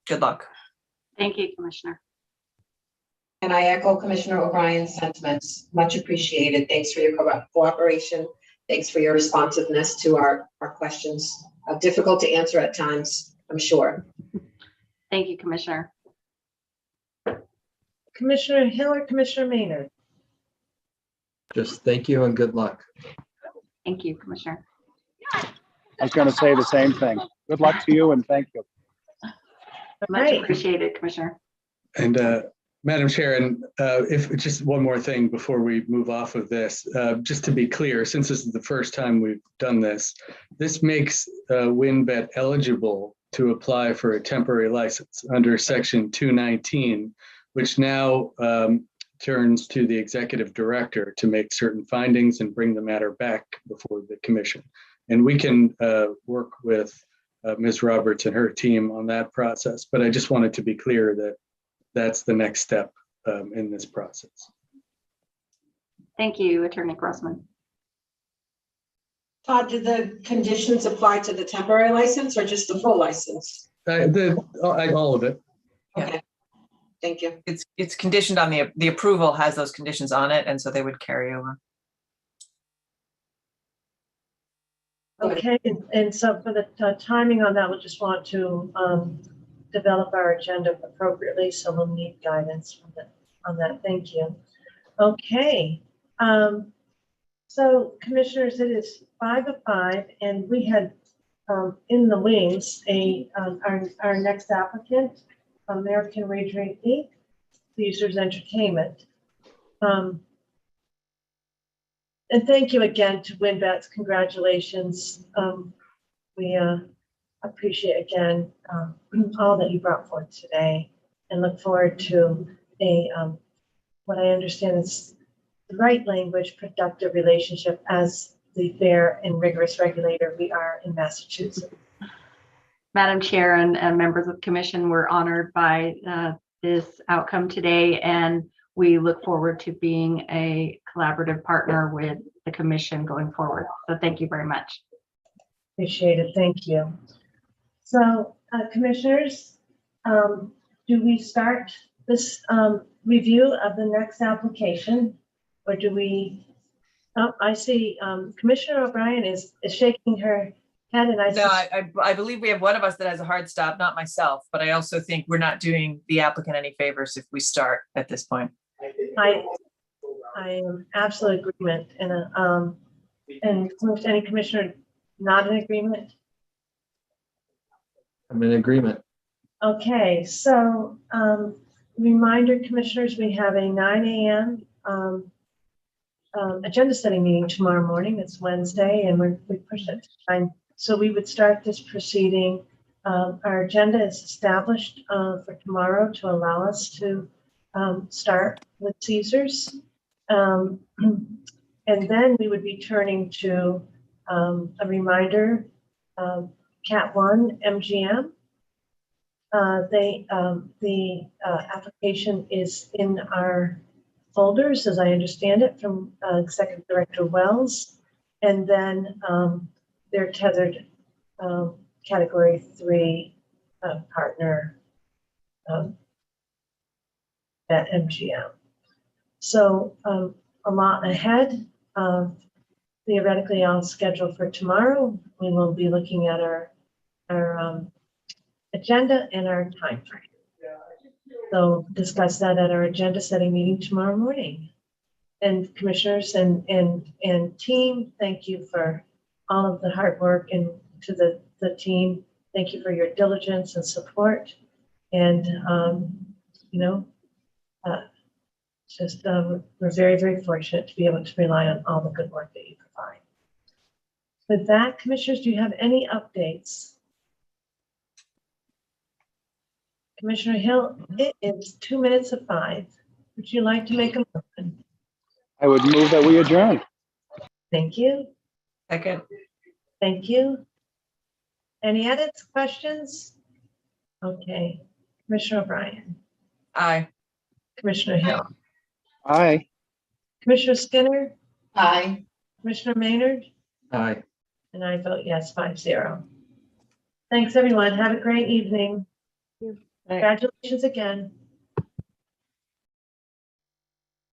Good luck. Thank you, Commissioner. And I echo Commissioner O'Brien's sentiments. Much appreciated. Thanks for your cooperation. Thanks for your responsiveness to our questions. Difficult to answer at times, I'm sure. Thank you, Commissioner. Commissioner Hill or Commissioner Maynard? Just thank you and good luck. Thank you, Commissioner. I was going to say the same thing. Good luck to you and thank you. Much appreciated, Commissioner. And Madam Chair, and if just one more thing before we move off of this, just to be clear, since this is the first time we've done this, this makes WinBet eligible to apply for a temporary license under Section 219, which now turns to the executive director to make certain findings and bring the matter back before the commission. And we can work with Ms. Roberts and her team on that process, but I just wanted to be clear that that's the next step in this process. Thank you, Attorney Grossman. Todd, did the conditions apply to the temporary license or just the full license? All of it. Okay, thank you. It's conditioned on the approval has those conditions on it, and so they would carry over. Okay, and so for the timing on that, we'll just want to develop our agenda appropriately, so we'll need guidance on that. Thank you. Okay, so commissioners, it is 5:05, and we had in the wings our next applicant, American Wagering Inc., Caesars Entertainment. And thank you again to WinBets. Congratulations. We appreciate again all that you brought forth today, and look forward to what I understand is the right language, productive relationship as the fair and rigorous regulator we are in Massachusetts. Madam Chair and members of the commission, we're honored by this outcome today, and we look forward to being a collaborative partner with the commission going forward. So thank you very much. Appreciate it. Thank you. So commissioners, do we start this review of the next application, or do we? Oh, I see Commissioner O'Brien is shaking her head, and I believe we have one of us that has a hard stop, not myself, but I also think we're not doing the applicant any favors if we start at this point. I am absolute agreement, and any commissioner not in agreement? I'm in agreement. Okay, so reminder, commissioners, we have a 9 a.m. Agenda setting meeting tomorrow morning. It's Wednesday, and we pushed it to 9. So we would start this proceeding. Our agenda is established for tomorrow to allow us to start with Caesars. And then we would be turning to a reminder, Cat 1 MGM. The application is in our folders, as I understand it, from Executive Director Wells, and then they're tethered Category 3 partner at MGM. So a lot ahead. Theoretically, I'll schedule for tomorrow. We will be looking at our agenda and our time frame. So discuss that at our agenda setting meeting tomorrow morning. And commissioners and team, thank you for all of the hard work, and to the team, thank you for your diligence and support. And we're very, very fortunate to be able to rely on all the good work that you provide. With that, commissioners, do you have any updates? Commissioner Hill, it is 5:02. Would you like to make a motion? I would move that we adjourn. Thank you. Second. Thank you. Any edits, questions? Okay. Commissioner O'Brien. Aye. Commissioner Hill. Aye. Commissioner Skinner. Aye. Commissioner Maynard. Aye. And I vote yes, 5-0. Thanks, everyone. Have a great evening. Congratulations again.